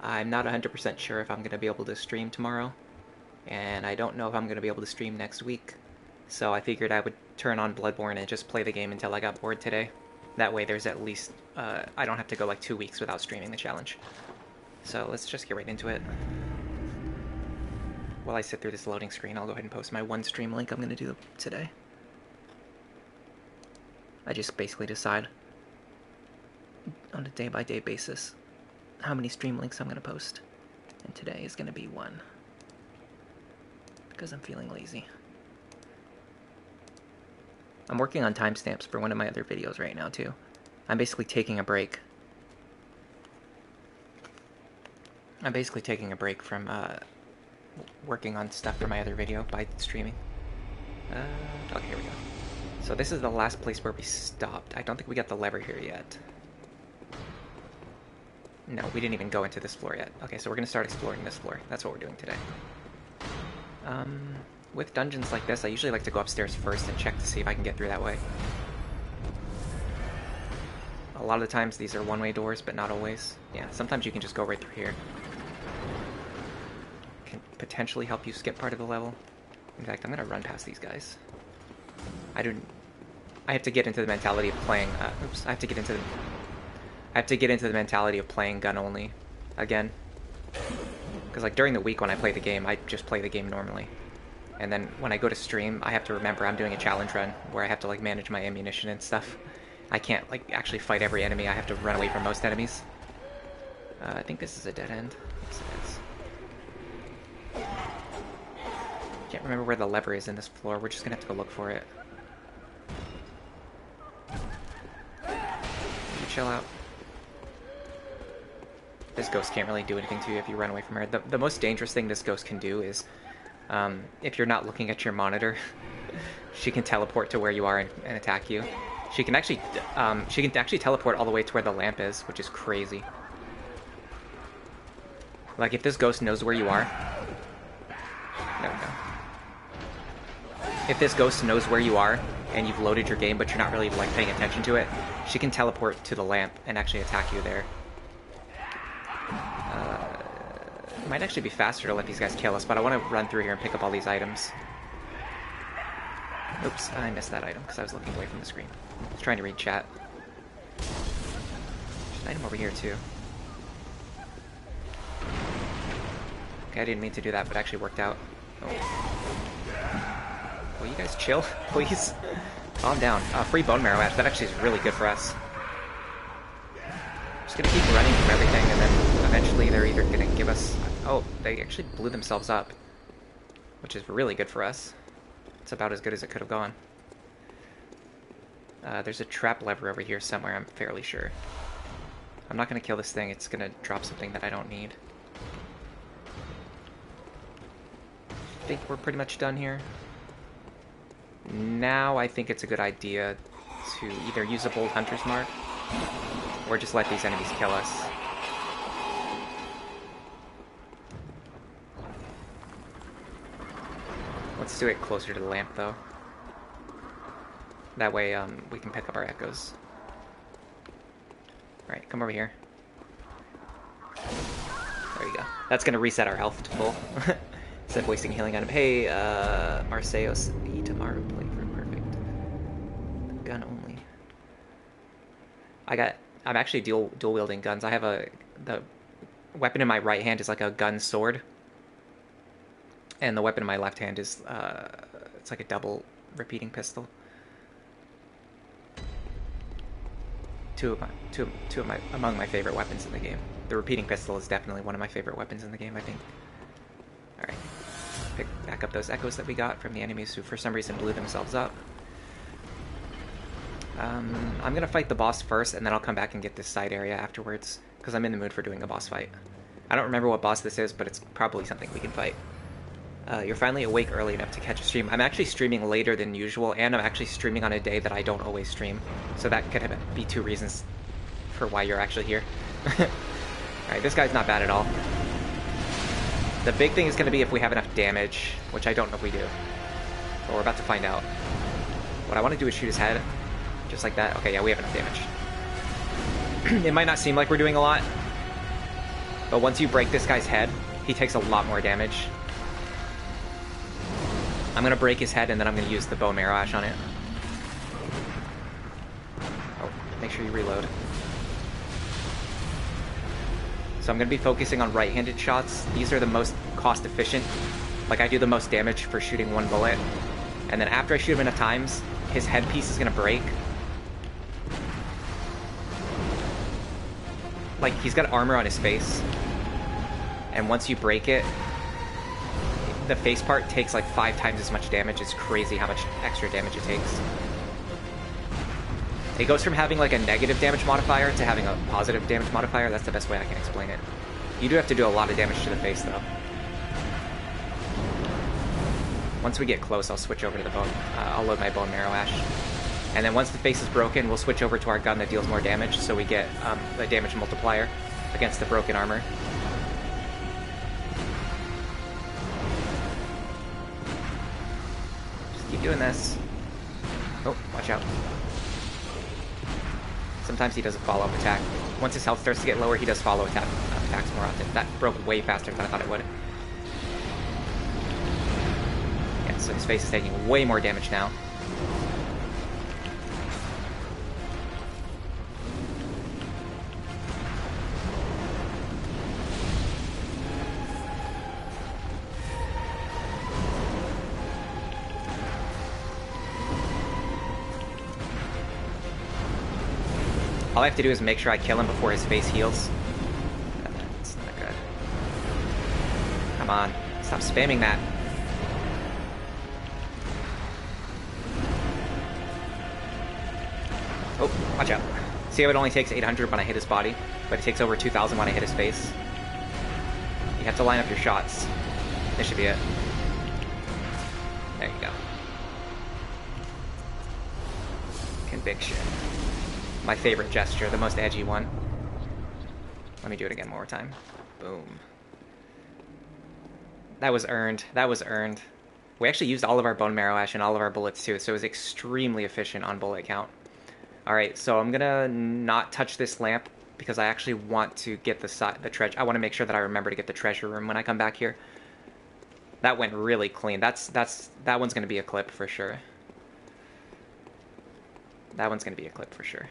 I'm not 100% sure if I'm going to be able to stream tomorrow, and I don't know if I'm going to be able to stream next week, so I figured I would turn on Bloodborne and just play the game until I got bored today. That way there's at least, I don't have to go like 2 weeks without streaming the challenge. So let's just get right into it. While I sit through this loading screen, I'll go ahead and post my one stream link I'm going to do today. I just basically decide on a day-by-day basis how many stream links I'm going to post. And today is going to be one. Because I'm feeling lazy. I'm working on timestamps for one of my other videos right now, too. I'm basically taking a break. I'm basically taking a break from working on stuff for my other video by streaming. Okay, here we go. So this is the last place where we stopped. I don't think we got the lever here yet. No, we didn't even go into this floor yet. Okay, so we're going to start exploring this floor. That's what we're doing today. With dungeons like this, I usually like to go upstairs first and check to see if I can get through that way. A lot of the times these are one-way doors, but not always. Yeah, sometimes you can just go right through here. Can potentially help you skip part of the level. In fact, I'm going to run past these guys. I have to get into the mentality of playing... I have to get into the mentality of playing gun only again. Because like during the week when I play the game, I just play the game normally. And then when I go to stream, I have to remember I'm doing a challenge run where I have to like manage my ammunition and stuff. I can't like actually fight every enemy. I have to run away from most enemies. I think this is a dead end. Yes, it is. Can't remember where the lever is in this floor. We're just gonna have to go look for it. You chill out. This ghost can't really do anything to you if you run away from her. The most dangerous thing this ghost can do is, if you're not looking at your monitor, she can teleport to where you are and attack you. She can actually teleport all the way to where the lamp is, which is crazy. Like if this ghost knows where you are, there we go. If this ghost knows where you are and you've loaded your game, but you're not really like paying attention to it, she can teleport to the lamp and actually attack you there. It might actually be faster to let these guys kill us, but I want to run through here and pick up all these items. Oops, I missed that item because I was looking away from the screen. I was trying to read chat. There's an item over here too. Okay, I didn't mean to do that, but it actually worked out. Oh. Will you guys chill, please? Calm down. Free bone marrow ash. That actually is really good for us. Just gonna keep running from everything, and then eventually they're either gonna give us... Oh, they actually blew themselves up, which is really good for us. It's about as good as it could have gone. There's a trap lever over here somewhere, I'm fairly sure. I'm not gonna kill this thing, it's gonna drop something that I don't need. I think we're pretty much done here. Now I think it's a good idea to either use a bold hunter's mark or just let these enemies kill us. Let's do it closer to the lamp though. That way we can pick up our echoes. Alright, come over here. There you go. That's gonna reset our health to full. Instead of wasting healing item. Hey, Marseos Itamaru playthrough, perfect. Gun only. I'm actually dual wielding guns. I have the weapon in my right hand is like a gun sword. And the weapon in my left hand is, it's like a double repeating pistol. Among my favorite weapons in the game. The repeating pistol is definitely one of my favorite weapons in the game, I think. Alright. Pick back up those echoes that we got from the enemies who for some reason blew themselves up. I'm gonna fight the boss first, and then I'll come back and get this side area afterwards, because I'm in the mood for doing a boss fight. I don't remember what boss this is, but it's probably something we can fight. You're finally awake early enough to catch a stream. I'm actually streaming later than usual, and I'm actually streaming on a day that I don't always stream. So that could be 2 reasons for why you're actually here. Alright, this guy's not bad at all. The big thing is going to be if we have enough damage, which I don't know if we do. But we're about to find out. What I want to do is shoot his head, just like that. Okay, yeah, we have enough damage. It might not seem like we're doing a lot, But once you break this guy's head, he takes a lot more damage. I'm gonna break his head and then I'm gonna use the bone marrow ash on it. Oh, make sure you reload. So I'm gonna be focusing on right-handed shots. These are the most cost-efficient. Like, I do the most damage for shooting one bullet. And then after I shoot him enough times, his headpiece is gonna break. Like, he's got armor on his face. And once you break it, the face part takes like 5 times as much damage. It's crazy how much extra damage it takes. It goes from having like a negative damage modifier to having a positive damage modifier. That's the best way I can explain it. You do have to do a lot of damage to the face though. Once we get close, I'll switch over to the bone. I'll load my bone marrow ash. And then once the face is broken, we'll switch over to our gun that deals more damage, so we get a damage multiplier against the broken armor. Just keep doing this. Oh, watch out. Sometimes he does a follow-up attack. Once his health starts to get lower, he does follow attacks more often. That broke way faster than I thought it would. Yeah, so his face is taking way more damage now. All I have to do is make sure I kill him before his face heals. That's not good. Come on, stop spamming that. Oh, watch out. See how it only takes 800 when I hit his body, but it takes over 2,000 when I hit his face? You have to line up your shots. This should be it. There you go. Conviction. My favorite gesture, the most edgy one. Let me do it again one more time. Boom. That was earned. That was earned. We actually used all of our bone marrow ash and all of our bullets too, so it was extremely efficient on bullet count. Alright, so I'm gonna not touch this lamp because I actually want to get the treasure. I want to make sure that I remember to get the treasure room when I come back here. That went really clean. That one's gonna be a clip for sure. That one's gonna be a clip for sure.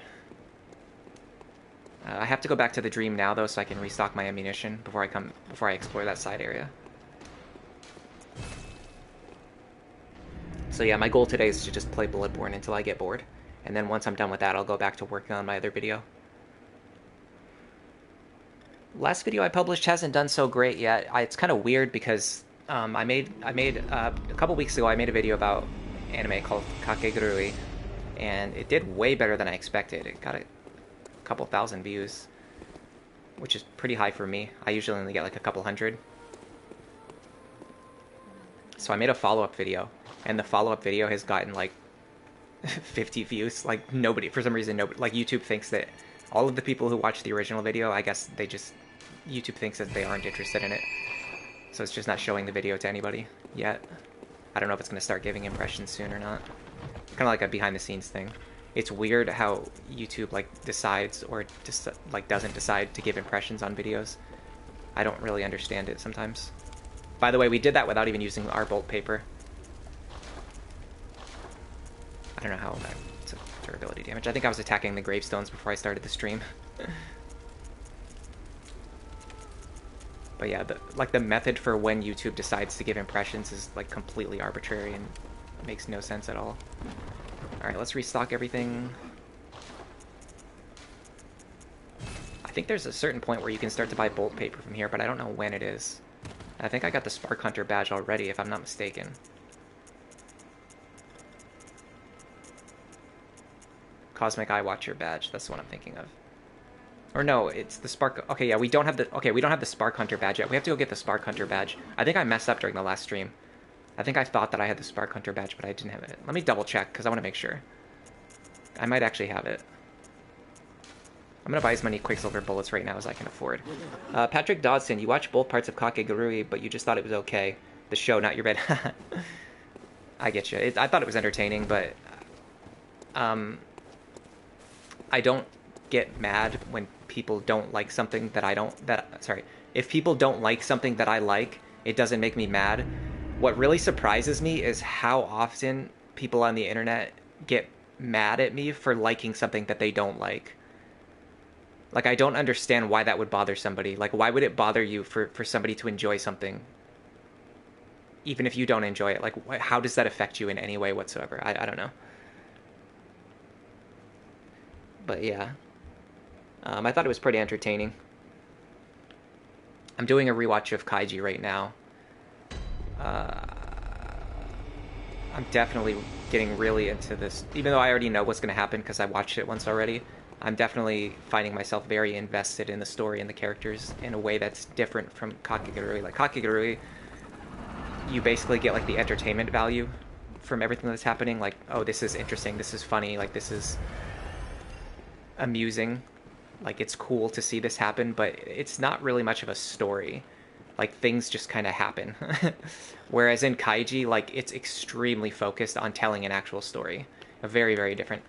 I have to go back to the dream now though, so I can restock my ammunition before I explore that side area. So yeah, my goal today is to just play Bloodborne until I get bored, and then once I'm done with that, I'll go back to working on my other video. Last video I published hasn't done so great yet. It's kind of weird because I made a couple weeks ago I made a video about anime called Kakegurui, and it did way better than I expected. It got a couple thousand views, which is pretty high for me. I usually only get like a couple hundred. So I made a follow-up video, and the follow-up video has gotten like 50 views. Like nobody, for some reason, nobody, like YouTube thinks that all of the people who watched the original video, I guess they just, YouTube thinks that they aren't interested in it. So it's just not showing the video to anybody yet. I don't know if it's going to start giving impressions soon or not. Kind of like a behind-the-scenes thing. It's weird how YouTube like decides or just like doesn't decide to give impressions on videos. I don't really understand it sometimes. By the way, we did that without even using our bolt paper. I don't know how that took durability damage. I think I was attacking the gravestones before I started the stream. But yeah, the method for when YouTube decides to give impressions is like completely arbitrary and makes no sense at all. Alright, let's restock everything. I think there's a certain point where you can start to buy bolt paper from here, but I don't know when it is. I think I got the Spark Hunter badge already, if I'm not mistaken. Cosmic Eye Watcher badge, that's the one I'm thinking of. Or no, it's the Spark... Okay, yeah, we don't have the Spark Hunter badge yet. We have to go get the Spark Hunter badge. I think I messed up during the last stream. I think I thought that I had the Spark Hunter badge, but I didn't have it. Let me double check, because I want to make sure. I might actually have it. I'm going to buy as many Quicksilver bullets right now as I can afford. Patrick Dodson, you watched both parts of Kakegurui, but you just thought it was okay. The show, not your bed. I get you. I thought it was entertaining, but... I don't get mad when people don't like something that I don't, sorry, if people don't like something that I like, it doesn't make me mad. What really surprises me is how often people on the internet get mad at me for liking something that they don't like. Like, I don't understand why that would bother somebody. Like, why would it bother you for somebody to enjoy something, even if you don't enjoy it? Like, how does that affect you in any way whatsoever? I don't know. But yeah, I thought it was pretty entertaining. I'm doing a rewatch of Kaiji right now. I'm definitely getting really into this, even though I already know what's going to happen because I watched it once already. I'm definitely finding myself very invested in the story and the characters in a way that's different from Kakegurui. Like, Kakegurui, you basically get like the entertainment value from everything that's happening. Like, oh, this is interesting, this is funny, like this is amusing, like it's cool to see this happen, but it's not really much of a story. Like, things just kind of happen. Whereas in Kaiji, like, it's extremely focused on telling an actual story. Very, very different.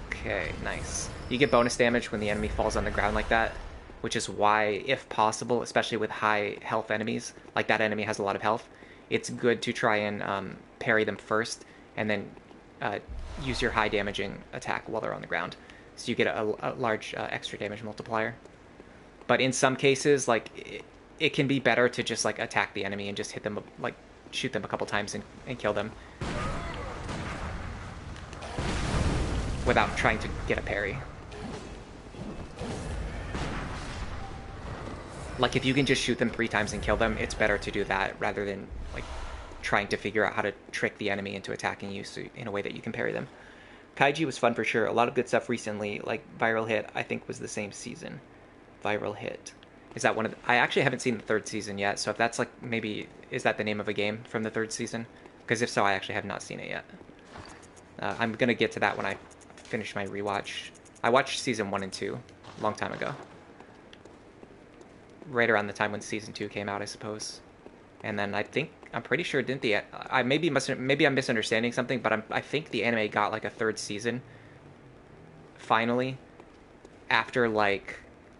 Okay, nice. You get bonus damage when the enemy falls on the ground like that, which is why, if possible, especially with high health enemies, like that enemy has a lot of health, it's good to try and parry them first, and then use your high damaging attack while they're on the ground. So you get a large extra damage multiplier. But in some cases, like, it can be better to just like attack the enemy and just hit them, like shoot them a couple times and kill them without trying to get a parry. Like, if you can just shoot them 3 times and kill them, it's better to do that rather than like trying to figure out how to trick the enemy into attacking you in a way that you can parry them. Kaiji was fun for sure. A lot of good stuff recently, like Viral Hit, I think was the same season. Viral Hit. Is that one of the... I actually haven't seen the 3rd season yet, so if that's like, maybe, is that the name of a game from the 3rd season? Because if so, I actually have not seen it yet. I'm going to get to that when I finish my rewatch. I watched season 1 and 2 a long time ago. Right around the time when season 2 came out, I suppose. And then I'm pretty sure didn't the... maybe I'm misunderstanding something, but I think the anime got like a 3rd season finally after like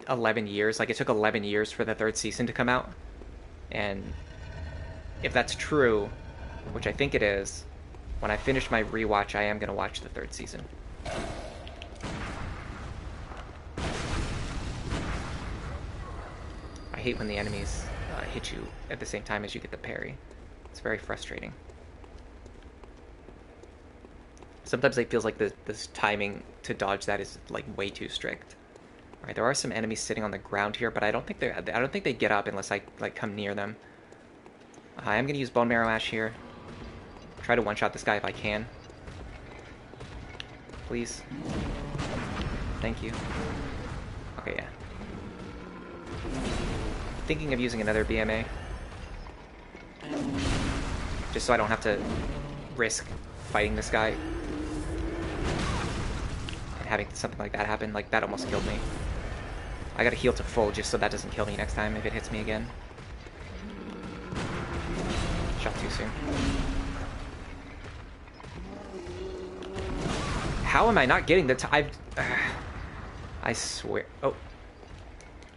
11 years. Like, it took 11 years for the 3rd season to come out. And if that's true, which I think it is, when I finish my rewatch, I am going to watch the 3rd season. I hate when the enemies hit you at the same time as you get the parry. It's very frustrating. Sometimes it feels like this timing to dodge that is like way too strict. All right, there are some enemies sitting on the ground here, but I don't think they get up unless I like come near them. I am gonna use Bone Marrow Ash here. Try to one-shot this guy if I can. Please. Thank you. Okay, yeah. Thinking of using another BMA. Just so I don't have to risk fighting this guy and having something like that happen. Like, that almost killed me. I gotta heal to full just so that doesn't kill me next time if it hits me again. Shot too soon. How am I not getting the time? I swear. Oh.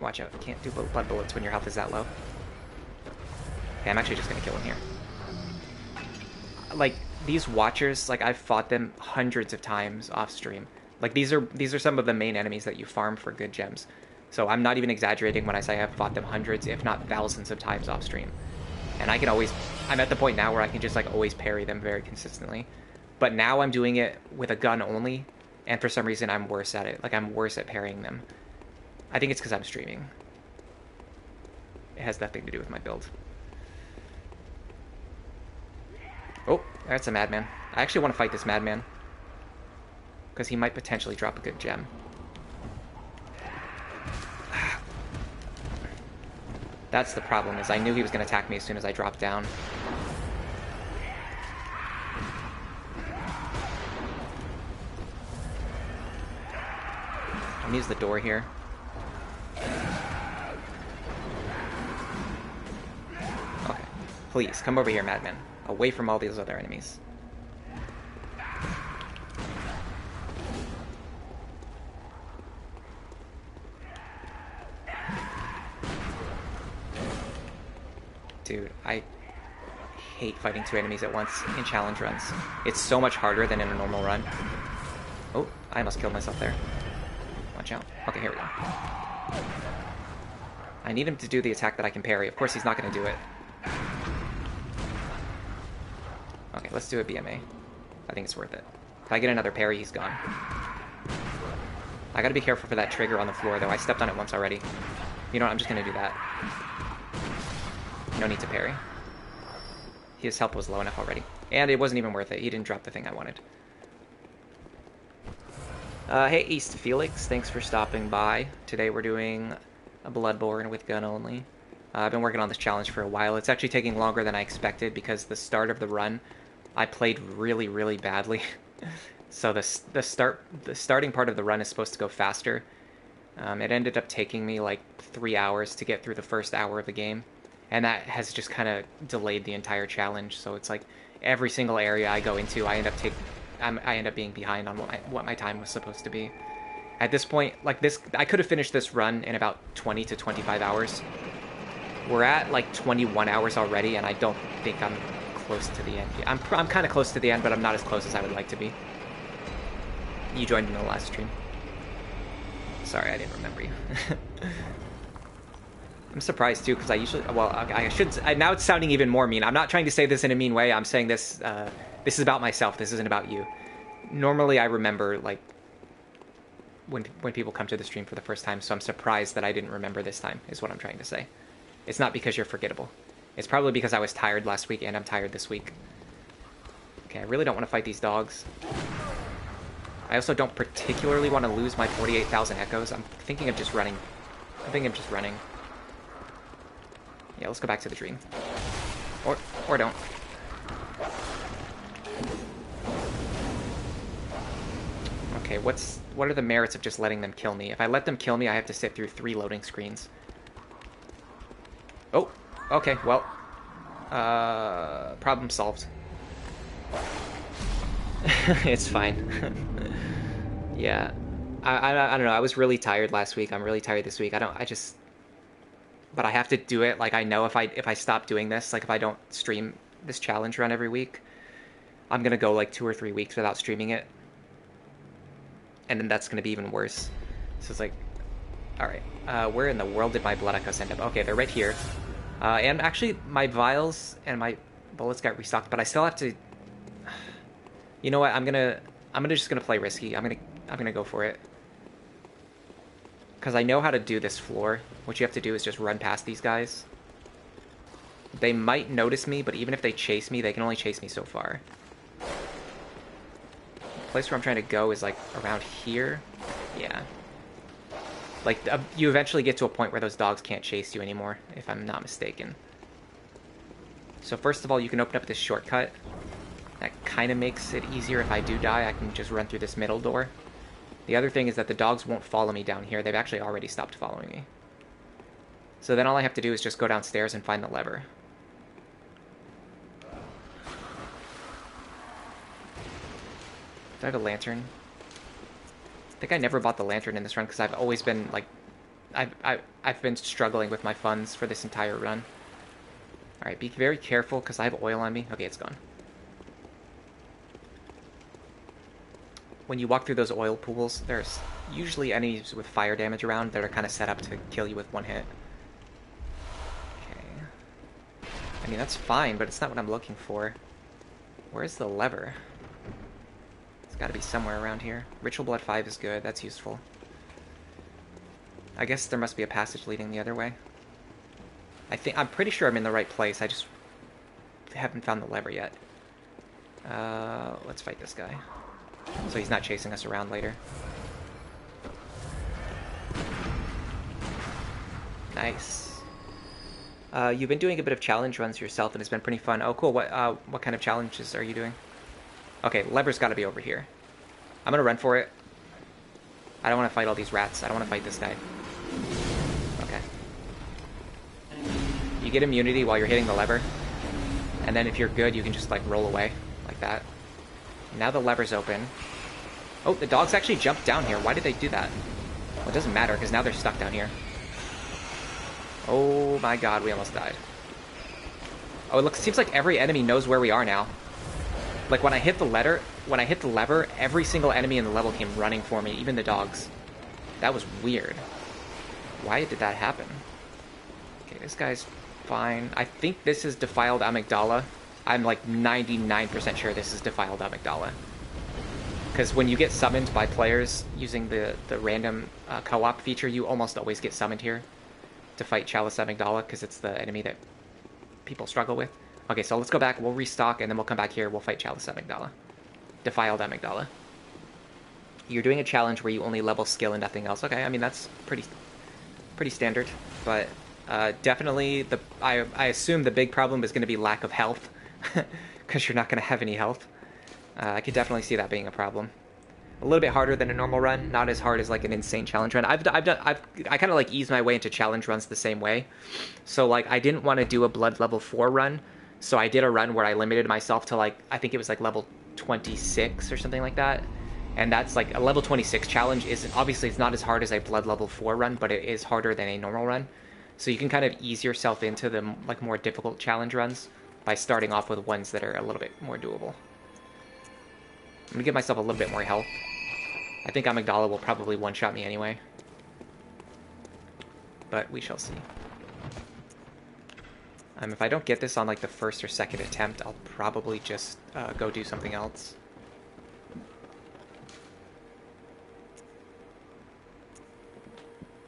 Watch out. You can't do blood bullets when your health is that low. Okay, I'm actually just gonna kill him here. Like, these watchers, like, I've fought them hundreds of times off stream. Like, these are some of the main enemies that you farm for good gems. So I'm not even exaggerating when I say I've fought them hundreds, if not thousands of times off stream. And I can always... I'm at the point now where I can just, like, always parry them very consistently. But now I'm doing it with a gun only, and for some reason I'm worse at it. Like, I'm worse at parrying them. I think it's because I'm streaming. It has nothing to do with my build. Oh, that's a madman. I actually want to fight this madman, because he might potentially drop a good gem. That's the problem, is I knew he was going to attack me as soon as I dropped down. I'm going to use the door here. Okay. Please, come over here, madman. away from all these other enemies. Dude, I hate fighting 2 enemies at once in challenge runs. It's so much harder than in a normal run. Oh, I almost killed myself there. Watch out. Okay, here we go. I need him to do the attack that I can parry. Of course, he's not going to do it. Okay, let's do a BMA. I think it's worth it. If I get another parry, he's gone. I gotta be careful for that trigger on the floor, though. I stepped on it once already. You know what? I'm just gonna do that. No need to parry. His health was low enough already. And it wasn't even worth it. He didn't drop the thing I wanted. Hey, East Felix. Thanks for stopping by. Today we're doing a Bloodborne with gun only. I've been working on this challenge for a while. It's actually taking longer than I expected because the start of the run, I played really, really badly. So the starting part of the run is supposed to go faster. It ended up taking me like 3 hours to get through the first hour of the game. And that has just kind of delayed the entire challenge. So it's like every single area I go into, I end up being behind on what my time was supposed to be. At this point, like this, I could have finished this run in about 20 to 25 hours. We're at like 21 hours already, and I don't think I'm close to the end. I'm kind of close to the end, but I'm not as close as I would like to be. You joined in the last stream. Sorry, I didn't remember you. I'm surprised too, because I usually, well, I should, now it's sounding even more mean. I'm not trying to say this in a mean way. I'm saying this, this is about myself. This isn't about you. Normally I remember, like, when people come to the stream for the first time, so I'm surprised that I didn't remember this time, is what I'm trying to say. It's not because you're forgettable. It's probably because I was tired last week and I'm tired this week. Okay, I really don't want to fight these dogs. I also don't particularly want to lose my 48,000 echoes. I'm thinking of just running. Yeah, let's go back to the dream. Or don't. Okay, what are the merits of just letting them kill me? If I let them kill me, I have to sit through 3 loading screens. Oh, okay, well. Problem solved. It's fine. Yeah. I don't know, I was really tired last week. I'm really tired this week. But I have to do it. Like, I know if I stop doing this, like if I don't stream this challenge run every week, I'm gonna go like 2 or 3 weeks without streaming it. And then that's gonna be even worse. So it's like, alright, where in the world did my blood echoes end up? Okay, they're right here. And actually, my vials and my bullets got restocked, but I still have to... You know what, I'm just gonna play risky. I'm gonna go for it. Because I know how to do this floor. What you have to do is just run past these guys. They might notice me, but even if they chase me, they can only chase me so far. The place where I'm trying to go is like around here. Yeah. Like, you eventually get to a point where those dogs can't chase you anymore, if I'm not mistaken. So first of all, you can open up this shortcut. That kind of makes it easier if I do die. I can just run through this middle door. The other thing is that the dogs won't follow me down here. They've actually already stopped following me. So then all I have to do is just go downstairs and find the lever. Do I have a lantern? I think I never bought the lantern in this run because I've always been, like... I've been struggling with my funds for this entire run. Alright, be very careful because I have oil on me. Okay, it's gone. When you walk through those oil pools, there's usually enemies with fire damage around that are kind of set up to kill you with one hit. Okay. I mean, that's fine, but it's not what I'm looking for. Where's the lever? It's got to be somewhere around here. Ritual Blood 5 is good. That's useful. I guess there must be a passage leading the other way. I'm pretty sure I'm in the right place. I just haven't found the lever yet. Let's fight this guy. So he's not chasing us around later. Nice. You've been doing a bit of challenge runs yourself, and it's been pretty fun. Oh, cool. What kind of challenges are you doing? Okay, lever's got to be over here. I'm gonna run for it. I don't want to fight all these rats. I don't want to fight this guy. Okay. You get immunity while you're hitting the lever. And then if you're good, you can just like roll away like that. Now the lever's open. Oh, the dogs actually jumped down here. Why did they do that? Well, it doesn't matter because now they're stuck down here. Oh my god, we almost died. Oh, it seems like every enemy knows where we are now. Like when I hit the lever, every single enemy in the level came running for me, even the dogs. That was weird. Why did that happen? Okay, this guy's fine. I think this is Defiled Amygdala. I'm like 99% sure this is Defiled Amygdala. Because when you get summoned by players using the random co-op feature, you almost always get summoned here to fight Chalice Amygdala, because it's the enemy that people struggle with. Okay, so let's go back, we'll restock, and then we'll come back here, we'll fight Chalice Amygdala. Defiled Amygdala. You're doing a challenge where you only level skill and nothing else. Okay, I mean, that's pretty standard, but definitely, I assume the big problem is going to be lack of health, because you're not going to have any health. I could definitely see that being a problem. A little bit harder than a normal run, not as hard as like an insane challenge run. I kind of like ease my way into challenge runs the same way. So like I didn't want to do a blood level 4 run, so I did a run where I limited myself to like, I think it was like level 26 or something like that. And that's like a level 26 challenge is obviously it's not as hard as a blood level 4 run, but it is harder than a normal run. So you can kind of ease yourself into the like more difficult challenge runs by starting off with ones that are a little bit more doable. I'm gonna give myself a little bit more health. I think Amygdala will probably one-shot me anyway. But we shall see. If I don't get this on like the first or second attempt, I'll probably just go do something else.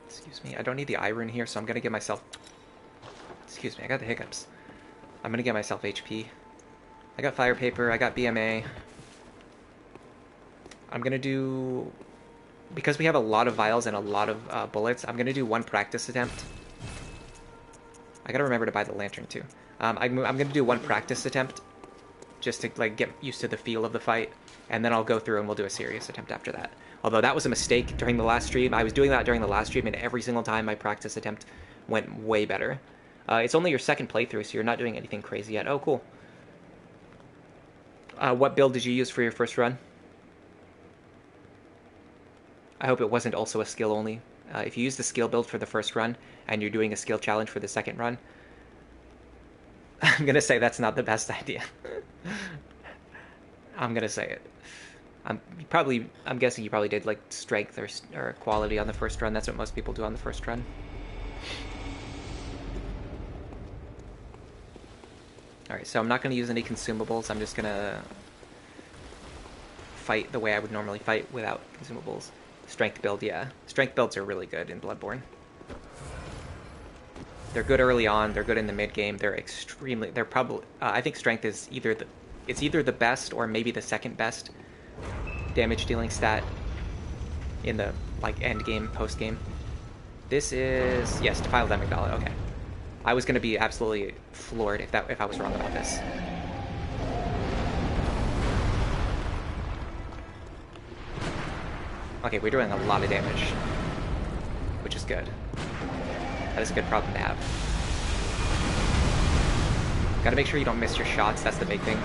Excuse me, I don't need the eye rune here, so I'm gonna give myself... Excuse me, I got the hiccups. I'm gonna give myself HP. I got Fire Paper, I got BMA. I'm going to do, because we have a lot of vials and a lot of bullets, I'm going to do one practice attempt. I got to remember to buy the lantern too. I'm going to do one practice attempt just to like get used to the feel of the fight, and then I'll go through and we'll do a serious attempt after that. Although that was a mistake during the last stream. I was doing that during the last stream, and every single time my practice attempt went way better. It's only your second playthrough, so you're not doing anything crazy yet. Oh, cool. What build did you use for your first run? I hope it wasn't also a skill only. If you use the skill build for the first run, and you're doing a skill challenge for the second run, I'm gonna say that's not the best idea. I'm gonna say it. I'm guessing you probably did like strength or quality on the first run. That's what most people do on the first run. Alright, so I'm not gonna use any consumables. I'm just gonna fight the way I would normally fight without consumables. Strength build, yeah. Strength builds are really good in Bloodborne. They're good early on, they're good in the mid game, they're probably, I think strength is either the best or maybe the second best damage dealing stat in the, like, end game, post game. This is, yes, Defiled Amygdala, okay. I was gonna be absolutely floored if I was wrong about this. Okay, we're doing a lot of damage, which is good. That is a good problem to have. Gotta make sure you don't miss your shots, that's the big thing.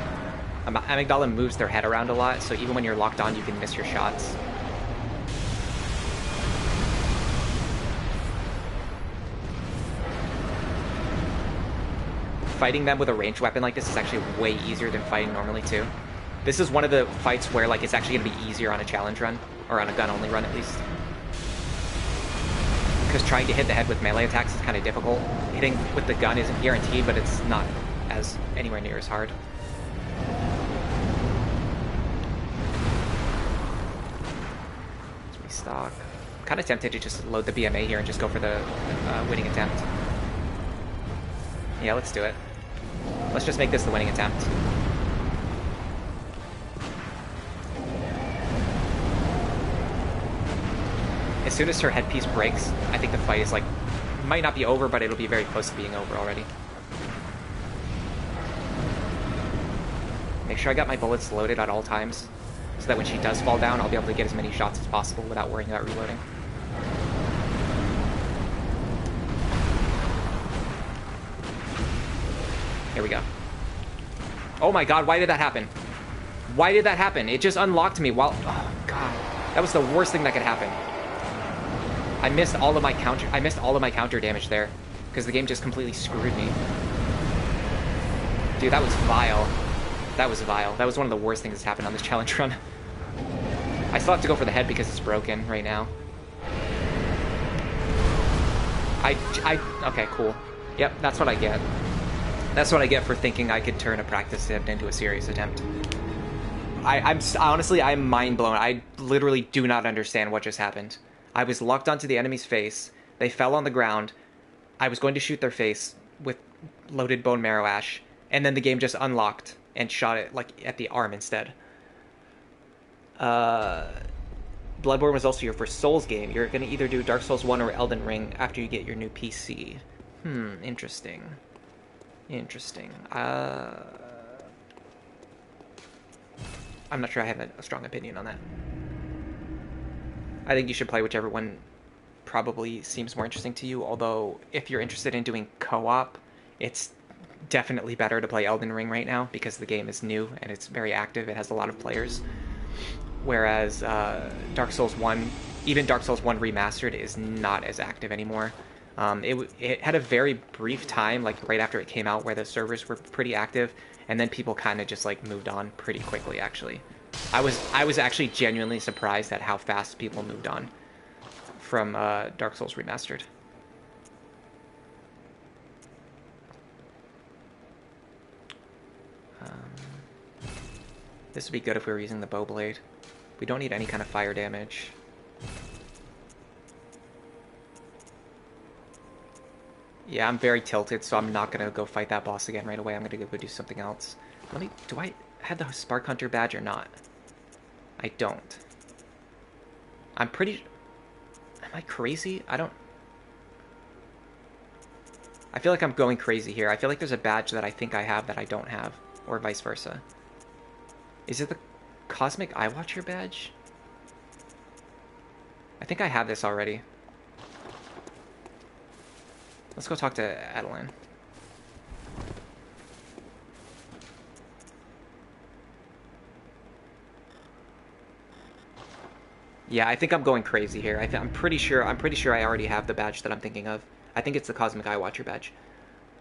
Amygdala moves their head around a lot, so even when you're locked on, you can miss your shots. Fighting them with a ranged weapon like this is actually way easier than fighting normally, too. This is one of the fights where like it's actually going to be easier on a challenge run, or on a gun-only run at least. Because trying to hit the head with melee attacks is kind of difficult. Hitting with the gun isn't guaranteed, but it's not as anywhere near as hard. Let's restock. I'm kind of tempted to just load the BMA here and just go for the winning attempt. Yeah, let's do it. Let's just make this the winning attempt. As soon as her headpiece breaks, I think the fight is like, might not be over, but it'll be very close to being over already. Make sure I got my bullets loaded at all times, so that when she does fall down, I'll be able to get as many shots as possible without worrying about reloading. Here we go. Oh my god, why did that happen? Why did that happen? It just unlocked me while... Oh god. That was the worst thing that could happen. I missed all of my counter damage there. Because the game just completely screwed me. Dude, that was vile. That was vile. That was one of the worst things that's happened on this challenge run. I still have to go for the head because it's broken right now. Okay, cool. Yep, that's what I get. That's what I get for thinking I could turn a practice attempt into a serious attempt. Honestly, I'm mind blown. I literally do not understand what just happened. I was locked onto the enemy's face. They fell on the ground. I was going to shoot their face with loaded bone marrow ash, and then the game just unlocked and shot it like at the arm instead. Bloodborne was also your first Souls game. You're going to either do Dark Souls 1 or Elden Ring after you get your new PC. Interesting. Interesting. I'm not sure I have a strong opinion on that. I think you should play whichever one probably seems more interesting to you, although if you're interested in doing co-op, it's definitely better to play Elden Ring right now because the game is new and it's very active. It has a lot of players. Whereas Dark Souls 1, even Dark Souls 1 Remastered, is not as active anymore. It had a very brief time, like right after it came out, where the servers were pretty active, and then people kind of just like moved on pretty quickly, actually. I was actually genuinely surprised at how fast people moved on from Dark Souls Remastered. This would be good if we were using the bow blade. We don't need any kind of fire damage. Yeah, I'm very tilted, so I'm not gonna go fight that boss again right away. I'm gonna go do something else. Do I have the Spark Hunter badge or not? I don't. I'm pretty... Am I crazy? I feel like I'm going crazy here. I feel like there's a badge that I think I have that I don't have, or vice versa. Is it the Cosmic Eye Watcher badge? I think I have this already. Let's go talk to Adeline. Yeah, I think I'm going crazy here. I'm pretty sure I already have the badge that I'm thinking of. I think it's the Cosmic Eye Watcher badge.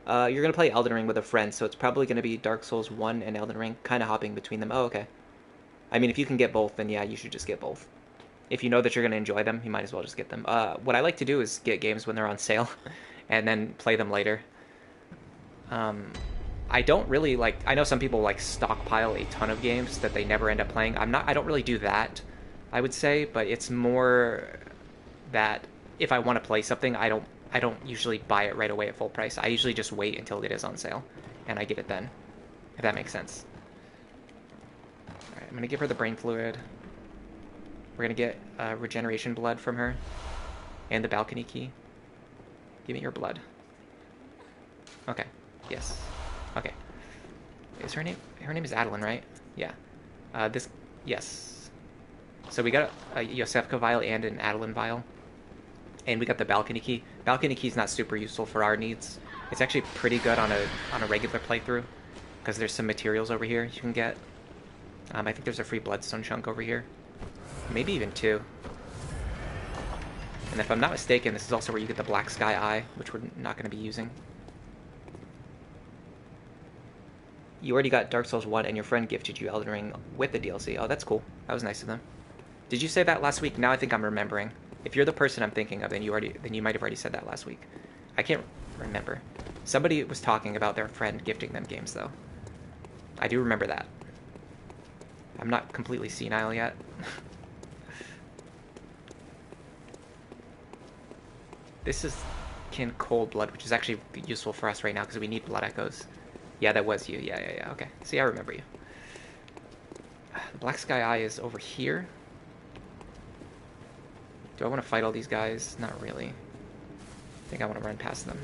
You're gonna play Elden Ring with a friend, so it's probably gonna be Dark Souls 1 and Elden Ring, kind of hopping between them. Oh, okay. I mean, if you can get both, then yeah, you should just get both. If you know that you're gonna enjoy them, you might as well just get them. What I like to do is get games when they're on sale, and then play them later. I don't really like... I know some people like stockpile a ton of games that they never end up playing. I don't really do that, I would say, but it's more that if I want to play something, I don't usually buy it right away at full price. I usually just wait until it is on sale, and I get it then, if that makes sense. Alright, I'm gonna give her the brain fluid. We're gonna get regeneration blood from her, and the balcony key. Give me your blood. Okay. Yes. Okay. Is her name... Her name is Adeline, right? Yeah. Yes. So we got a Yosefka vial and an Adeline vial. And we got the balcony key. Balcony key's not super useful for our needs. It's actually pretty good on a regular playthrough, because there's some materials over here you can get. I think there's a free bloodstone chunk over here. Maybe even 2. And if I'm not mistaken, this is also where you get the Black Sky Eye, which we're not going to be using. You already got Dark Souls 1, and your friend gifted you Elden Ring with the DLC. Oh, that's cool. That was nice of them. Did you say that last week? Now I think I'm remembering. If you're the person I'm thinking of, then you might have already said that last week. I can't remember. Somebody was talking about their friend gifting them games, though. I do remember that. I'm not completely senile yet. This is Kin Cold Blood, which is actually useful for us right now because we need blood echoes. Yeah, that was you. Yeah. Okay. See, I remember you. The Black Sky Eye is over here. Do I want to fight all these guys? Not really. I think I want to run past them.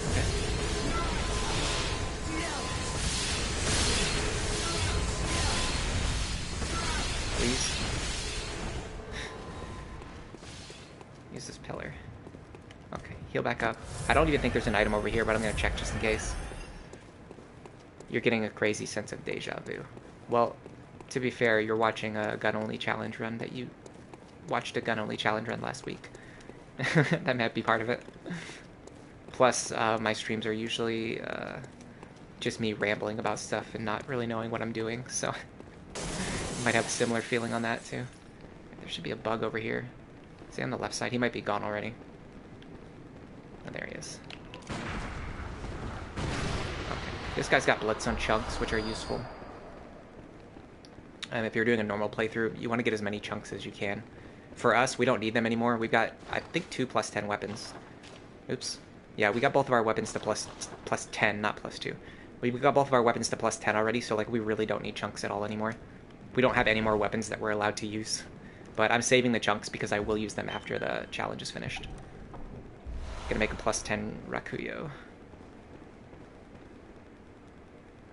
Okay. Please. Use this pillar. Okay, Heal back up. I don't even think there's an item over here, but I'm going to check just in case. You're getting a crazy sense of deja vu. Well, to be fair, you're watching a gun-only challenge run that you watched a gun-only challenge run last week. That might be part of it. Plus, my streams are usually just me rambling about stuff and not really knowing what I'm doing, so you might have a similar feeling on that too. There should be a bug over here. Is he on the left side? He might be gone already. Oh, there he is. Okay. This guy's got bloodstone chunks, which are useful. If you're doing a normal playthrough, you want to get as many chunks as you can. For us, we don't need them anymore. We've got, I think, 2 +10 weapons. Oops. Yeah, we got both of our weapons to plus 10, not +2. We got both of our weapons to +10 already, so like we really don't need chunks at all anymore. We don't have any more weapons that we're allowed to use. But I'm saving the chunks because I will use them after the challenge is finished. Gonna make a +10 Rakuyo.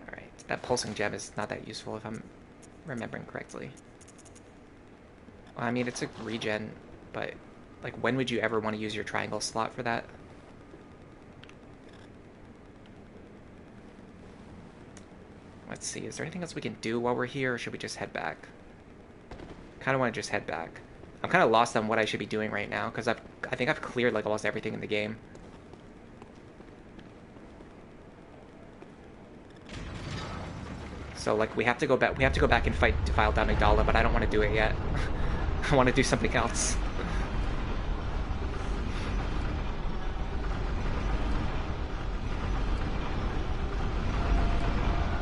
Alright, that pulsing gem is not that useful if I'm remembering correctly. Well, I mean, it's a regen, but like when would you ever want to use your triangle slot for that? Let's see, is there anything else we can do while we're here, or should we just head back? Kind of want to just head back. I'm kind of lost on what I should be doing right now, because I think I've cleared like almost everything in the game. So like we have to go back and fight Defiled Amygdala, but I don't want to do it yet. I want to do something else.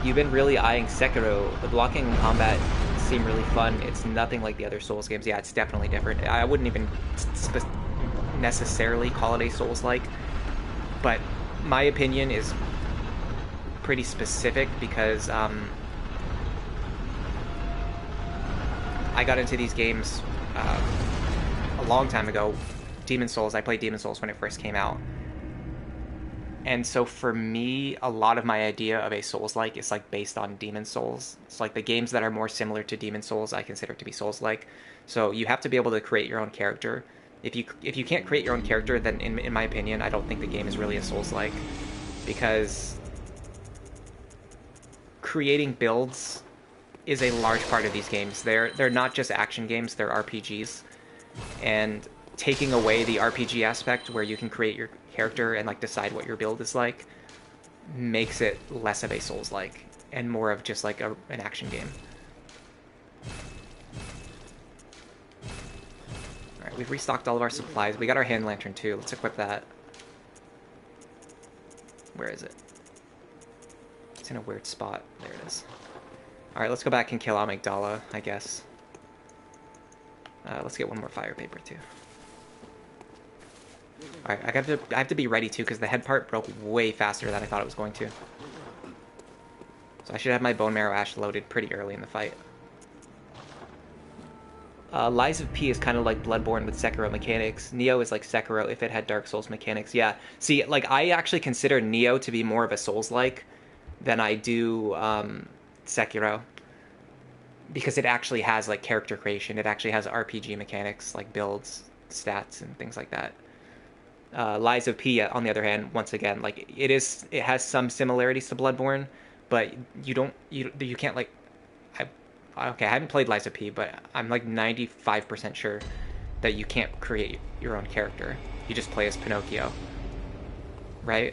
You've been really eyeing Sekiro. The blocking and combat seem really fun. It's nothing like the other Souls games. Yeah, it's definitely different. I wouldn't even necessarily call it a Souls-like, but my opinion is pretty specific because I got into these games a long time ago. Demon Souls, I played Demon Souls when it first came out. And so for me, a lot of my idea of a Souls-like is like based on Demon Souls. It's like the games that are more similar to Demon Souls I consider to be Souls-like. So you have to be able to create your own character. If you can't create your own character, then in my opinion, I don't think the game is really a Souls-like. Because creating builds is a large part of these games. They're not just action games, they're RPGs. And taking away the RPG aspect where you can create your character and like decide what your build is like makes it less of a Souls-like and more of just like an action game. Alright, we've restocked all of our supplies. We got our hand lantern too. Let's equip that. Where is it? It's in a weird spot. There it is. Alright, let's go back and kill Amygdala, I guess. Let's get one more fire paper too. Alright, I have to be ready too, because the head part broke way faster than I thought it was going to. So I should have my Bone Marrow Ash loaded pretty early in the fight. Lies of P is kind of like Bloodborne with Sekiro mechanics. Neo is like Sekiro if it had Dark Souls mechanics. Yeah, see, like, I actually consider Neo to be more of a Souls-like than I do Sekiro. Because it actually has, like, character creation. It actually has RPG mechanics, like builds, stats, and things like that. Lies of P, on the other hand, once again, like, it has some similarities to Bloodborne, but you can't, like, okay, I haven't played Lies of P, but I'm like 95% sure that you can't create your own character. You just play as Pinocchio, right?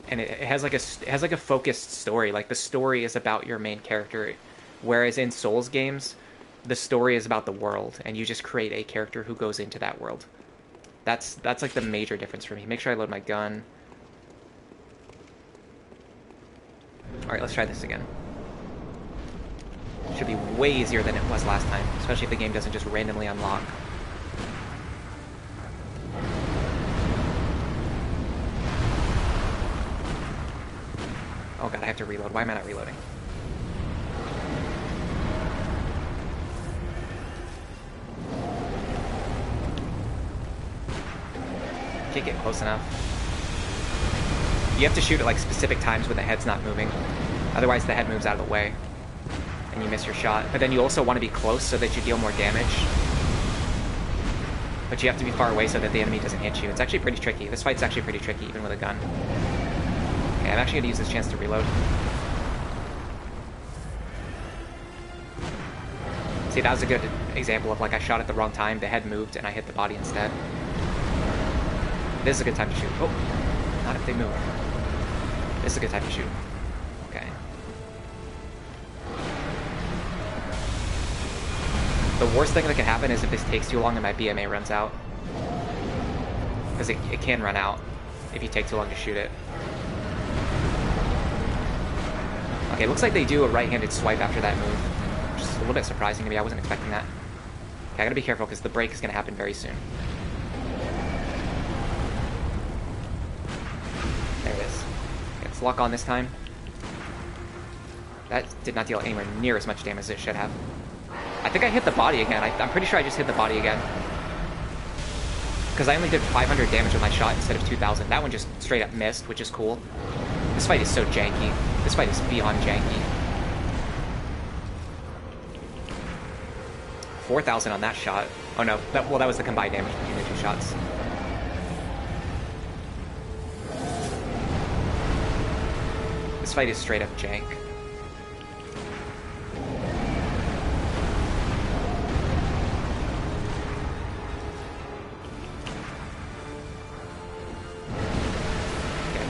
And it has like a focused story. Like, the story is about your main character, whereas in Souls games, the story is about the world, and you just create a character who goes into that world. That's like the major difference for me. Make sure I load my gun. All right, let's try this again. Should be way easier than it was last time, especially if the game doesn't just randomly unlock. Oh god, I have to reload. Why am I not reloading? Can't get close enough. You have to shoot at like specific times when the head's not moving. Otherwise the head moves out of the way and you miss your shot. But then you also want to be close so that you deal more damage. But you have to be far away so that the enemy doesn't hit you. It's actually pretty tricky. This fight's actually pretty tricky, even with a gun. Okay, I'm actually going to use this chance to reload. See, that was a good example of, like, I shot at the wrong time, the head moved, and I hit the body instead. This is a good time to shoot. Oh, not if they move. This is a good time to shoot. Okay. The worst thing that can happen is if this takes too long and my BMA runs out. Because it can run out if you take too long to shoot it. Okay, it looks like they do a right-handed swipe after that move. Which is a little bit surprising to me. I wasn't expecting that. Okay, I gotta be careful because the break is gonna happen very soon. There it is. Okay, let's lock on this time. That did not deal anywhere near as much damage as it should have. I think I hit the body again. I'm pretty sure I just hit the body again. Because I only did 500 damage with my shot instead of 2,000. That one just straight up missed, which is cool. This fight is so janky. This fight is beyond janky. 4,000 on that shot. Oh no, that was the combined damage between the two shots. This fight is straight up jank.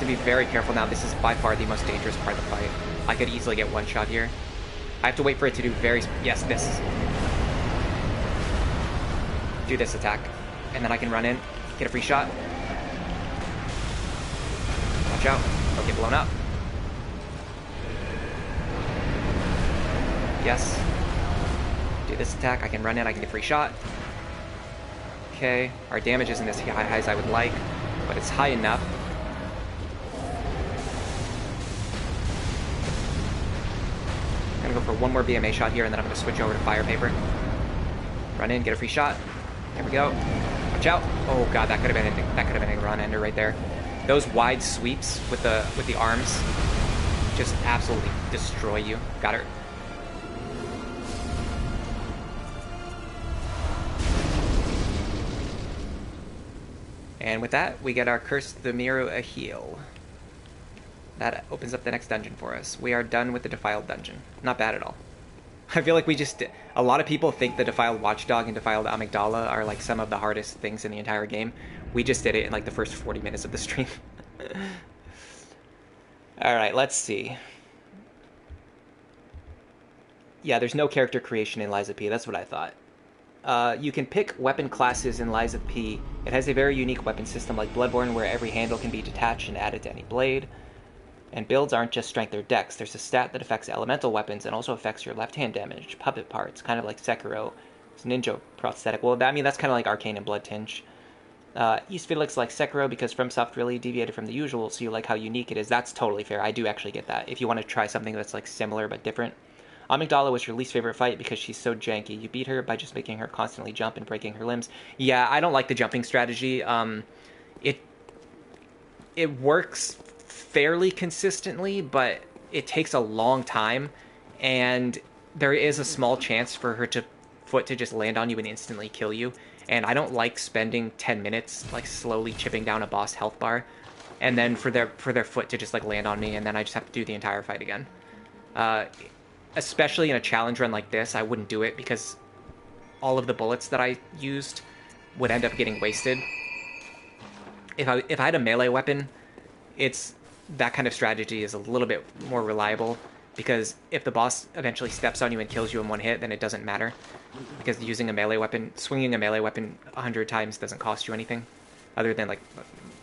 Be very careful now. This is by far the most dangerous part of the fight. I could easily get one shot here. I have to wait for it to do yes, this. Do this attack. And then I can run in, get a free shot. Watch out. Don't get blown up. Yes. Do this attack. I can run in, I can get a free shot. Okay. Our damage isn't as high as I would like, but it's high enough. I'm gonna go for one more BMA shot here, and then I'm gonna switch over to fire paper. Run in, get a free shot. There we go. Watch out! Oh god, that could have been a run ender right there. Those wide sweeps with the arms just absolutely destroy you. Got her. And with that, we get our Curse the Mirror a heal. That opens up the next dungeon for us. We are done with the Defiled dungeon. Not bad at all. I feel like we just... A lot of people think the Defiled Watchdog and Defiled Amygdala are like some of the hardest things in the entire game. We just did it in like the first 40 minutes of the stream. Alright, let's see. Yeah, there's no character creation in Lies of P. That's what I thought. You can pick weapon classes in Lies of P. It has a very unique weapon system like Bloodborne where every handle can be detached and added to any blade. And builds aren't just strength or dex. There's a stat that affects elemental weapons and also affects your left hand damage, puppet parts, kind of like Sekiro. It's ninja prosthetic. Well, I mean, that's kind of like Arcane and Blood Tinge. East Felix likes Sekiro because FromSoft really deviated from the usual, so you like how unique it is. That's totally fair. I do actually get that. If you want to try something that's like similar but different. Amygdala was your least favorite fight because she's so janky. You beat her by just making her constantly jump and breaking her limbs. Yeah, I don't like the jumping strategy. It works fairly consistently, but it takes a long time, and there is a small chance for her foot to just land on you and instantly kill you. And I don't like spending 10 minutes like slowly chipping down a boss health bar, and then for their foot to just like land on me, and then I just have to do the entire fight again. Especially in a challenge run like this, I wouldn't do it because all of the bullets that I used would end up getting wasted. If I had a melee weapon, that kind of strategy is a little bit more reliable, because if the boss eventually steps on you and kills you in one hit, then it doesn't matter, because swinging a melee weapon 100 times doesn't cost you anything other than like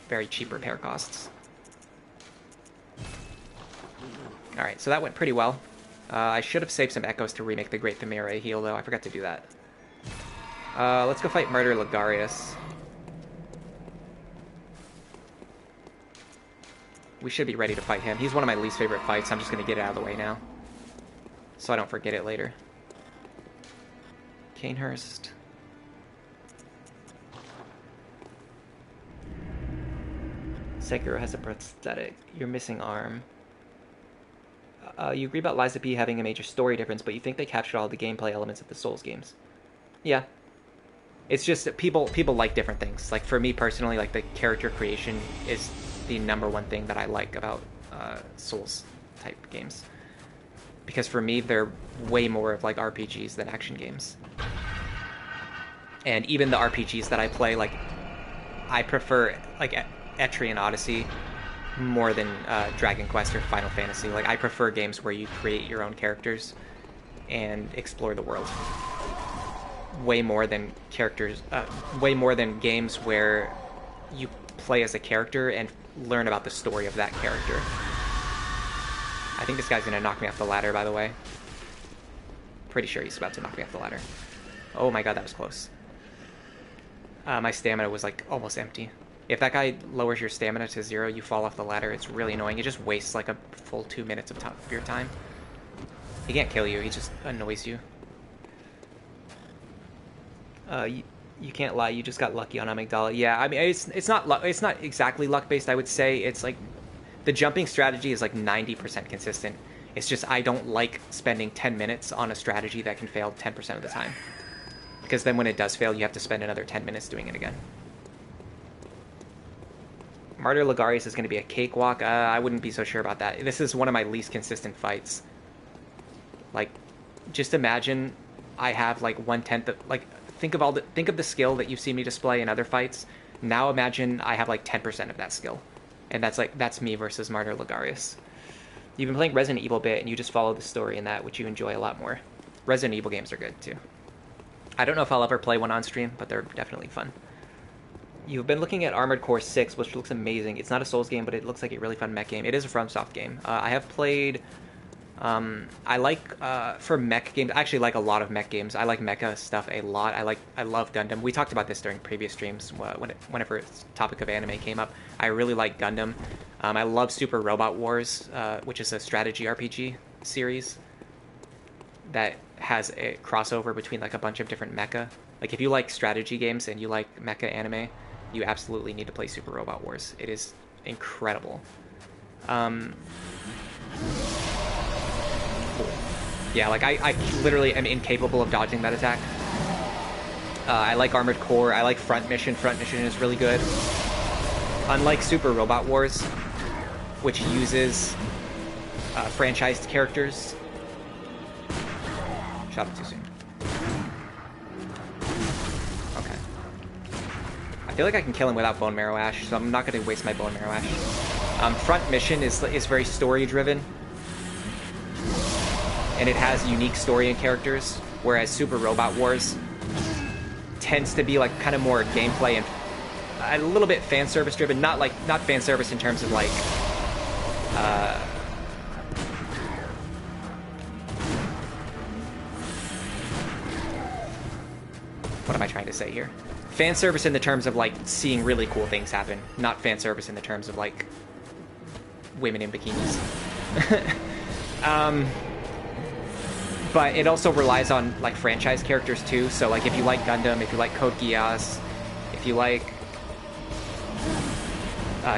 very cheap repair costs. Alright, so that went pretty well. I should have saved some echoes to remake the Great Themira heal, though. I forgot to do that. Let's go fight Murder Ligarius. We should be ready to fight him. He's one of my least favorite fights. I'm just going to get it out of the way now, so I don't forget it later. Canehurst. Sekiro has a prosthetic. You're missing arm. You agree about Lies of P having a major story difference, but you think they captured all the gameplay elements of the Souls games. Yeah. It's just that people like different things. Like for me personally, like the character creation is the #1 thing that I like about Souls type games. Because for me, they're way more of like RPGs than action games. And even the RPGs that I play, like I prefer like Etrian Odyssey more than Dragon Quest or Final Fantasy. Like I prefer games where you create your own characters and explore the world. Way more than games where you play as a character and learn about the story of that character. I think this guy's gonna knock me off the ladder, by the way. Pretty sure he's about to knock me off the ladder. Oh my god, that was close. My stamina was like almost empty. If that guy lowers your stamina to 0, you fall off the ladder. It's really annoying. It just wastes like a full 2 minutes of your time. He can't kill you. He just annoys you. You can't lie. You just got lucky on Amygdala. Yeah, I mean it's not exactly luck based. I would say it's like the jumping strategy is like 90% consistent. It's just I don't like spending 10 minutes on a strategy that can fail 10% of the time. Because then when it does fail, you have to spend another 10 minutes doing it again. Martyr Ligarius is going to be a cakewalk. I wouldn't be so sure about that. This is one of my least consistent fights. Like, just imagine I have like 1/10 of like think of the skill that you've seen me display in other fights. Now imagine I have like 10% of that skill, and that's me versus Martyr Ligarius. You've been playing Resident Evil a bit, and you just follow the story in that, which you enjoy a lot more. Resident Evil games are good too. I don't know if I'll ever play one on stream, but they're definitely fun. You've been looking at Armored Core 6, which looks amazing. It's not a Souls game, but it looks like a really fun mech game. It is a FromSoft game. I have played... I like, for mech games, I actually like a lot of mech games. I like mecha stuff a lot. I love Gundam. We talked about this during previous streams, whenever the topic of anime came up. I really like Gundam. I love Super Robot Wars, which is a strategy RPG series that has a crossover between like a bunch of different mecha. Like if you like strategy games and you like mecha anime, you absolutely need to play Super Robot Wars. It is incredible. Yeah, like I literally am incapable of dodging that attack. I like Armored Core. I like Front Mission. Front Mission is really good. Unlike Super Robot Wars, which uses franchised characters. Shot him too soon. Okay. I feel like I can kill him without Bone Marrow Ash, so I'm not going to waste my Bone Marrow Ash. Front Mission is very story-driven. And it has unique story and characters, whereas Super Robot Wars tends to be like kind of more gameplay and a little bit fan service driven. Not fan service in terms of like what am I trying to say here? Fan service in the terms of like seeing really cool things happen, not fan service in the terms of like women in bikinis. But it also relies on like franchise characters too. So like if you like Gundam, if you like Code Geass, if you like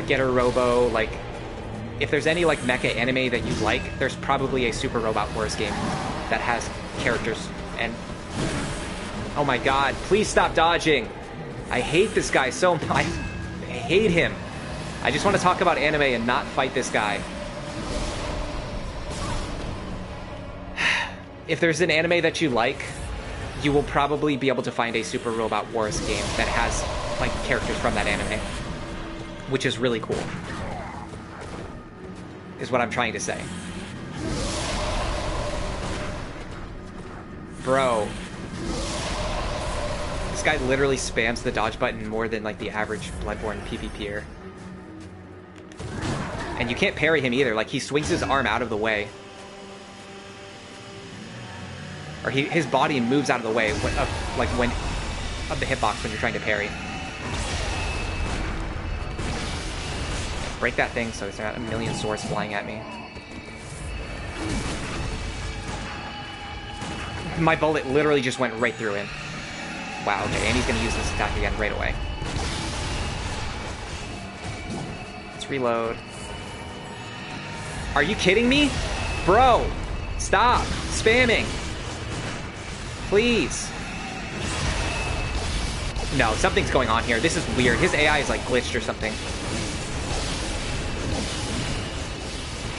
Getter Robo, like if there's any like mecha anime that you like, there's probably a Super Robot Wars game that has characters. And oh my god, please stop dodging. I hate this guy so much. I hate him. I just want to talk about anime and not fight this guy. If there's an anime that you like, you will probably be able to find a Super Robot Wars game that has like characters from that anime, which is really cool, is what I'm trying to say. Bro, this guy literally spams the dodge button more than like the average Bloodborne PvPer. And you can't parry him either. Like he swings his arm out of the way. Or his body moves out of the way of the hitbox when you're trying to parry. Break that thing so there's not a million swords flying at me. My bullet literally just went right through him. Wow, okay, and he's gonna use this attack again right away. Let's reload. Are you kidding me? Bro, stop spamming. Please. No, something's going on here. This is weird. His AI is like glitched or something.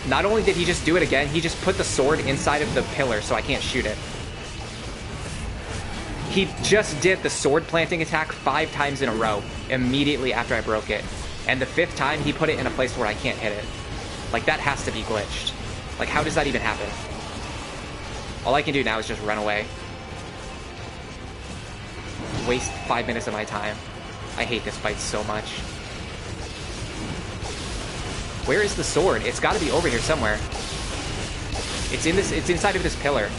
Not only did he just do it again, he just put the sword inside of the pillar so I can't shoot it. He just did the sword planting attack 5 times in a row immediately after I broke it. And the 5th time, he put it in a place where I can't hit it. Like, that has to be glitched. Like, how does that even happen? All I can do now is just run away. Waste 5 minutes of my time. I hate this fight so much. Where is the sword? It's got to be over here somewhere. It's inside of this pillar.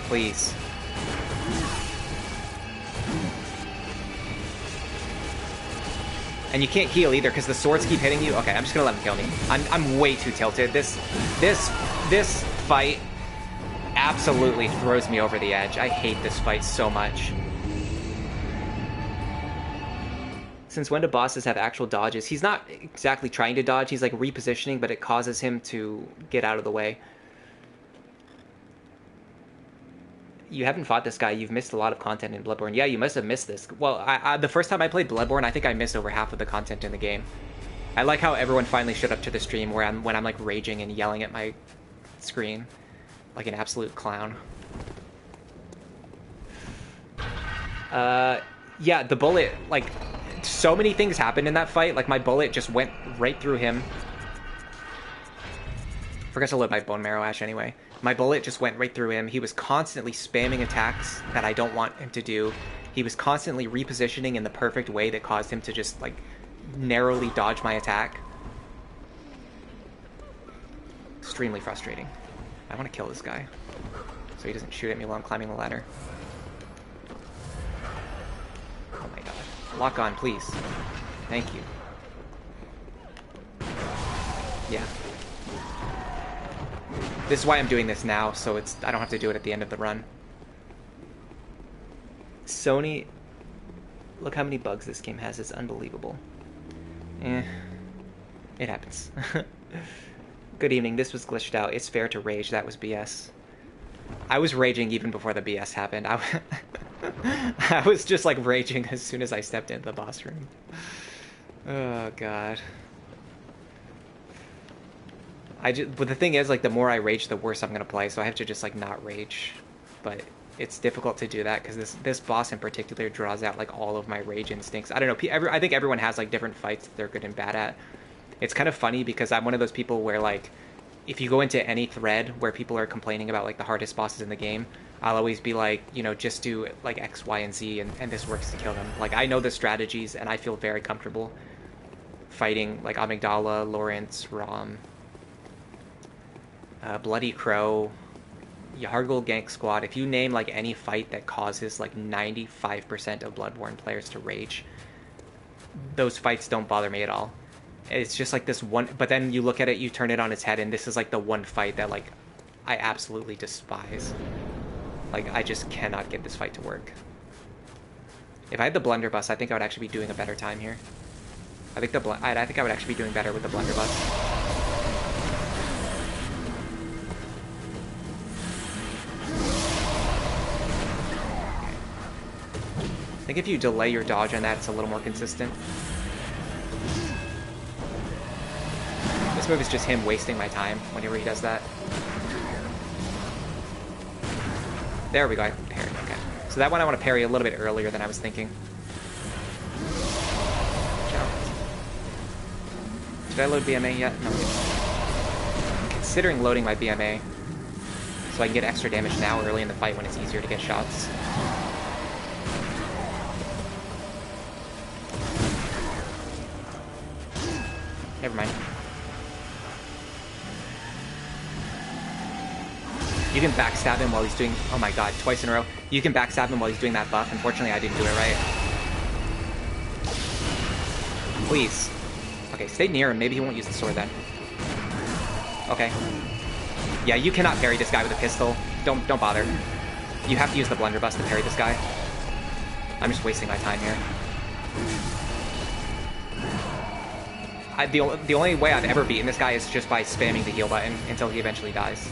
Please. And you can't heal either because the swords keep hitting you. Okay, I'm just gonna let him kill me. I'm way too tilted. This fight absolutely throws me over the edge. I hate this fight so much. Since when do bosses have actual dodges? He's not exactly trying to dodge. He's like repositioning, but it causes him to get out of the way. You haven't fought this guy. You've missed a lot of content in Bloodborne. Yeah, you must have missed this. Well, the first time I played Bloodborne, I think I missed over half of the content in the game. I like how everyone finally showed up to the stream when I'm like raging and yelling at my screen like an absolute clown. Yeah, the bullet, like, so many things happened in that fight. Like, my bullet just went right through him. Forgot to load my bone marrow ash anyway. My bullet just went right through him. He was constantly spamming attacks that I don't want him to do. He was constantly repositioning in the perfect way that caused him to just, like, narrowly dodge my attack. Extremely frustrating. I want to kill this guy so he doesn't shoot at me while I'm climbing the ladder. Oh my god. Lock on, please. Thank you. Yeah. This is why I'm doing this now, so I don't have to do it at the end of the run. Sony... Look how many bugs this game has. It's unbelievable. It happens. Good evening. This was glitched out. It's fair to rage. That was BS. I was raging even before the BS happened. I was just like raging as soon as I stepped into the boss room. Oh, God. But the thing is, like, the more I rage, the worse I'm gonna play, so I have to just, like, not rage. But it's difficult to do that, because this boss in particular draws out, like, all of my rage instincts. I don't know, I think everyone has, like, different fights that they're good and bad at. It's kind of funny, because I'm one of those people where, like, if you go into any thread where people are complaining about, like, the hardest bosses in the game, I'll always be like, you know, just do, like, X, Y, and Z, and this works to kill them. Like, I know the strategies, and I feel very comfortable fighting, like, Amygdala, Lawrence, Rom... Bloody Crow, Yahargul Gank Squad. If you name like any fight that causes like 95% of Bloodborne players to rage, those fights don't bother me at all. It's just like this one, but then you look at it, you turn it on its head, and this is like the one fight that like I absolutely despise. Like, I just cannot get this fight to work. If I had the blunderbuss, I think I would actually be doing a better time here. I think I think I would actually be doing better with the blunderbuss. I think if you delay your dodge on that, it's a little more consistent. This move is just him wasting my time whenever he does that. There we go, I parried, okay. So that one I want to parry a little bit earlier than I was thinking. Did I load BMA yet? No. I'm considering loading my BMA so I can get extra damage now early in the fight when it's easier to get shots. Never mind. You can backstab him while he's doing... Oh my god, twice in a row. You can backstab him while he's doing that buff. Unfortunately, I didn't do it right. Please. Okay, stay near him. Maybe he won't use the sword then. Okay. Yeah, you cannot parry this guy with a pistol. Don't bother. You have to use the blunderbuss to parry this guy. I'm just wasting my time here. the only way I've ever beaten this guy is just by spamming the heal button until he eventually dies.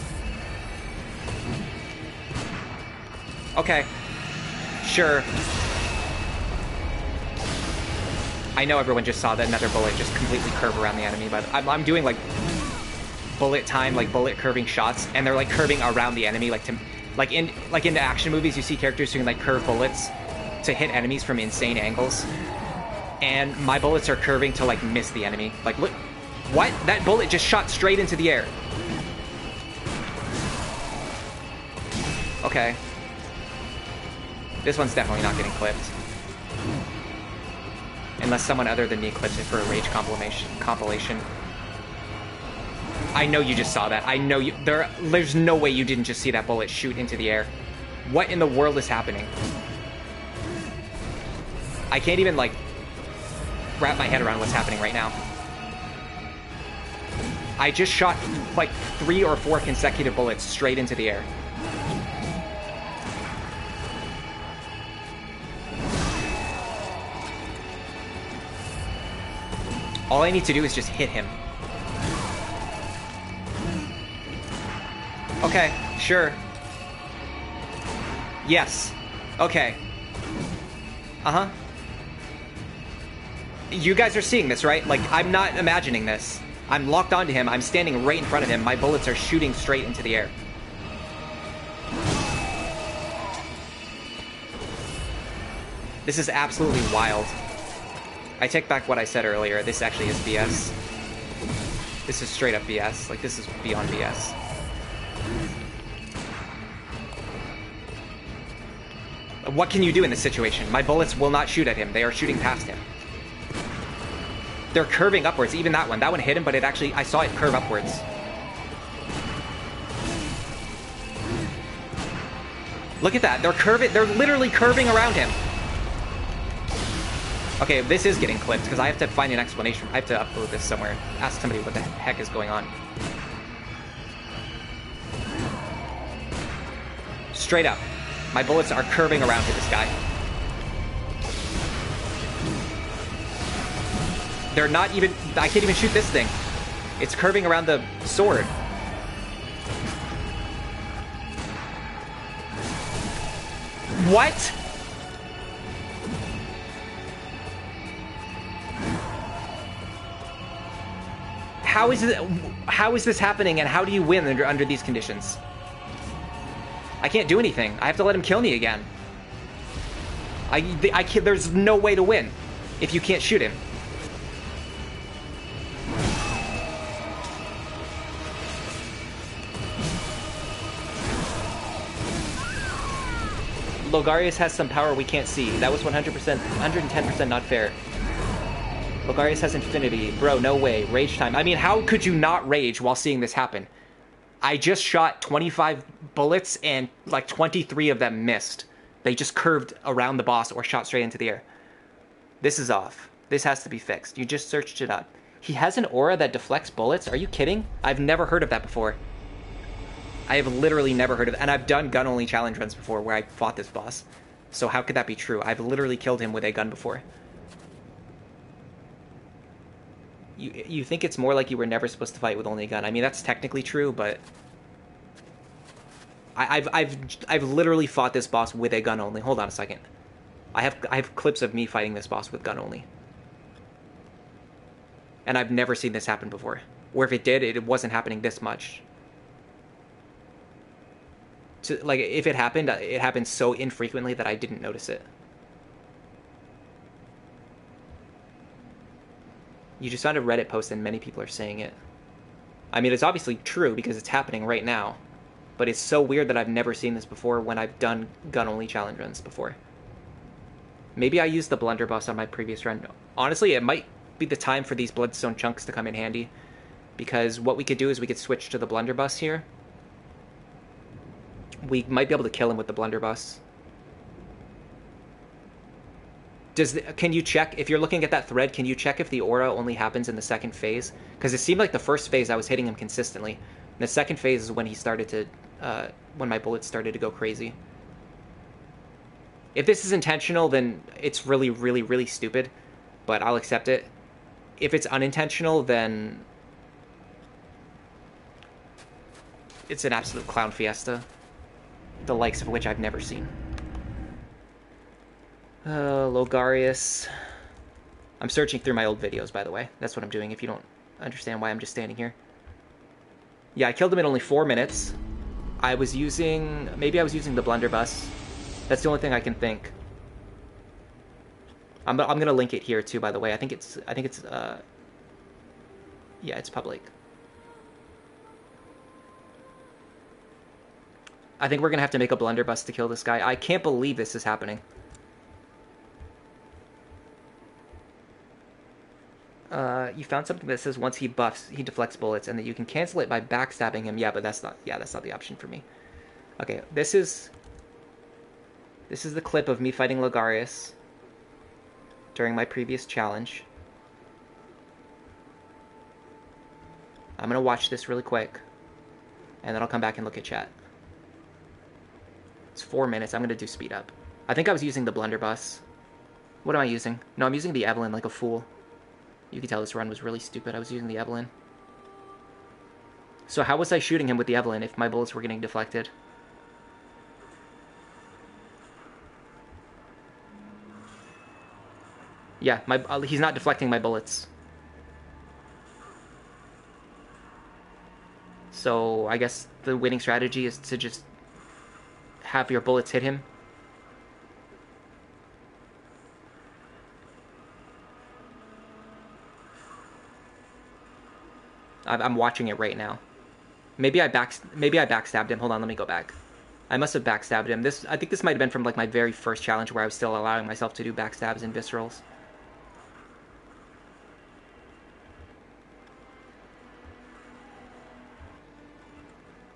Okay. Sure. I know everyone just saw that another bullet just completely curve around the enemy, but I'm doing like bullet time, like bullet curving shots, and they're like curving around the enemy, like in the action movies, you see characters doing like curve bullets to hit enemies from insane angles, and my bullets are curving to like miss the enemy. Like, look, what? That bullet just shot straight into the air. Okay. This one's definitely not getting clipped. Unless someone other than me clips it for a rage compilation. I know you just saw that. I know you... There's no way you didn't just see that bullet shoot into the air. What in the world is happening? I can't even, like, wrap my head around what's happening right now. I just shot, like, 3 or 4 consecutive bullets straight into the air. All I need to do is just hit him. Okay, sure. Yes. Okay. Uh-huh. You guys are seeing this, right? Like, I'm not imagining this. I'm locked onto him. I'm standing right in front of him. My bullets are shooting straight into the air. This is absolutely wild. I take back what I said earlier. This actually is BS. This is straight up BS. Like, this is beyond BS. What can you do in this situation? My bullets will not shoot at him. They are shooting past him. They're curving upwards. Even that one. That one hit him, but it actually... I saw it curve upwards. Look at that. They're curving... They're literally curving around him. Okay, this is getting clipped, because I have to find an explanation. I have to upload this somewhere. Ask somebody what the heck is going on. Straight up. My bullets are curving around to this guy. They're not even... I can't even shoot this thing. It's curving around the sword. What? How is this happening, and how do you win under these conditions? I can't do anything. I have to let him kill me again. I can't, there's no way to win if you can't shoot him. Logarius has some power we can't see. That was 100%, 110% not fair. Logarius has infinity. Bro, no way. Rage time. I mean, how could you not rage while seeing this happen? I just shot 25 bullets and like 23 of them missed. They just curved around the boss or shot straight into the air. This is off. This has to be fixed. You just searched it up. He has an aura that deflects bullets? Are you kidding? I've never heard of that before. I have literally never heard of it. And I've done gun-only challenge runs before where I fought this boss. So how could that be true? I've literally killed him with a gun before. You think it's more like you were never supposed to fight with only a gun. I mean, that's technically true, but... I've literally fought this boss with a gun only. Hold on a second. I have clips of me fighting this boss with gun only. And I've never seen this happen before. Or if it did, it wasn't happening this much. Like, if it happened so infrequently that I didn't notice it. You just found a Reddit post and many people are saying it. I mean, it's obviously true because it's happening right now. But it's so weird that I've never seen this before when I've done gun-only challenge runs before. Maybe I used the blunderbuss on my previous run. Honestly, it might be the time for these bloodstone chunks to come in handy. Because what we could do is we could switch to the blunderbuss here. We might be able to kill him with the blunderbuss. Can you check, if you're looking at that thread, can you check if the aura only happens in the second phase? Because it seemed like the first phase I was hitting him consistently. And the second phase is when he started to, when my bullets started to go crazy. If this is intentional, then it's really, really, really stupid. But I'll accept it. If it's unintentional, then it's an absolute clown fiesta, the likes of which I've never seen. Logarius. I'm searching through my old videos, by the way. That's what I'm doing, if you don't understand why I'm just standing here. Yeah, I killed him in only 4 minutes. Maybe I was using the blunderbuss. That's the only thing I can think. I'm gonna link it here too, by the way. I think it's yeah, it's public. I think we're gonna have to make a blunderbuss to kill this guy. I can't believe this is happening. You found something that says once he buffs, he deflects bullets, and that you can cancel it by backstabbing him. Yeah, but that's not the option for me. Okay, this is the clip of me fighting Logarius during my previous challenge. I'm gonna watch this really quick, and then I'll come back and look at chat. It's 4 minutes. I'm gonna do speed up. I think I was using the blunderbuss. What am I using? No, I'm using the Evelyn like a fool. You can tell this run was really stupid. I was using the Evelyn. So how was I shooting him with the Evelyn if my bullets were getting deflected? Yeah, he's not deflecting my bullets. So I guess the winning strategy is to just have your bullets hit him. I'm watching it right now. Maybe I backstabbed him. Hold on, let me go back. I must have backstabbed him. I think this might have been from like my very first challenge where I was still allowing myself to do backstabs and viscerals.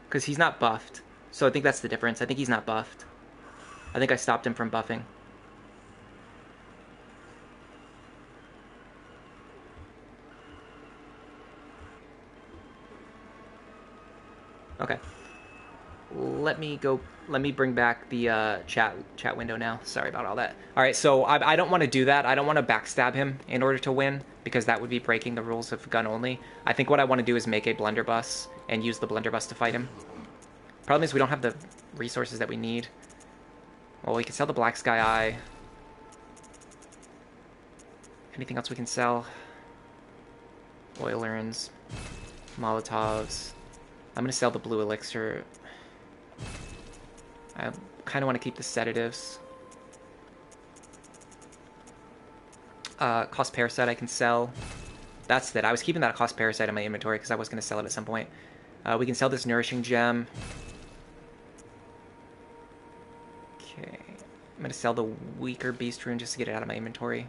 Because he's not buffed. So I think that's the difference. I think he's not buffed. I think I stopped him from buffing. Okay. Let me bring back the chat window now. Sorry about all that. All right, so I don't want to do that. I don't want to backstab him in order to win, because that would be breaking the rules of gun only. I think what I want to do is make a blunderbuss and use the blunderbuss to fight him. Problem is we don't have the resources that we need. Well, we can sell the Black Sky Eye. Anything else we can sell? Oil urns, Molotovs. I'm going to sell the blue elixir. I kind of want to keep the sedatives. Cost Parasite I can sell. That's it. I was keeping that Cost Parasite in my inventory because I was going to sell it at some point. We can sell this Nourishing Gem. Okay. I'm going to sell the weaker Beast Rune just to get it out of my inventory.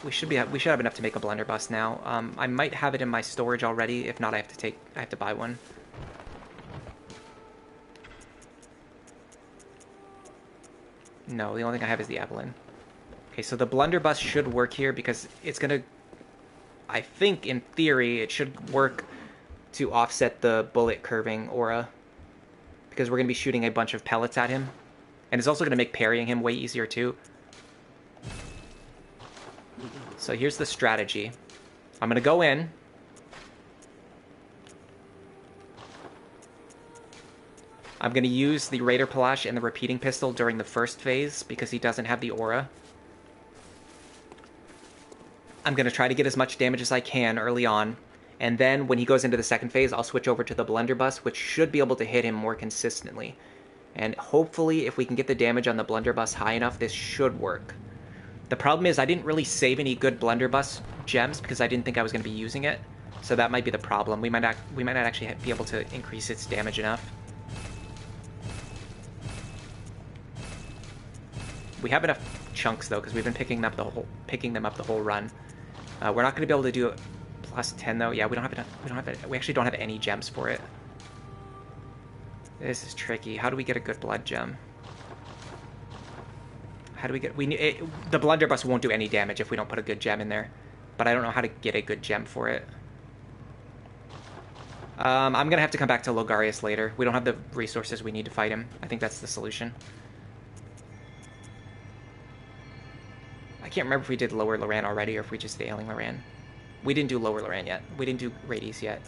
We should have enough to make a blunderbuss now. I might have it in my storage already. If not, I have to buy one. No, the only thing I have is the Evelyn. Okay, so the blunderbuss should work here because it's gonna. I think in theory it should work to offset the bullet curving aura, because we're gonna be shooting a bunch of pellets at him, and it's also gonna make parrying him way easier too. So here's the strategy. I'm going to go in. I'm going to use the Raider Palash and the Repeating Pistol during the first phase because he doesn't have the aura. I'm going to try to get as much damage as I can early on. And then when he goes into the second phase, I'll switch over to the blunderbuss, which should be able to hit him more consistently. And hopefully, if we can get the damage on the blunderbuss high enough, this should work. The problem is I didn't really save any good blunderbuss gems because I didn't think I was going to be using it. So that might be the problem. We might not actually be able to increase its damage enough. We have enough chunks though because we've been picking them up the whole run. We're not going to be able to do it plus 10 though. Yeah, we don't have enough. We actually don't have any gems for it. This is tricky. How do we get a good blood gem? How do we get... the blunderbuss won't do any damage if we don't put a good gem in there. But I don't know how to get a good gem for it. I'm going to have to come back to Logarius later. We don't have the resources we need to fight him. I think that's the solution. can't remember if we did Lower Loran already or if we just did Ailing Loran. We didn't do Lower Loran yet. We didn't do Great East yet.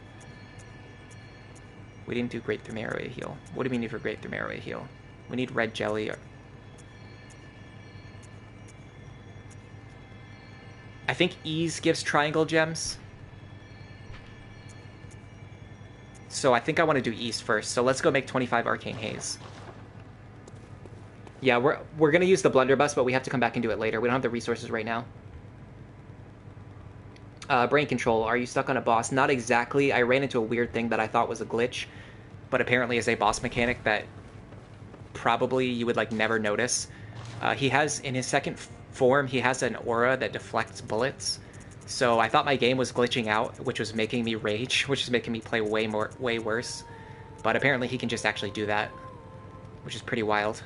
We didn't do Great Thimeria Heal. What do we need for Great Thimeria Heal? We need Red Jelly. I think Ease gives Triangle Gems. So I think I want to do East first. So let's go make 25 Arcane Haze. Yeah, we're going to use the Blunderbuss, but we have to come back and do it later. We don't have the resources right now. Brain Control, are you stuck on a boss? Not exactly. I ran into a weird thing that I thought was a glitch, but apparently is a boss mechanic that probably you would like never notice. He has, in his second form, he has an aura that deflects bullets. So I thought my game was glitching out, which was making me rage, which is making me play way worse. But apparently he can just actually do that, which is pretty wild.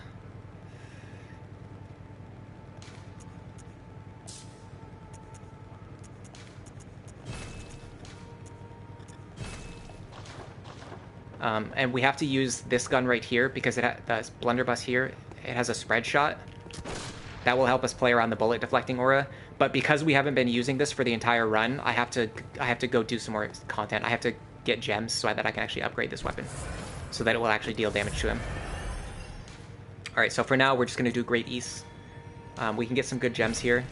And we have to use this gun right here because the blunderbuss here, it has a spread shot. That will help us play around the bullet deflecting aura. But because we haven't been using this for the entire run, I have to go do some more content. I have to get gems so that I can actually upgrade this weapon, so that it will actually deal damage to him. All right, so for now we're just gonna do Great East. We can get some good gems here.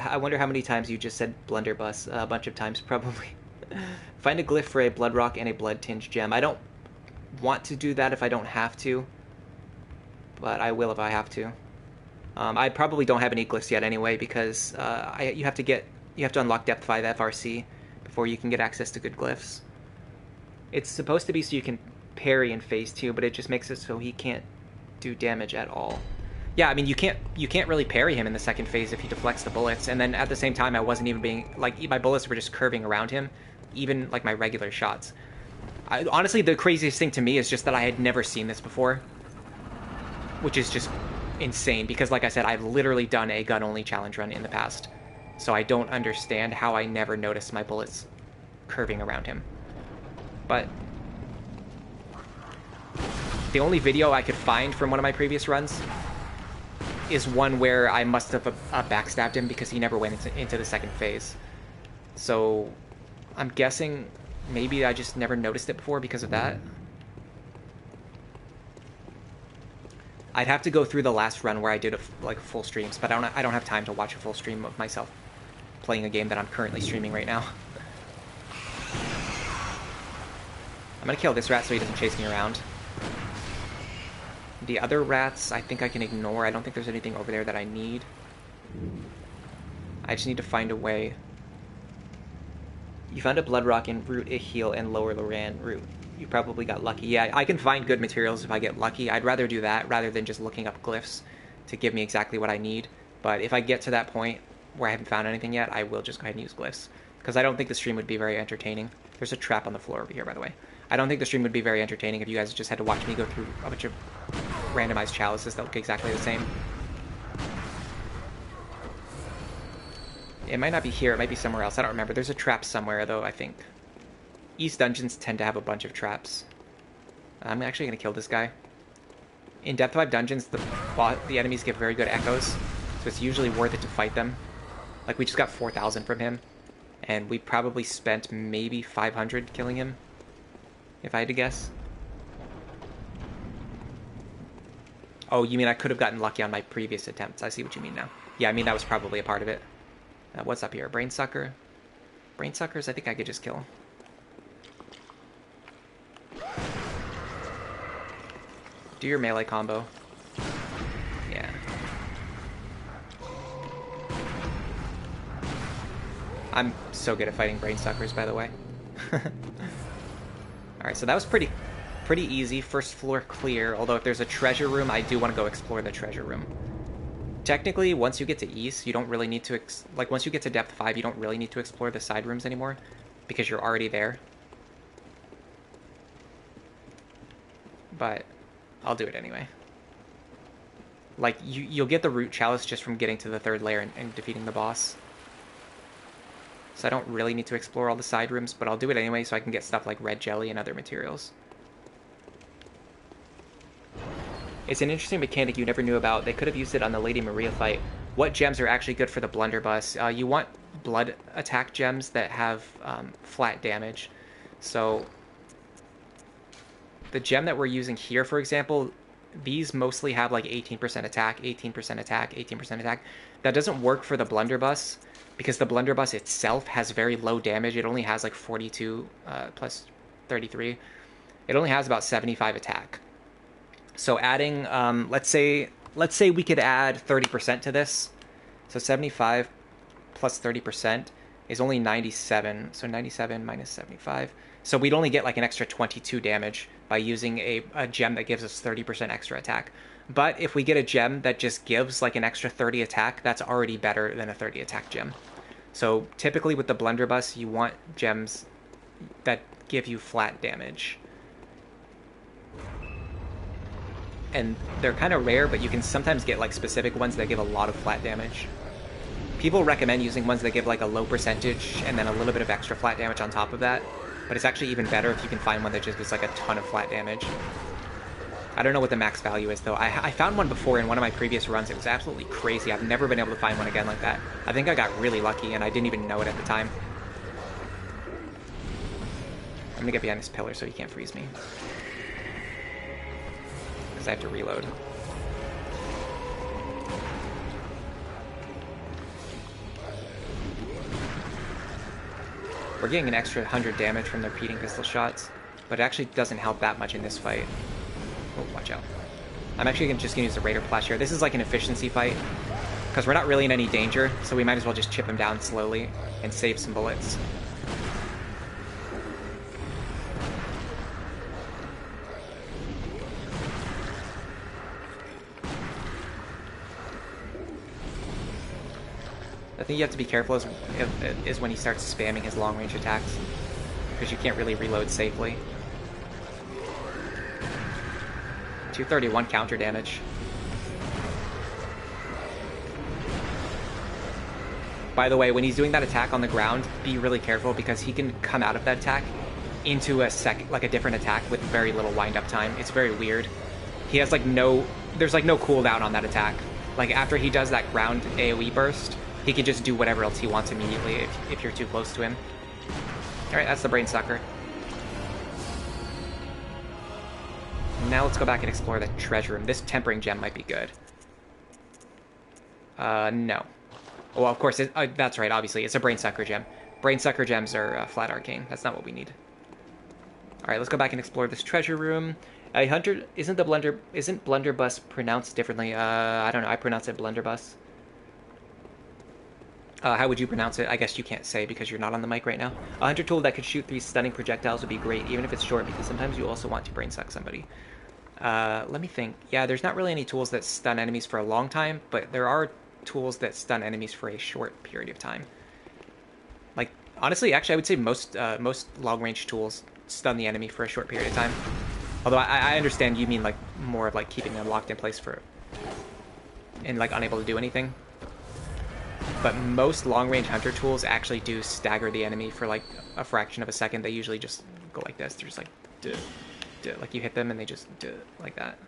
I wonder how many times you just said blunderbuss. A bunch of times, probably. Find a glyph for a blood rock and a blood tinged gem. I don't want to do that if I don't have to, but I will if I have to. I probably don't have any glyphs yet anyway because you have to unlock depth 5 FRC before you can get access to good glyphs. It's supposed to be so you can parry in phase 2, but it just makes it so he can't do damage at all. Yeah, I mean, you can't really parry him in the second phase if he deflects the bullets, and then at the same time I wasn't even being, like, my bullets were just curving around him, even, like, my regular shots. Honestly, the craziest thing to me is just that I had never seen this before, which is just insane, because, like I said, I've literally done a gun-only challenge run in the past, so I don't understand how I never noticed my bullets curving around him. But the only video I could find from one of my previous runs is one where I must have backstabbed him because he never went into the second phase. So I'm guessing maybe I just never noticed it before because of that. I'd have to go through the last run where I did like full streams, but I don't have time to watch a full stream of myself playing a game that I'm currently streaming right now. I'm gonna kill this rat so he doesn't chase me around. The other rats, I think I can ignore. I don't think there's anything over there that I need. I just need to find a way. You found a blood rock in Route Ihil and Lower Loran Route. You probably got lucky. Yeah, I can find good materials if I get lucky. I'd rather do that rather than just looking up glyphs to give me exactly what I need. But if I get to that point where I haven't found anything yet, I will just go ahead and use glyphs. Because I don't think the stream would be very entertaining. There's a trap on the floor over here, by the way. I don't think the stream would be very entertaining if you guys just had to watch me go through a bunch of randomized chalices that look exactly the same. It might not be here, it might be somewhere else. I don't remember. There's a trap somewhere, though, I think. East dungeons tend to have a bunch of traps. I'm actually going to kill this guy. In Depth 5 dungeons, the enemies give very good echoes, so it's usually worth it to fight them. Like, we just got 4,000 from him, and we probably spent maybe 500 killing him, if I had to guess. Oh, you mean I could have gotten lucky on my previous attempts. I see what you mean now. Yeah, I mean, that was probably a part of it. What's up here? Brain Sucker? Brain Suckers, I think I could just kill. Do your melee combo. Yeah. I'm so good at fighting Brain Suckers, by the way. Alright, so that was pretty easy. First floor clear, although if there's a treasure room, I do want to go explore the treasure room. Technically, once you get to East, you don't really need to... once you get to Depth 5, you don't really need to explore the side rooms anymore, because you're already there. But I'll do it anyway. Like, you'll get the root chalice just from getting to the third layer and defeating the boss. So I don't really need to explore all the side rooms, but I'll do it anyway so I can get stuff like red jelly and other materials. It's an interesting mechanic you never knew about. They could have used it on the Lady Maria fight. What gems are actually good for the blunderbuss? You want blood attack gems that have flat damage. So the gem that we're using here, for example, these mostly have like 18% attack, 18% attack, 18% attack. That doesn't work for the blunderbuss because the blunderbuss itself has very low damage. It only has like 42 plus 33. It only has about 75 attack. So adding, let's say we could add 30% to this. So 75 plus 30% is only 97. So 97 minus 75. So we'd only get like an extra 22 damage by using a gem that gives us 30% extra attack. But if we get a gem that just gives like an extra 30 attack, that's already better than a 30 attack gem. So typically with the blunderbuss, you want gems that give you flat damage. And they're kind of rare, but you can sometimes get like specific ones that give a lot of flat damage. People recommend using ones that give like a low percentage and then a little bit of extra flat damage on top of that. But it's actually even better if you can find one that just gives like a ton of flat damage. I don't know what the max value is though. I found one before in one of my previous runs. It was absolutely crazy. I've never been able to find one again like that. I think I got really lucky and I didn't even know it at the time. I'm gonna get behind this pillar so he can't freeze me. I have to reload. We're getting an extra 100 damage from the repeating pistol shots, but it actually doesn't help that much in this fight. Oh, watch out. I'm actually just going to use the Raider Flash here. This is like an efficiency fight, because we're not really in any danger, so we might as well just chip him down slowly and save some bullets. The thing you have to be careful is when he starts spamming his long-range attacks, because you can't really reload safely. 231 counter damage. By the way, when he's doing that attack on the ground, be really careful because he can come out of that attack into a different attack with very little wind-up time. It's very weird. He has there's like no cooldown on that attack. Like after he does that ground AoE burst, he can just do whatever else he wants immediately if you're too close to him. Alright, that's the Brain Sucker. Now let's go back and explore the treasure room. This tempering gem might be good. No. Well, of course, that's right, obviously. It's a Brain Sucker gem. Brain Sucker gems are flat arcane. That's not what we need. Alright, let's go back and explore this treasure room. Hunter, isn't blunderbuss pronounced differently? I don't know, I pronounce it blunderbuss. How would you pronounce it? I guess you can't say because you're not on the mic right now. A hunter tool that could shoot 3 stunning projectiles would be great, even if it's short, because sometimes you also want to brain suck somebody. Let me think. Yeah, there's not really any tools that stun enemies for a long time, but there are tools that stun enemies for a short period of time. Like, honestly, actually, I would say most long-range tools stun the enemy for a short period of time. Although I understand you mean like more of like keeping them locked in place and like unable to do anything. But most long-range hunter tools actually do stagger the enemy for like a fraction of a second. They usually just go like this. They're just like, duh, duh. Like you hit them and they just duh, like that.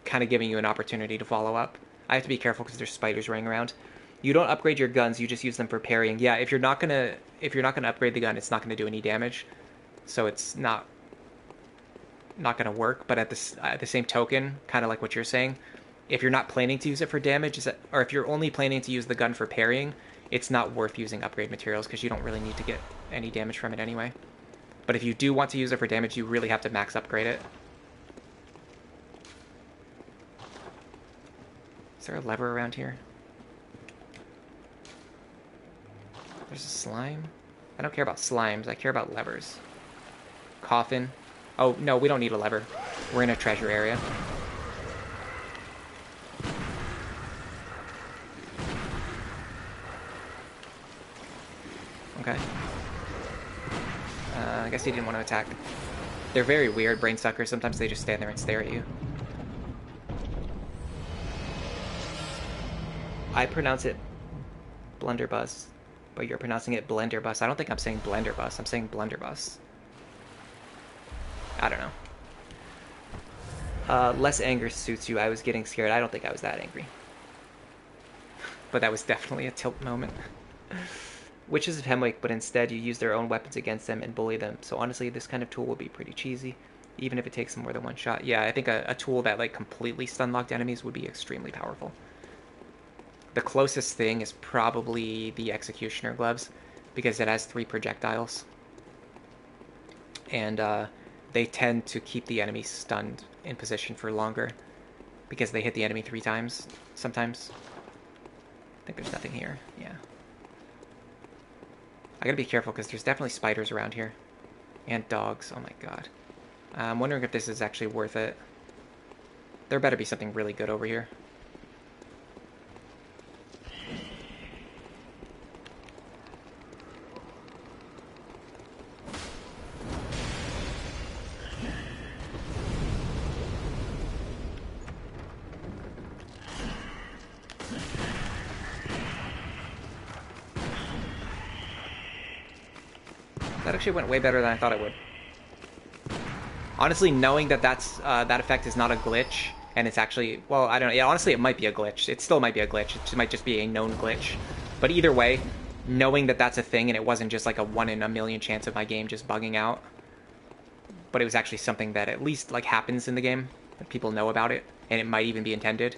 Kind of giving you an opportunity to follow up. I have to be careful because there's spiders running around. You don't upgrade your guns. You just use them for parrying. Yeah, if you're not gonna upgrade the gun, it's not gonna do any damage. So it's not gonna work. But at the same token, kind of like what you're saying, if you're not planning to use it for damage, or if you're only planning to use the gun for parrying, it's not worth using upgrade materials because you don't really need to get any damage from it anyway. But if you do want to use it for damage, you really have to max upgrade it. Is there a lever around here? There's a slime? I don't care about slimes, I care about levers. Coffin. Oh, no, we don't need a lever. We're in a treasure area. Okay. I guess he didn't want to attack. They're very weird, brain suckers. Sometimes they just stand there and stare at you. I pronounce it blunderbuss. But you're pronouncing it blunderbuss. I don't think I'm saying blunderbuss. I'm saying blunderbuss. I don't know. Less anger suits you. I was getting scared. I don't think I was that angry. But that was definitely a tilt moment. Witches of Hemwick, but instead you use their own weapons against them and bully them. So honestly, this kind of tool will be pretty cheesy, even if it takes more than one shot. Yeah, I think a tool that like completely stun-locked enemies would be extremely powerful. The closest thing is probably the Executioner Gloves, because it has 3 projectiles. And they tend to keep the enemy stunned in position for longer, because they hit the enemy 3 times, sometimes. I think there's nothing here, yeah. I gotta be careful, because there's definitely spiders around here. And dogs, oh my god. I'm wondering if this is actually worth it. There better be something really good over here. That actually went way better than I thought it would. Honestly, knowing that that effect is not a glitch, and it's actually, well, I don't know. Yeah, honestly, it might be a glitch. It still might be a glitch. It might just be a known glitch. But either way, knowing that that's a thing, and it wasn't just like a 1 in a million chance of my game just bugging out, but it was actually something that at least like happens in the game, that people know about it, and it might even be intended,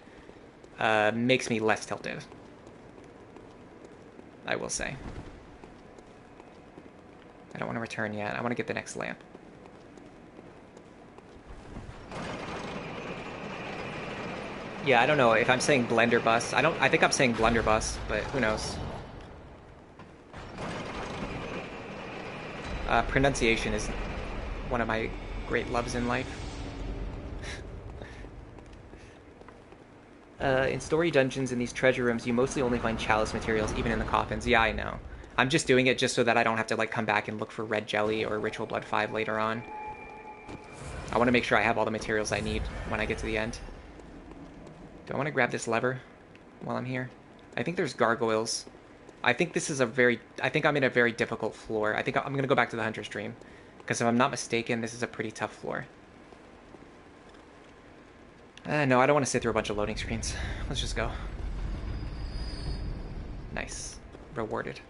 makes me less tilted. I will say. I don't want to return yet. I want to get the next lamp. Yeah, I don't know if I'm saying blunderbuss. I think I'm saying blunderbuss, but who knows? Pronunciation is one of my great loves in life. In story dungeons in these treasure rooms, you mostly only find chalice materials, even in the coffins. Yeah, I know. I'm just doing it just so that I don't have to like come back and look for red jelly or ritual blood 5 later on. I want to make sure I have all the materials I need when I get to the end. Do I want to grab this lever while I'm here? I think there's gargoyles. I think this is I think I'm in a very difficult floor. I think I'm going to go back to the Hunter's Dream. Because if I'm not mistaken, this is a pretty tough floor. No, I don't want to sit through a bunch of loading screens. Let's just go. Nice. Rewarded.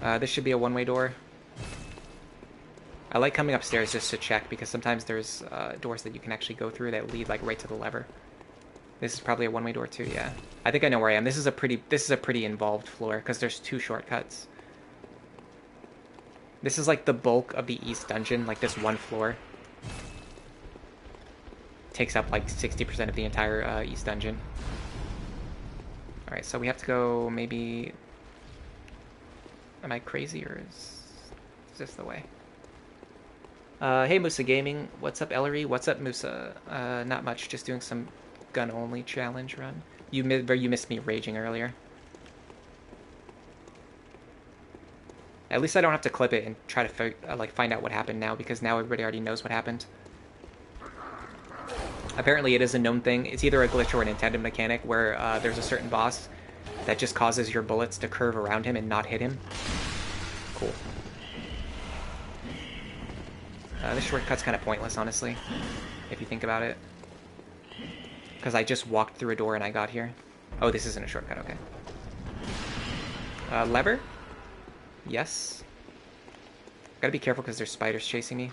This should be a one-way door. I like coming upstairs just to check, because sometimes there's doors that you can actually go through that lead like right to the lever. This is probably a one-way door too, yeah. I think I know where I am. This is a pretty involved floor, because there's 2 shortcuts. This is like the bulk of the East Dungeon, like this one floor. Takes up like 60% of the entire East Dungeon. Alright, so we have to go maybe... Am I crazy, or is this the way? Hey Musa Gaming, what's up Ellery? What's up Musa? Not much, just doing some gun-only challenge run. You missed me raging earlier. At least I don't have to clip it and try to find out what happened now, because now everybody already knows what happened. Apparently it is a known thing. It's either a glitch or an intended mechanic where there's a certain boss that just causes your bullets to curve around him and not hit him. Cool. This shortcut's kind of pointless, honestly, if you think about it. Because I just walked through a door and I got here. Oh, this isn't a shortcut, okay. Lever? Yes. Gotta be careful because there's spiders chasing me.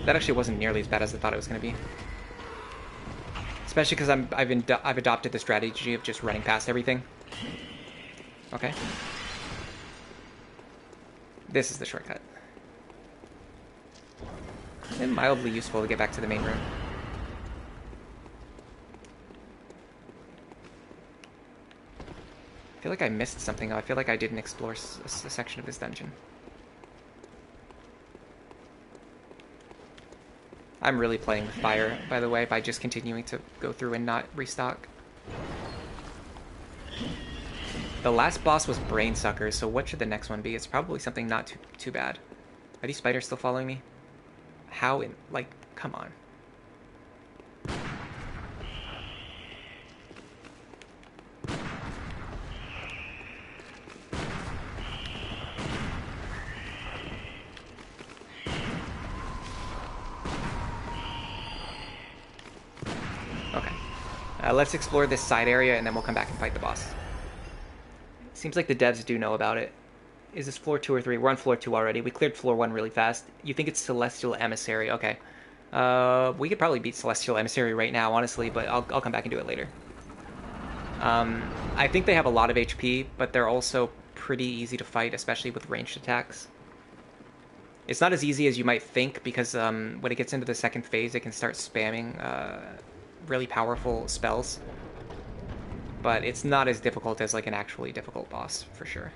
That actually wasn't nearly as bad as I thought it was going to be. Especially because I've adopted the strategy of just running past everything. Okay. This is the shortcut. And mildly useful to get back to the main room. I feel like I missed something. I feel like I didn't explore a section of this dungeon. I'm really playing with fire, by the way, by just continuing to go through and not restock. The last boss was Brain Suckers, so what should the next one be? It's probably something not too bad. Are these spiders still following me? How in... like, come on. Let's explore this side area, and then we'll come back and fight the boss. Seems like the devs do know about it. Is this floor 2 or 3? We're on floor 2 already. We cleared floor 1 really fast. You think it's Celestial Emissary. Okay. We could probably beat Celestial Emissary right now, honestly, but I'll come back and do it later. I think they have a lot of HP, but they're also pretty easy to fight, especially with ranged attacks. It's not as easy as you might think, because when it gets into the second phase, it can start spamming really powerful spells. But it's not as difficult as like an actually difficult boss, for sure.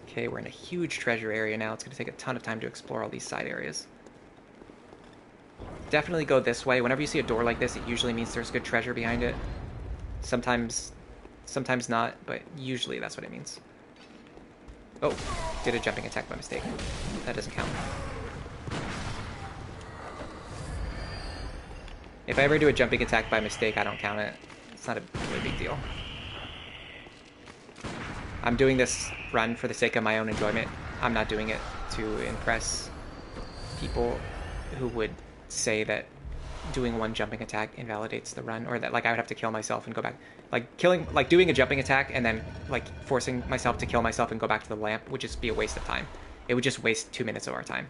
Okay, we're in a huge treasure area now. It's going to take a ton of time to explore all these side areas. Definitely go this way. Whenever you see a door like this, it usually means there's good treasure behind it. Sometimes not, but usually that's what it means. Oh, did a jumping attack by mistake. That doesn't count. If I ever do a jumping attack by mistake, I don't count it. It's not a really big deal. I'm doing this run for the sake of my own enjoyment. I'm not doing it to impress people who would say that doing one jumping attack invalidates the run, or that like I would have to kill myself and go back. Like doing a jumping attack and then like forcing myself to kill myself and go back to the lamp would just be a waste of time. It would just waste 2 minutes of our time.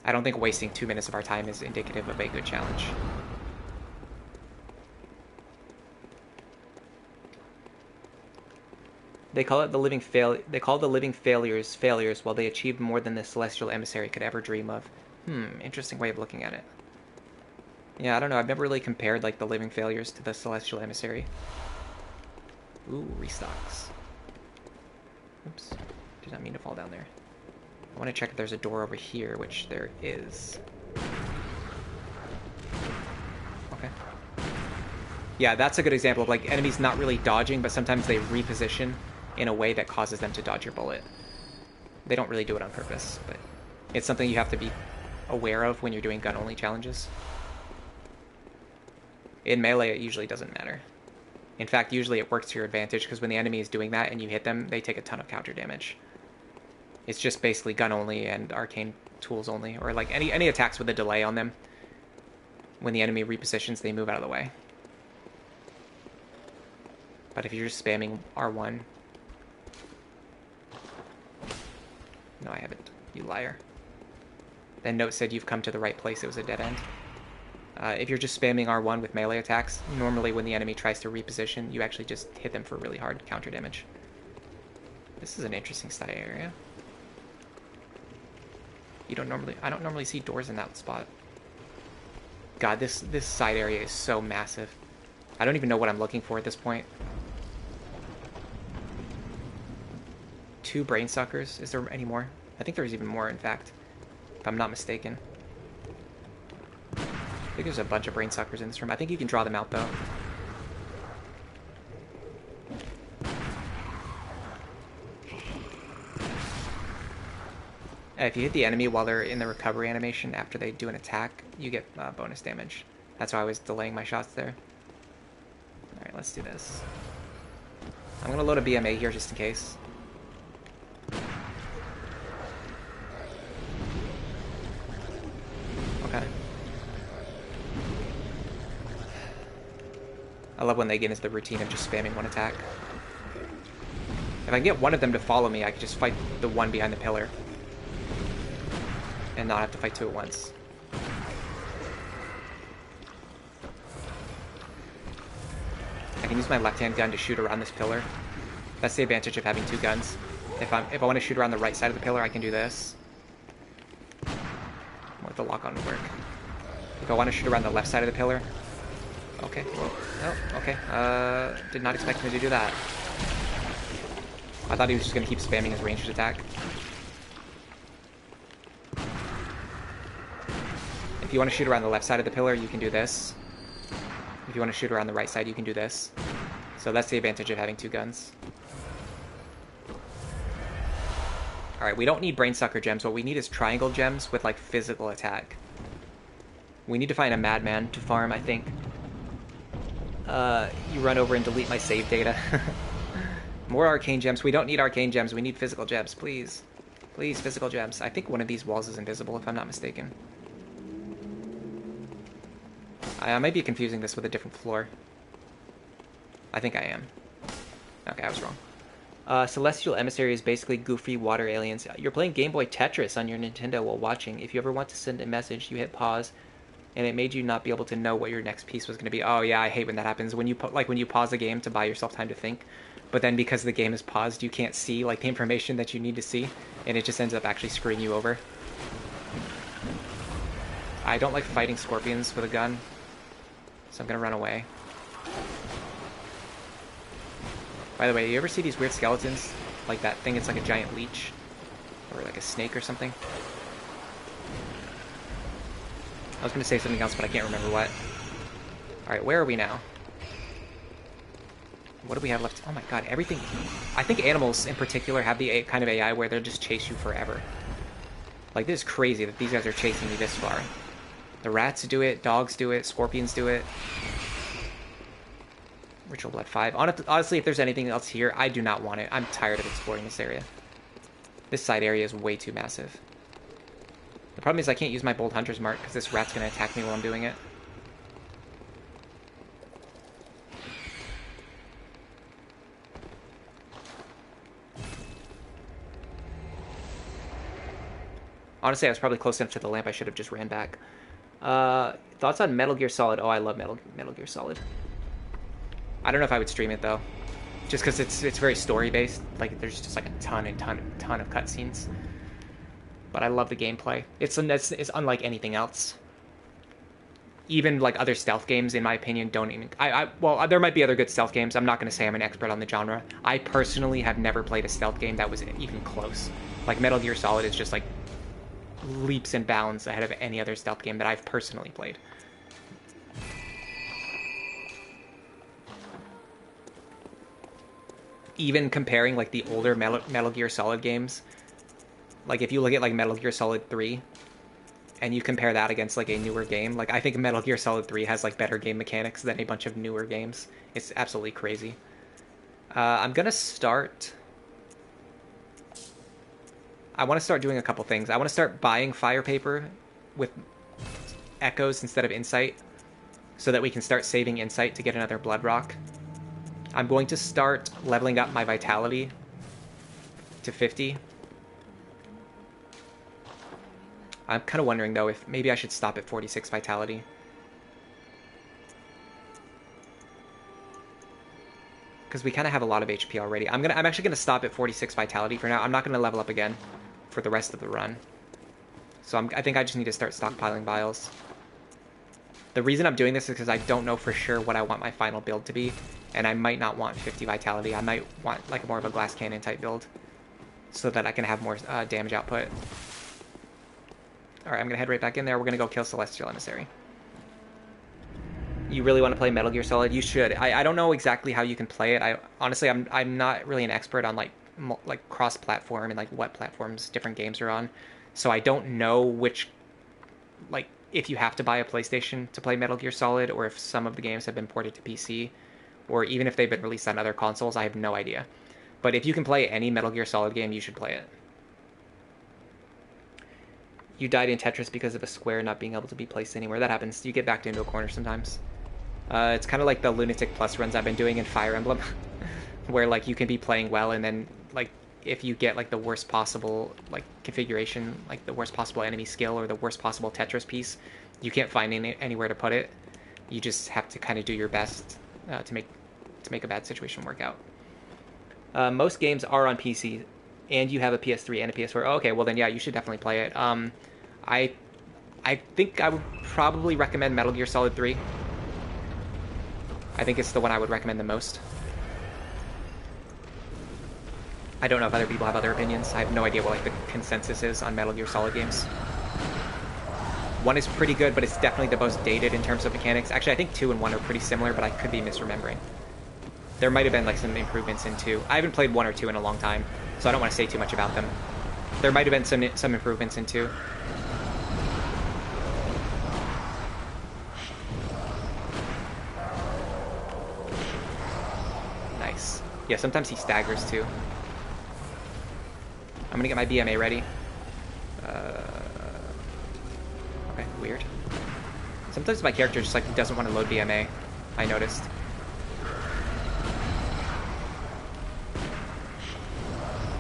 I don't think wasting 2 minutes of our time is indicative of a good challenge. They call it the living failures while they achieved more than the Celestial Emissary could ever dream of. Interesting way of looking at it. Yeah, I don't know. I've never really compared like the living failures to the Celestial Emissary. Ooh, restocks. Oops. Did not mean to fall down there. I want to check if there's a door over here, which there is. Okay. Yeah, that's a good example of like enemies not really dodging, but sometimes they reposition in a way that causes them to dodge your bullet. They don't really do it on purpose, but it's something you have to be aware of when you're doing gun-only challenges. In melee, it usually doesn't matter. In fact, usually it works to your advantage, because when the enemy is doing that and you hit them, they take a ton of counter damage. It's just basically gun-only and arcane tools only, or like any attacks with a delay on them. When the enemy repositions, they move out of the way. But if you're just spamming R1... No, I haven't. You liar. Then note said you've come to the right place. It was a dead end. If you're just spamming R1 with melee attacks, normally when the enemy tries to reposition, you actually just hit them for really hard counter damage. This is an interesting side area. I don't normally see doors in that spot. God, this side area is so massive. I don't even know what I'm looking for at this point. 2 brain suckers. Is there any more? I think there's even more, in fact, if I'm not mistaken. I think there's a bunch of brain suckers in this room. I think you can draw them out, though. If you hit the enemy while they're in the recovery animation after they do an attack, you get bonus damage. That's why I was delaying my shots there. Alright, let's do this. I'm going to load a BMA here just in case. Okay. I love when they get into the routine of just spamming one attack. If I can get one of them to follow me, I can just fight the one behind the pillar. And not have to fight 2 at once. I can use my left-hand gun to shoot around this pillar. That's the advantage of having 2 guns. If I want to shoot around the right side of the pillar, I can do this. What the lock-on would work. If I want to shoot around the left side of the pillar... Okay. Oh, okay. Did not expect him to do that. I thought he was just going to keep spamming his ranged attack. If you want to shoot around the left side of the pillar, you can do this. If you want to shoot around the right side, you can do this. So that's the advantage of having 2 guns. Alright, we don't need brainsucker gems. What we need is triangle gems with, like, physical attack. We need to find a madman to farm, I think. You run over and delete my save data. More arcane gems. We don't need arcane gems. We need physical gems, please. Please, physical gems. I think one of these walls is invisible, if I'm not mistaken. I might be confusing this with a different floor. I think I am. Okay, I was wrong. Celestial Emissary is basically goofy water aliens. You're playing Game Boy Tetris on your Nintendo while watching. If you ever want to send a message, you hit pause, and it made you not be able to know what your next piece was going to be. Oh yeah, I hate when that happens. When you when you pause a game to buy yourself time to think, but then because the game is paused, you can't see like the information that you need to see, and it just ends up actually screwing you over. I don't like fighting scorpions with a gun, so I'm gonna run away. By the way, you ever see these weird skeletons? Like that thing, it's like a giant leech. Or like a snake or something. I was going to say something else, but I can't remember what. Alright, where are we now? What do we have left? Oh my god, everything... I think animals in particular have the kind of AI where they'll just chase you forever. Like, this is crazy that these guys are chasing me this far. The rats do it, dogs do it, scorpions do it. Ritual Blood 5. Honestly, if there's anything else here, I do not want it. I'm tired of exploring this area. This side area is way too massive. The problem is I can't use my Bold Hunter's Mark because this rat's going to attack me while I'm doing it. Honestly, I was probably close enough to the lamp. I should have just ran back. Thoughts on Metal Gear Solid? Oh, I love Metal Gear Solid. I don't know if I would stream it though, just because it's very story based. Like there's just like a ton of cutscenes. But I love the gameplay. It's unlike anything else. Even like other stealth games, in my opinion, don't even. Well, there might be other good stealth games. I'm not going to say I'm an expert on the genre. I personally have never played a stealth game that was even close. Like Metal Gear Solid is just like leaps and bounds ahead of any other stealth game that I've personally played. Even comparing like the older Metal Gear Solid games, like if you look at like Metal Gear Solid 3 and you compare that against like a newer game, like I think Metal Gear Solid 3 has like better game mechanics than a bunch of newer games. It's absolutely crazy. I'm gonna start... I want to start doing a couple things. I want to start buying fire paper with echoes instead of insight so that we can start saving insight to get another blood rock. I'm going to start leveling up my vitality to 50. I'm kind of wondering though if maybe I should stop at 46 vitality. Because we kind of have a lot of HP already. I'm actually gonna stop at 46 vitality for now. I'm not gonna level up again for the rest of the run. So I think I just need to start stockpiling vials. The reason I'm doing this is because I don't know for sure what I want my final build to be, and I might not want 50 vitality. I might want like more of a glass cannon type build, so that I can have more damage output. All right, I'm gonna head right back in there. We're gonna go kill Celestial Emissary. You really want to play Metal Gear Solid? You should. I don't know exactly how you can play it. Honestly, I'm not really an expert on like cross-platform and like what platforms different games are on, so I don't know which like if you have to buy a PlayStation to play Metal Gear Solid, or if some of the games have been ported to PC, or even if they've been released on other consoles. I have no idea. But if you can play any Metal Gear Solid game, you should play it. You died in Tetris because of a square not being able to be placed anywhere. That happens. You get backed into a corner sometimes. It's kind of like the Lunatic Plus runs I've been doing in Fire Emblem, where like you can be playing well, and then like if you get like the worst possible like configuration, like the worst possible enemy skill or the worst possible Tetris piece, you can't find anywhere to put it. You just have to kind of do your best to make a bad situation work out. Most games are on PC, and you have a PS3 and a PS4. Oh, okay, well then yeah, you should definitely play it. I think I would probably recommend Metal Gear Solid 3. I think it's the one I would recommend the most. I don't know if other people have other opinions. I have no idea what like the consensus is on Metal Gear Solid games. 1 is pretty good, but it's definitely the most dated in terms of mechanics. Actually, I think 2 and 1 are pretty similar, but I could be misremembering. There might have been like some improvements in 2. I haven't played 1 or 2 in a long time, so I don't want to say too much about them. There might have been some improvements in 2. Nice. Yeah, sometimes he staggers too. I'm gonna get my BMA ready. Okay, weird. Sometimes my character just like doesn't want to load BMA, I noticed.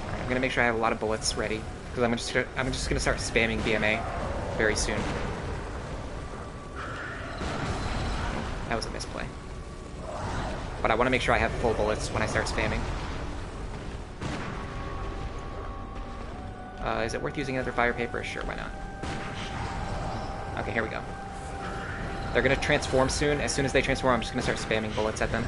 Alright, I'm gonna make sure I have a lot of bullets ready, because I'm just gonna start spamming BMA very soon. That was a misplay. But I want to make sure I have full bullets when I start spamming. Is it worth using another fire paper? Sure, why not? Okay, here we go. They're going to transform soon. As soon as they transform, I'm just going to start spamming bullets at them.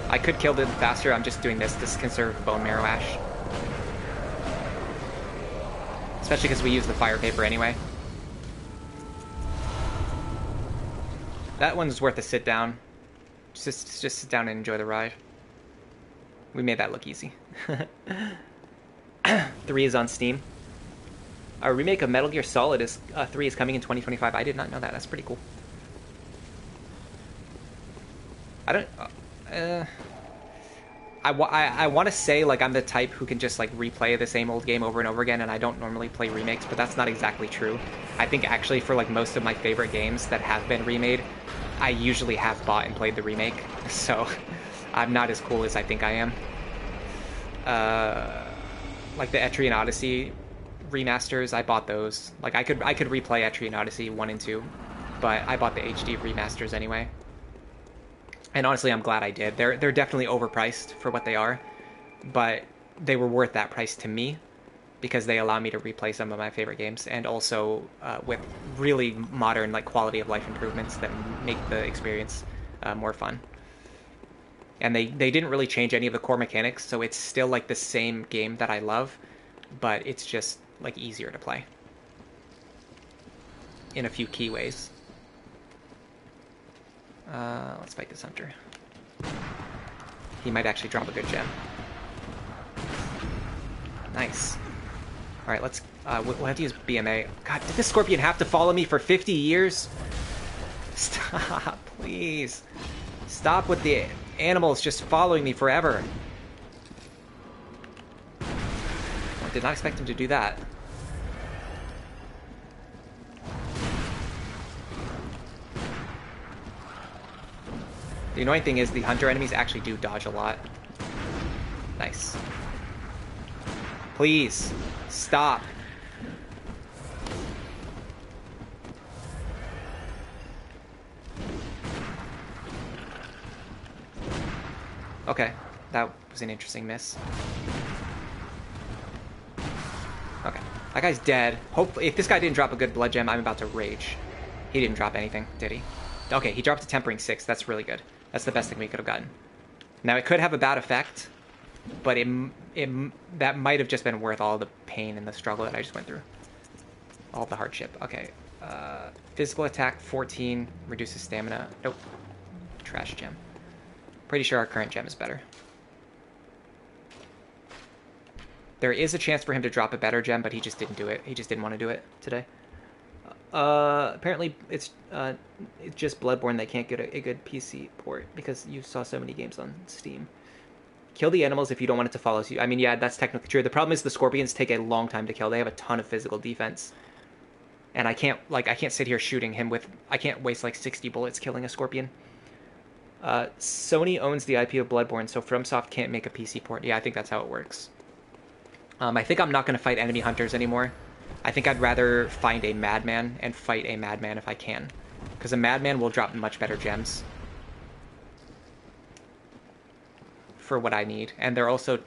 I could kill them faster. I'm just doing this to conserve bone marrow ash. Especially because we use the fire paper anyway. That one's worth a sit down. Just sit down and enjoy the ride. We made that look easy. 3 is on Steam. A remake of Metal Gear Solid 3 is coming in 2025. I did not know that. That's pretty cool. I don't... I want to say like I'm the type who can just like replay the same old game over and over again, and I don't normally play remakes, but that's not exactly true. I think actually for like most of my favorite games that have been remade, I usually have bought and played the remake, so I'm not as cool as I think I am. Like the Etrian Odyssey remasters, I bought those. Like I could replay Etrian Odyssey 1 and 2, but I bought the HD remasters anyway. And honestly, I'm glad I did. They're definitely overpriced for what they are, but they were worth that price to me because they allow me to replay some of my favorite games, and also with really modern like quality of life improvements that make the experience more fun. And they didn't really change any of the core mechanics, so it's still like the same game that I love, but it's just like easier to play in a few key ways. Let's fight this hunter. He might actually drop a good gem. Nice. Alright, let's... we'll have to use BMA. God, did this scorpion have to follow me for 50 years? Stop, please. Stop with the animals just following me forever. I did not expect him to do that. The annoying thing is the hunter enemies actually do dodge a lot. Nice. Please, stop. Okay, that was an interesting miss. Okay, that guy's dead. Hopefully, if this guy didn't drop a good blood gem, I'm about to rage. He didn't drop anything, did he? Okay, he dropped a Tempering 6. That's really good. That's the best thing we could have gotten. Now, it could have a bad effect, but that might have just been worth all the pain and the struggle that I just went through. All the hardship. Okay. Physical attack 14 reduces stamina. Nope. Trash gem. Pretty sure our current gem is better. There is a chance for him to drop a better gem, but he just didn't do it. He just didn't want to do it today. Apparently it's just Bloodborne that can't get a good PC port because you saw so many games on Steam. Kill the animals if you don't want it to follow you. I mean, yeah, that's technically true. The problem is the scorpions take a long time to kill. They have a ton of physical defense. And I can't sit here shooting him with... I can't waste like 60 bullets killing a scorpion. Sony owns the IP of Bloodborne, so FromSoft can't make a PC port. Yeah, I think that's how it works. I think I'm not going to fight enemy hunters anymore. I think I'd rather find a madman and fight a madman if I can. Because a madman will drop much better gems. For what I need. And they're also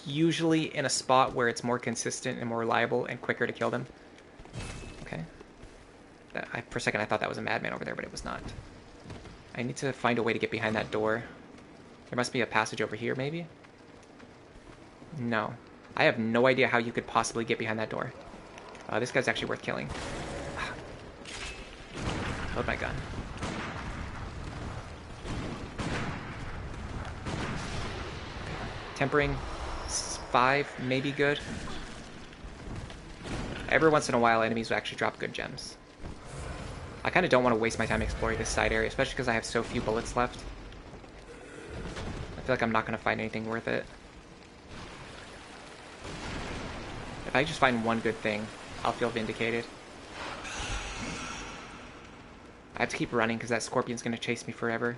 usually in a spot where it's more consistent and more reliable and quicker to kill them. Okay. For a second I thought that was a madman over there, but it was not. I need to find a way to get behind that door. There must be a passage over here, maybe? No. I have no idea how you could possibly get behind that door. This guy's actually worth killing. Load my gun. Tempering 5, maybe good. Every once in a while, enemies will actually drop good gems. I kind of don't want to waste my time exploring this side area, especially because I have so few bullets left. I feel like I'm not going to find anything worth it. If I just find one good thing, I'll feel vindicated. I have to keep running because that scorpion's going to chase me forever.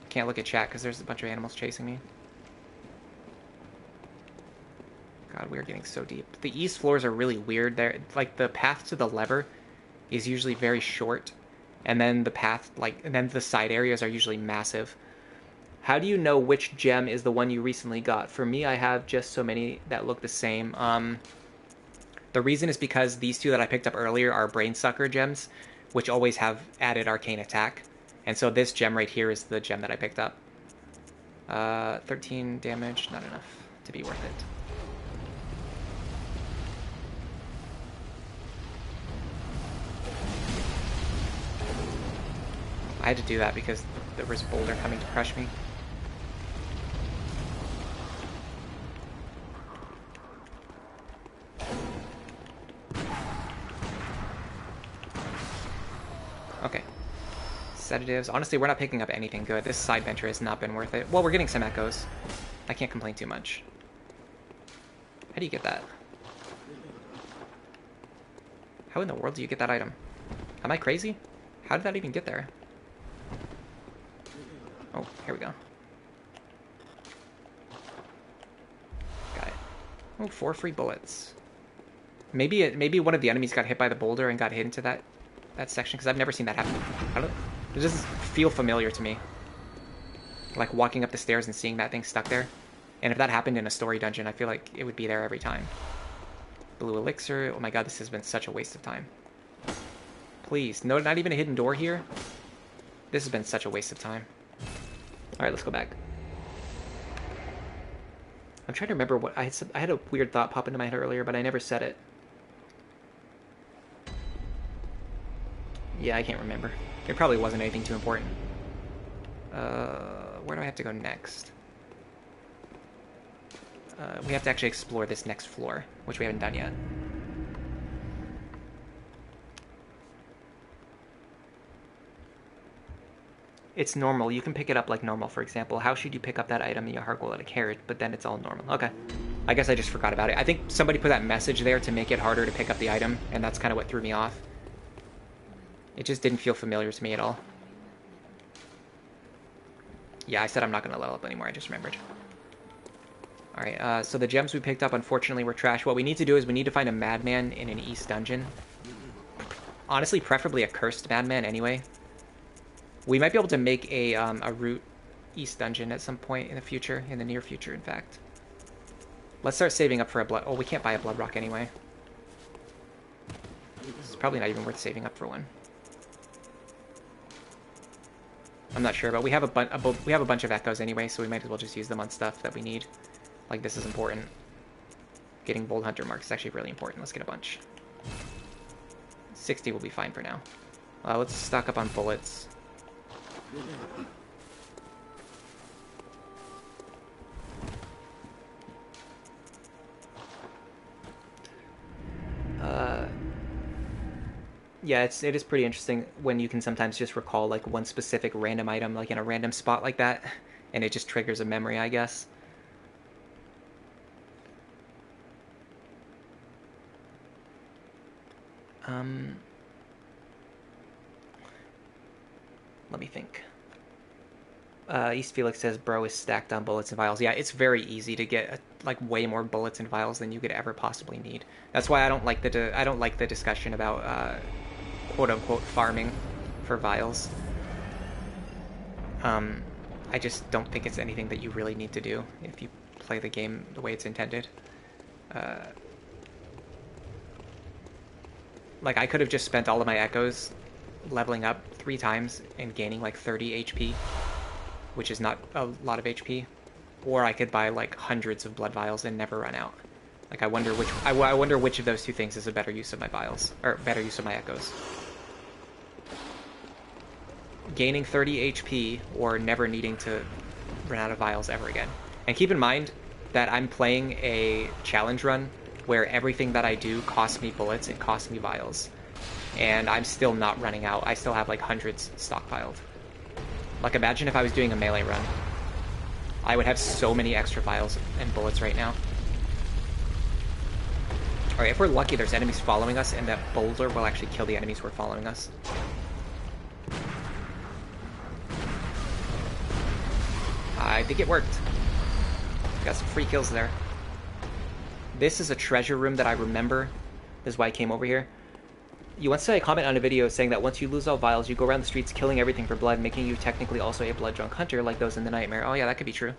Can't look at chat because there's a bunch of animals chasing me. God, we are getting so deep. The east floors are really weird. They're, like, the path to the lever is usually very short, and then the path, and then the side areas are usually massive. How do you know which gem is the one you recently got? For me, I have just so many that look the same. The reason is because these two that I picked up earlier are Brain Sucker gems, which always have added arcane attack. And so this gem right here is the gem that I picked up. 13 damage, not enough to be worth it. I had to do that because there was a boulder coming to crush me. Okay. Sedatives. Honestly, we're not picking up anything good. This side venture has not been worth it. Well, we're getting some echoes. I can't complain too much. How do you get that? How in the world do you get that item? Am I crazy? How did that even get there? Oh, here we go. Got it. Oh, 4 free bullets. Maybe one of the enemies got hit by the boulder and got hit into that section, because I've never seen that happen. It doesn't feel familiar to me. Like walking up the stairs and seeing that thing stuck there. And if that happened in a story dungeon, I feel like it would be there every time. Blue elixir. Oh my god, this has been such a waste of time. Please, no, not even a hidden door here. This has been such a waste of time. Alright, let's go back. I'm trying to remember what I had a weird thought pop into my head earlier, but I never said it. Yeah, I can't remember. It probably wasn't anything too important. Where do I have to go next? We have to actually explore this next floor, which we haven't done yet. It's normal. You can pick it up like normal, for example. How should you pick up that item in your heart goal at a carrot, but then it's all normal? Okay. I guess I just forgot about it. I think somebody put that message there to make it harder to pick up the item, and that's kind of what threw me off. It just didn't feel familiar to me at all. Yeah, I said I'm not going to level up anymore. I just remembered. Alright, so the gems we picked up, unfortunately, were trash. What we need to do is we need to find a madman in an east dungeon. Honestly, preferably a cursed madman anyway. We might be able to make a route east dungeon at some point in the future, in the near future, in fact. Let's start saving up for a blood... Oh, we can't buy a blood rock anyway. It's probably not even worth saving up for one. I'm not sure, but we have a bunch of echoes anyway, so we might as well just use them on stuff that we need. Like, this is important. Getting Bold Hunter marks is actually really important. Let's get a bunch. 60 will be fine for now. Let's stock up on bullets. Yeah, it is pretty interesting when you can sometimes just recall like one specific random item like in a random spot like that, and it just triggers a memory, I guess. Let me think. East Felix says bro is stacked on bullets and vials. Yeah, it's very easy to get like way more bullets and vials than you could ever possibly need. That's why I don't like the discussion about quote unquote farming for vials. I just don't think it's anything that you really need to do if you play the game the way it's intended. Like, I could have just spent all of my echoes leveling up 3 times and gaining like 30 HP, which is not a lot of HP. Or I could buy like hundreds of blood vials and never run out. Like, I wonder which of those two things is a better use of my vials, or better use of my echoes. Gaining 30 HP or never needing to run out of vials ever again. And keep in mind that I'm playing a challenge run where everything that I do costs me bullets and costs me vials. and I'm still not running out. I still have like hundreds stockpiled. Like, imagine if I was doing a melee run. I would have so many extra vials and bullets right now. Alright, if we're lucky, there's enemies following us, and that boulder will actually kill the enemies who are following us. I think it worked. Got some free kills there. This is a treasure room that I remember. This is why I came over here. You once said a comment on a video saying that once you lose all vials, you go around the streets killing everything for blood, making you technically also a blood-drunk hunter like those in the Nightmare. Oh yeah, that could be true.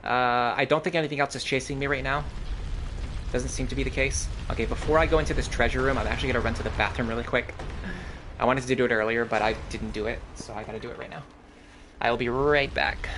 I don't think anything else is chasing me right now. Doesn't seem to be the case. Okay, before I go into this treasure room, I'm actually going to run to the bathroom really quick. I wanted to do it earlier, but I didn't do it, so I got to do it right now. I will be right back.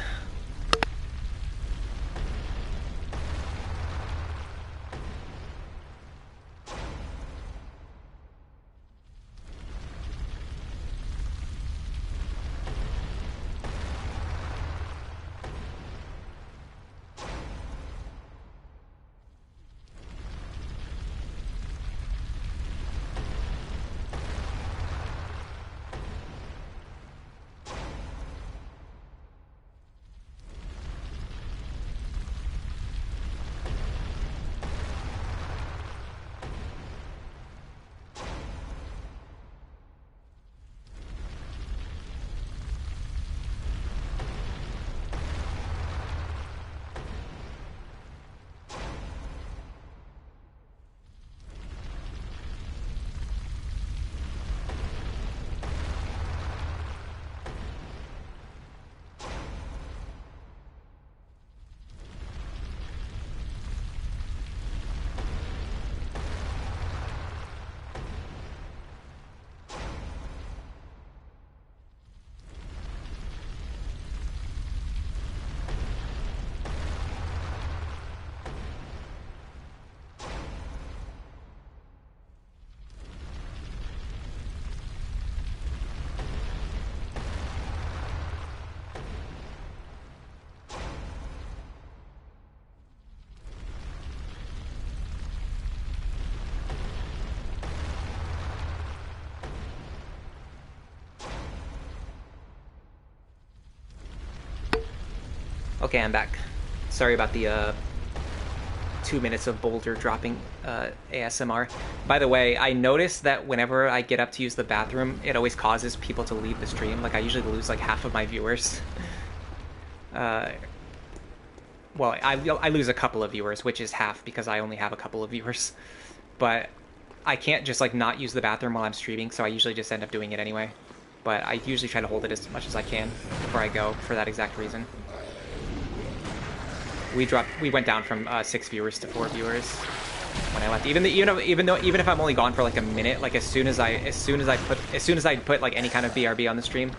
Okay, I'm back. Sorry about the 2 minutes of boulder dropping ASMR. By the way, I noticed that whenever I get up to use the bathroom, it always causes people to leave the stream. Like, I usually lose like half of my viewers. Well, I lose a couple of viewers, which is half because I only have a couple of viewers. But I can't just like not use the bathroom while I'm streaming, so I usually just end up doing it anyway. But I usually try to hold it as much as I can before I go for that exact reason. We went down from 6 viewers to 4 viewers when I left. Even if I'm only gone for like a minute, like as soon as I put like any kind of BRB on the stream,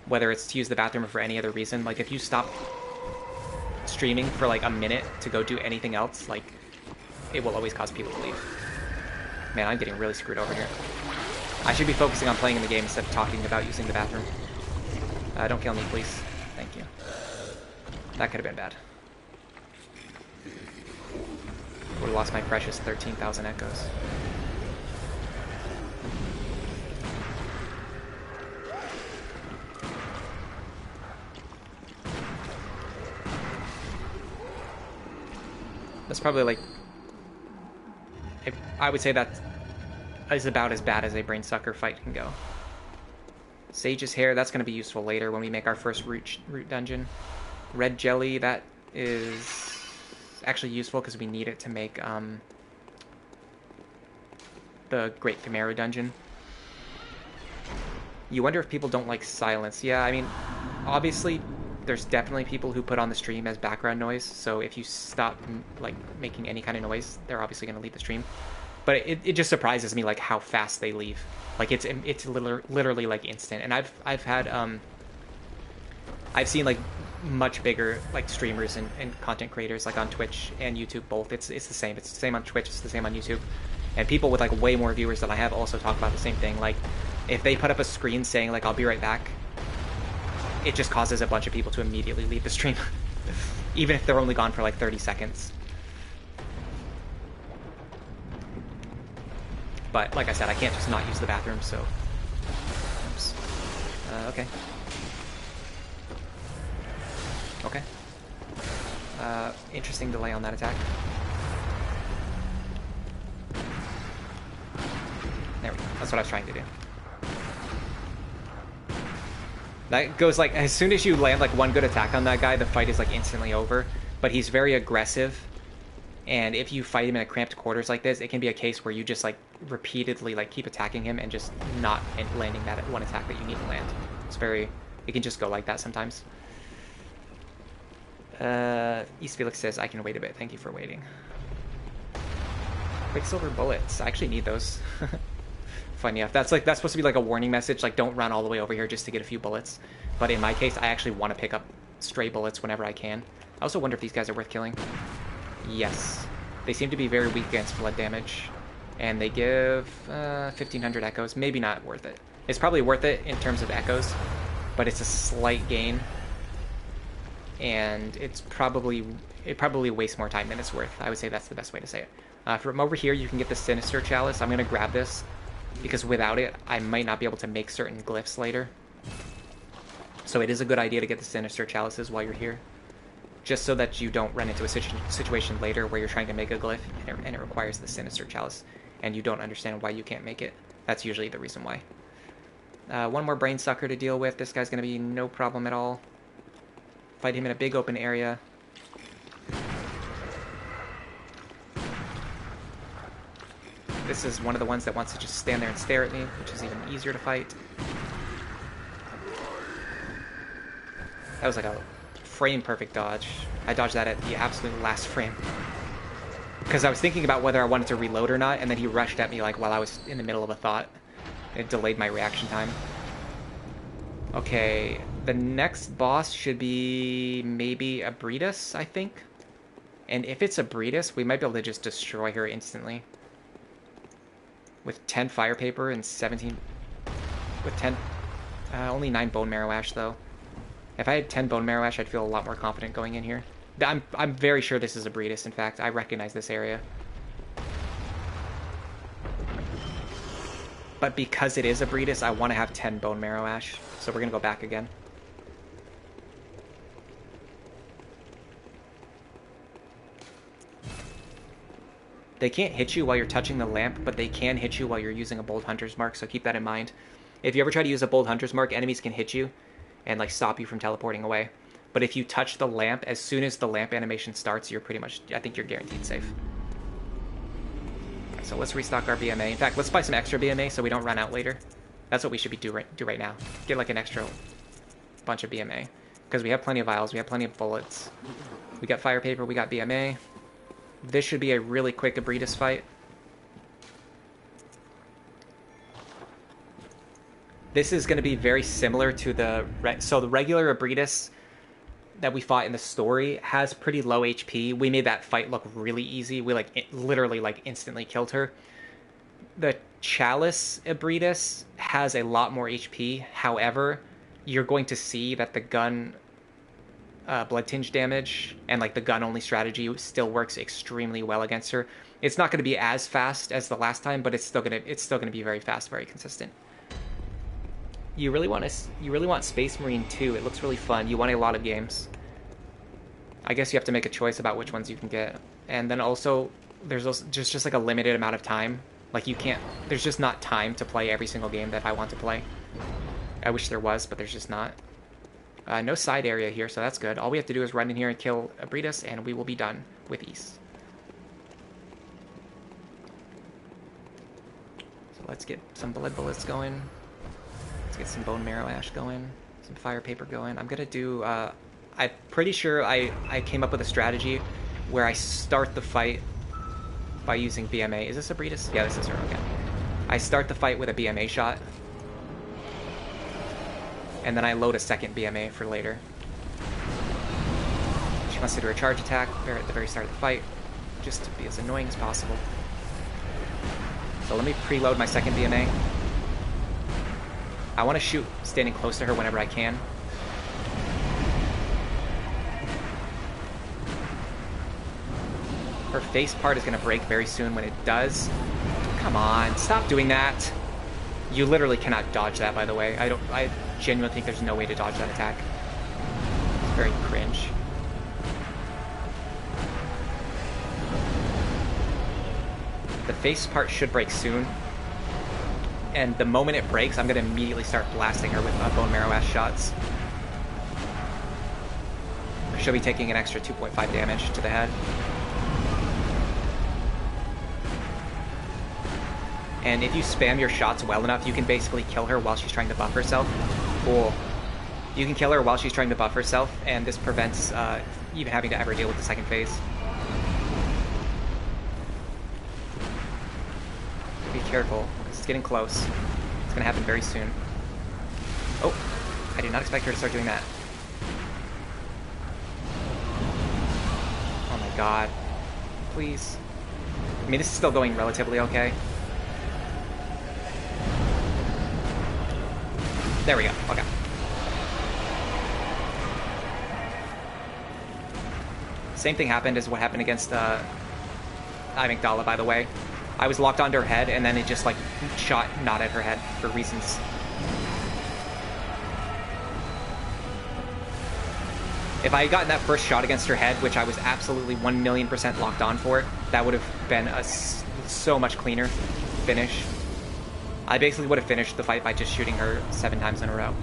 whether it's to use the bathroom or for any other reason, like if you stop streaming for like a minute to go do anything else, like it will always cause people to leave. Man, I'm getting really screwed over here. I should be focusing on playing in the game instead of talking about using the bathroom. Don't kill me, please. Thank you. That could have been bad. Would have lost my precious 13,000 echoes. That's probably like... I would say that is about as bad as a brain sucker fight can go. Sage's hair, that's going to be useful later when we make our first root dungeon. Red jelly, that is actually useful because we need it to make the Great Chimera dungeon. You wonder if people don't like silence. Yeah, I mean, obviously there's definitely people who put on the stream as background noise, so if you stop like making any kind of noise, they're obviously going to leave the stream. But it just surprises me like how fast they leave. Like it's literally like instant. And I've had I've seen like much bigger like streamers and content creators like on Twitch and YouTube both. It's the same. It's the same on Twitch, it's the same on YouTube. And people with like way more viewers than I have also talk about the same thing. Like if they put up a screen saying like I'll be right back, it just causes a bunch of people to immediately leave the stream. Even if they're only gone for like 30 seconds. But like I said, I can't just not use the bathroom, so... Oops. Okay. Okay. Interesting delay on that attack. There we go. That's what I was trying to do. That goes like, as soon as you land like one good attack on that guy, the fight is like instantly over. But he's very aggressive. And if you fight him in a cramped quarters like this, it can be a case where you just like repeatedly like keep attacking him and just not landing that one attack that you need to land. It's very, it can just go like that sometimes. East Felix says, I can wait a bit. Thank you for waiting. Quicksilver bullets. I actually need those. Funny enough. That's supposed to be like a warning message. Like, don't run all the way over here just to get a few bullets. But in my case, I actually want to pick up stray bullets whenever I can. I also wonder if these guys are worth killing. Yes. They seem to be very weak against flood damage. And they give 1,500 echoes. Maybe not worth it. It's probably worth it in terms of echoes. But it's a slight gain. And it probably wastes more time than it's worth. I would say that's the best way to say it. From over here, you can get the Sinister Chalice. I'm going to grab this, because without it, I might not be able to make certain glyphs later. So it is a good idea to get the Sinister Chalices while you're here, just so that you don't run into a situation later where you're trying to make a glyph, and it requires the Sinister Chalice, and you don't understand why you can't make it. That's usually the reason why. One more Brain Sucker to deal with. This guy's going to be no problem at all. Fight him in a big open area. This is one of the ones that wants to just stand there and stare at me, which is even easier to fight. That was like a frame-perfect dodge. I dodged that at the absolute last frame. Because I was thinking about whether I wanted to reload or not, and then he rushed at me like while I was in the middle of a thought. It delayed my reaction time. Okay, the next boss should be maybe a Breedus, I think. And if it's a Breedus, we might be able to just destroy her instantly. With 10 Fire Paper and 17... With 10... only 9 Bone Marrow Ash, though. If I had 10 Bone Marrow Ash, I'd feel a lot more confident going in here. I'm very sure this is a Breedus, in fact. I recognize this area. But because it is a Breedus, I want to have 10 Bone Marrow Ash. So we're going to go back again. They can't hit you while you're touching the lamp, but they can hit you while you're using a Bold Hunter's Mark, so keep that in mind. If you ever try to use a Bold Hunter's Mark, enemies can hit you and like stop you from teleporting away. But if you touch the lamp, as soon as the lamp animation starts, you're pretty much, I think you're guaranteed safe. So let's restock our BMA. In fact, let's buy some extra BMA so we don't run out later. That's what we should be do right now. Get like an extra bunch of BMA. Because we have plenty of vials, we have plenty of bullets. We got Fire Paper, we got BMA. This should be a really quick Abretus fight. This is going to be very similar to the... So the regular Abretus that we fought in the story has pretty low HP. We made that fight look really easy. We literally instantly killed her. The Chalice Abretus has a lot more HP. However, you're going to see that the gun blood tinge damage and like the gun only strategy still works extremely well against her. It's not going to be as fast as the last time, but it's still going to be very fast, very consistent. You really want Space Marine 2. It looks really fun. You want a lot of games. I guess you have to make a choice about which ones you can get. And then also there's also just like a limited amount of time. Like you can't, there's just not time to play every single game that I want to play. I wish there was, but there's just not. No side area here, so that's good. All we have to do is run in here and kill Abretus, and we will be done with ease. So let's get some blood bullets going. Let's get some bone marrow ash going. Some fire paper going. I'm gonna do... I'm pretty sure I came up with a strategy where I start the fight by using BMA. Is this Abretus? Yeah, this is her. Okay. I start the fight with a BMA shot. And then I load a second BMA for later. She wants to do a charge attack at the very start of the fight, just to be as annoying as possible. So let me preload my second BMA. I want to shoot standing close to her whenever I can. Her face part is going to break very soon. When it does, Come on, stop doing that. You literally cannot dodge that, by the way. I genuinely think there's no way to dodge that attack. It's very cringe. The face part should break soon. And the moment it breaks, I'm going to immediately start blasting her with bone marrow ash shots. She'll be taking an extra 2.5 damage to the head. And if you spam your shots well enough, you can basically kill her while she's trying to buff herself. Cool. You can kill her while she's trying to buff herself, and this prevents even having to ever deal with the second phase. Be careful. It's getting close. It's going to happen very soon. Oh, I did not expect her to start doing that. Oh my god. Please. I mean, this is still going relatively okay. There we go. Okay. Same thing happened as what happened against Amygdala, by the way. I was locked onto her head, and then it just, like, shot not at her head for reasons. If I had gotten that first shot against her head, which I was absolutely 1,000,000% locked on for, that would have been a so much cleaner finish. I basically would have finished the fight by just shooting her 7 times in a row.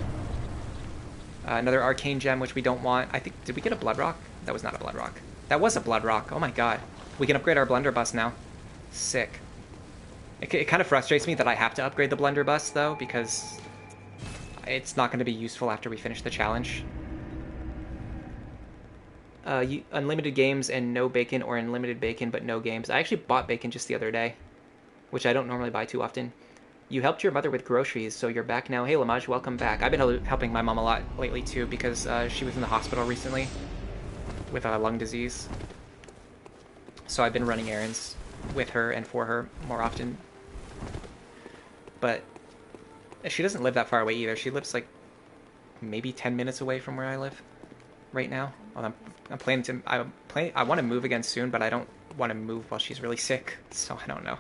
Another arcane gem, which we don't want. I think, did we get a blood rock? That was not a blood rock. That was a blood rock. Oh my god. We can upgrade our blunderbuss now. Sick. It kind of frustrates me that I have to upgrade the blunderbuss, though, because it's not going to be useful after we finish the challenge. Unlimited games and no bacon, or unlimited bacon but no games. I actually bought bacon just the other day, which I don't normally buy too often. You helped your mother with groceries, so you're back now. Hey, Lamaj, welcome back. I've been helping my mom a lot lately, too, because she was in the hospital recently with lung disease. So I've been running errands with her and for her more often. But she doesn't live that far away either. She lives, like, maybe 10 minutes away from where I live right now. Well, I'm planning to... I want to move again soon, but I don't want to move while she's really sick, so I don't know.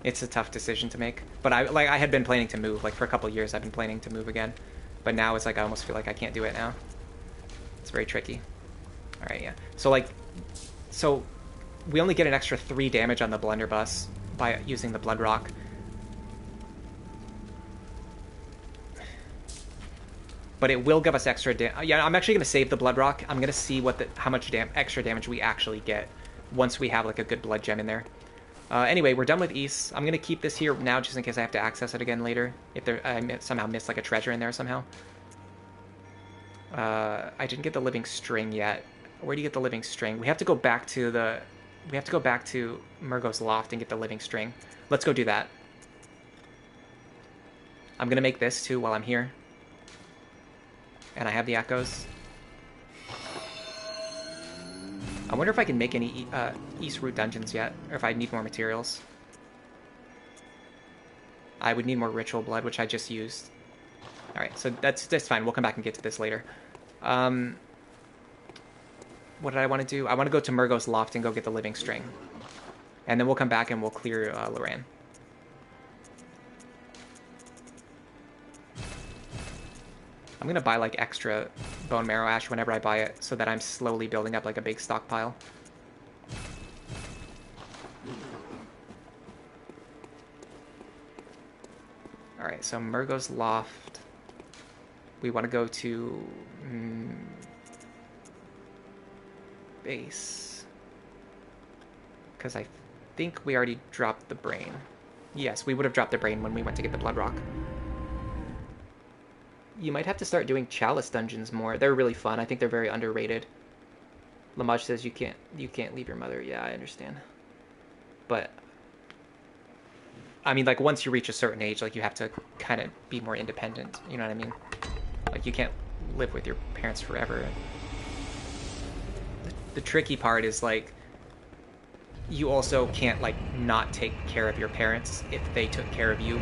It's a tough decision to make. But I had been planning to move. Like, for a couple years, I've been planning to move again. But now it's like I almost feel like I can't do it now. It's very tricky. Alright, yeah. So we only get an extra 3 damage on the blunderbuss by using the blood rock. But it will give us extra damage. Yeah, I'm actually going to save the blood rock. I'm going to see how much extra damage we actually get once we have, like, a good blood gem in there. Anyway, we're done with East. I'm going to keep this here now just in case I have to access it again later. If I somehow missed, like, a treasure in there somehow. I didn't get the living string yet. Where do you get the living string? We have to go back to Murgo's loft and get the living string. Let's go do that. I'm going to make this, too, while I'm here. And I have the echoes. I wonder if I can make any East Route dungeons yet, or if I need more materials. I would need more ritual blood, which I just used. Alright, so that's fine. We'll come back and get to this later. What did I want to do? I want to go to Murgo's loft and go get the living string. And then we'll come back and we'll clear Loran. I'm going to buy, like, extra bone marrow ash whenever I buy it, so that I'm slowly building up, like, a big stockpile. Alright, so Murgo's loft. We want to go to... base. Because I think we already dropped the brain. Yes, we would have dropped the brain when we went to get the blood rock. You might have to start doing chalice dungeons more. They're really fun. I think they're very underrated. Lamaj says you can't leave your mother. Yeah, I understand. But I mean, like, once you reach a certain age, like, you have to kind of be more independent. You know what I mean? Like, you can't live with your parents forever. The tricky part is, like, you also can't, like, not take care of your parents if they took care of you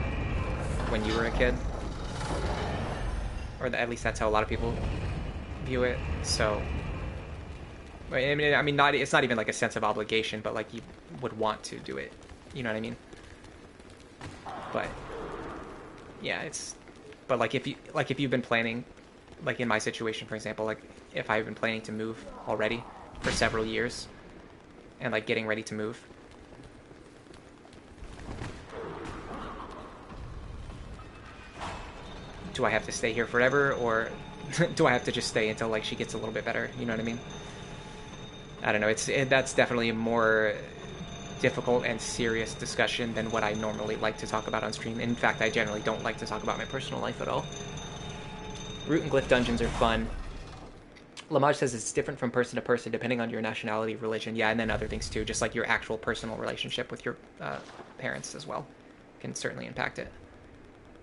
when you were a kid. Or at least that's how a lot of people view it. So, I mean, it's not even like a sense of obligation, but, like, you would want to do it. You know what I mean? But yeah, but like if you've been planning, like in my situation, for example, like if I've been planning to move already for several years and like getting ready to move. Do I have to stay here forever, or do I have to just stay until like she gets a little bit better? You know what I mean? I don't know. That's definitely a more difficult and serious discussion than what I normally like to talk about on stream. In fact, I generally don't like to talk about my personal life at all. Root and glyph dungeons are fun. Lamage says it's different from person to person depending on your nationality, religion, yeah, and then other things too, just like your actual personal relationship with your parents as well can certainly impact it.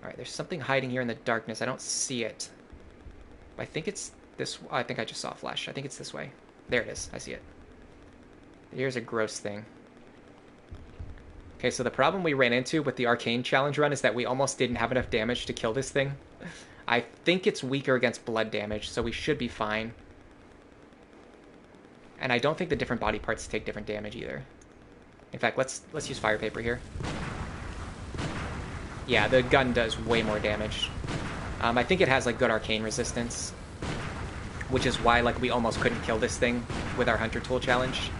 Alright, there's something hiding here in the darkness. I don't see it. I think it's this. I think I just saw a flash. I think it's this way. There it is. I see it. Here's a gross thing. Okay, so the problem we ran into with the Arcane Challenge run is that we almost didn't have enough damage to kill this thing. I think it's weaker against blood damage, so we should be fine. And I don't think the different body parts take different damage either. In fact, let's use fire paper here. Yeah, the gun does way more damage. I think it has like good arcane resistance, which is why like we almost couldn't kill this thing with our Hunter Tool challenge.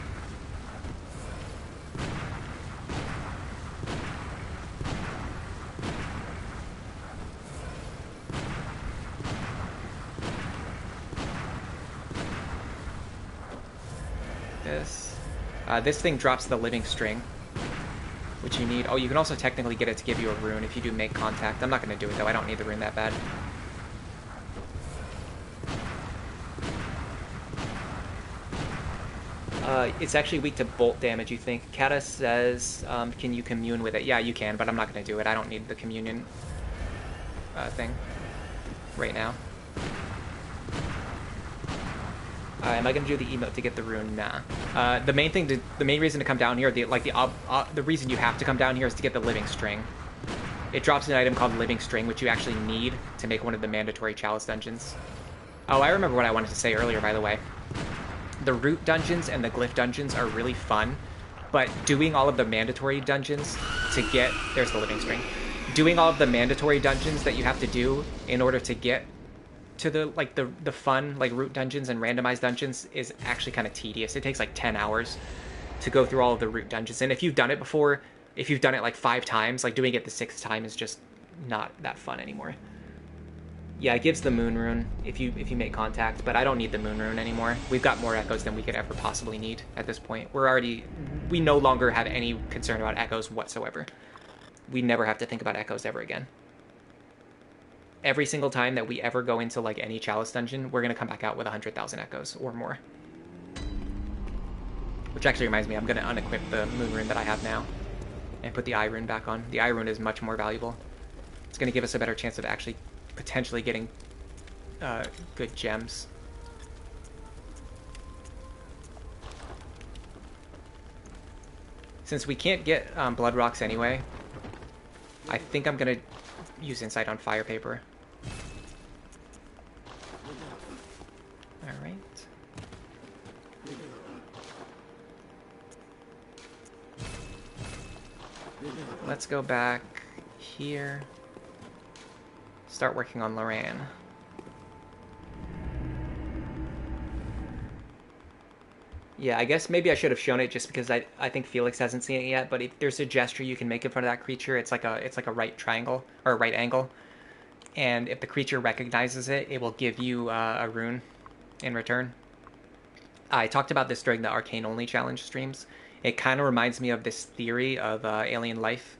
This thing drops the living string, which you need. Oh, you can also technically get it to give you a rune if you do make contact. I'm not going to do it, though. I don't need the rune that bad. It's actually weak to bolt damage, you think. Kata says, can you commune with it? Yeah, you can, but I'm not going to do it. I don't need the communion thing right now. Am I going to do the emote to get the rune? Nah. The main reason to come down here, the reason you have to come down here is to get the living string. It drops an item called living string, which you actually need to make one of the mandatory chalice dungeons. Oh, I remember what I wanted to say earlier, by the way. The root dungeons and the glyph dungeons are really fun, but doing all of the mandatory dungeons to get... There's the living string. Doing all of the mandatory dungeons that you have to do in order to get to the fun like root dungeons and randomized dungeons is actually kind of tedious. It takes like 10 hours to go through all of the root dungeons, and if you've done it before, if you've done it like 5 times, like doing it the 6th time is just not that fun anymore. Yeah, it gives the moon rune if you make contact, but I don't need the moon rune anymore. We've got more echoes than we could ever possibly need at this point. We no longer have any concern about echoes whatsoever. We never have to think about echoes ever again. Every single time that we ever go into like any chalice dungeon, we're gonna come back out with 100,000 echoes or more. Which actually reminds me, I'm gonna unequip the moon rune that I have now and put the eye rune back on. The eye rune is much more valuable. It's gonna give us a better chance of actually potentially getting good gems. Since we can't get blood rocks anyway, I think I'm gonna use insight on fire paper. Alright. Let's go back here. Start working on Loran. Yeah, I guess maybe I should have shown it just because I think Felix hasn't seen it yet, but if there's a gesture you can make in front of that creature. It's like a right triangle, or a right angle. And if the creature recognizes it, it will give you a rune in return. I talked about this during the Arcane Only Challenge streams. It kind of reminds me of this theory of alien life,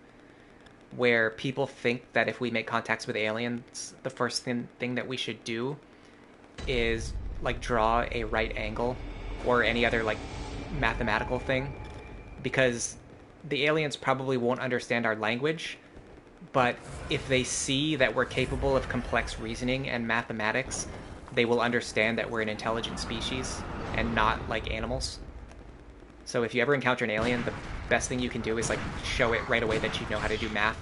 where people think that if we make contacts with aliens, the first thing that we should do is like draw a right angle or any other like mathematical thing, because the aliens probably won't understand our language, but if they see that we're capable of complex reasoning and mathematics, they will understand that we're an intelligent species and not like animals. So if you ever encounter an alien, the best thing you can do is like show it right away that you know how to do math.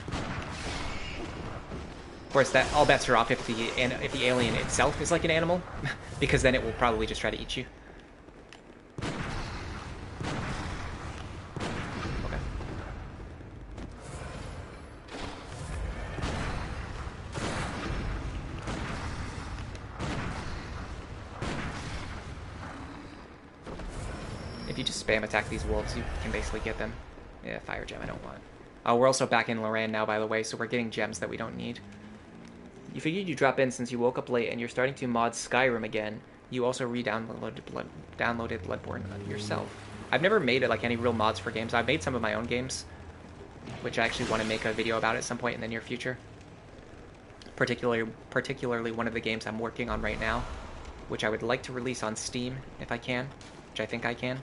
Of course, that all bets are off if the alien itself is like an animal, because then it will probably just try to eat you. Okay. If you just spam attack these wolves, you can basically get them. Yeah, fire gem I don't want. We're also back in Loran now, by the way, so we're getting gems that we don't need. You figured you'd drop in since you woke up late and you're starting to mod Skyrim again. You also downloaded Bloodborne yourself. I've never made it like any real mods for games. I've made some of my own games, which I actually want to make a video about at some point in the near future. Particularly one of the games I'm working on right now, which I would like to release on Steam if I can, which I think I can.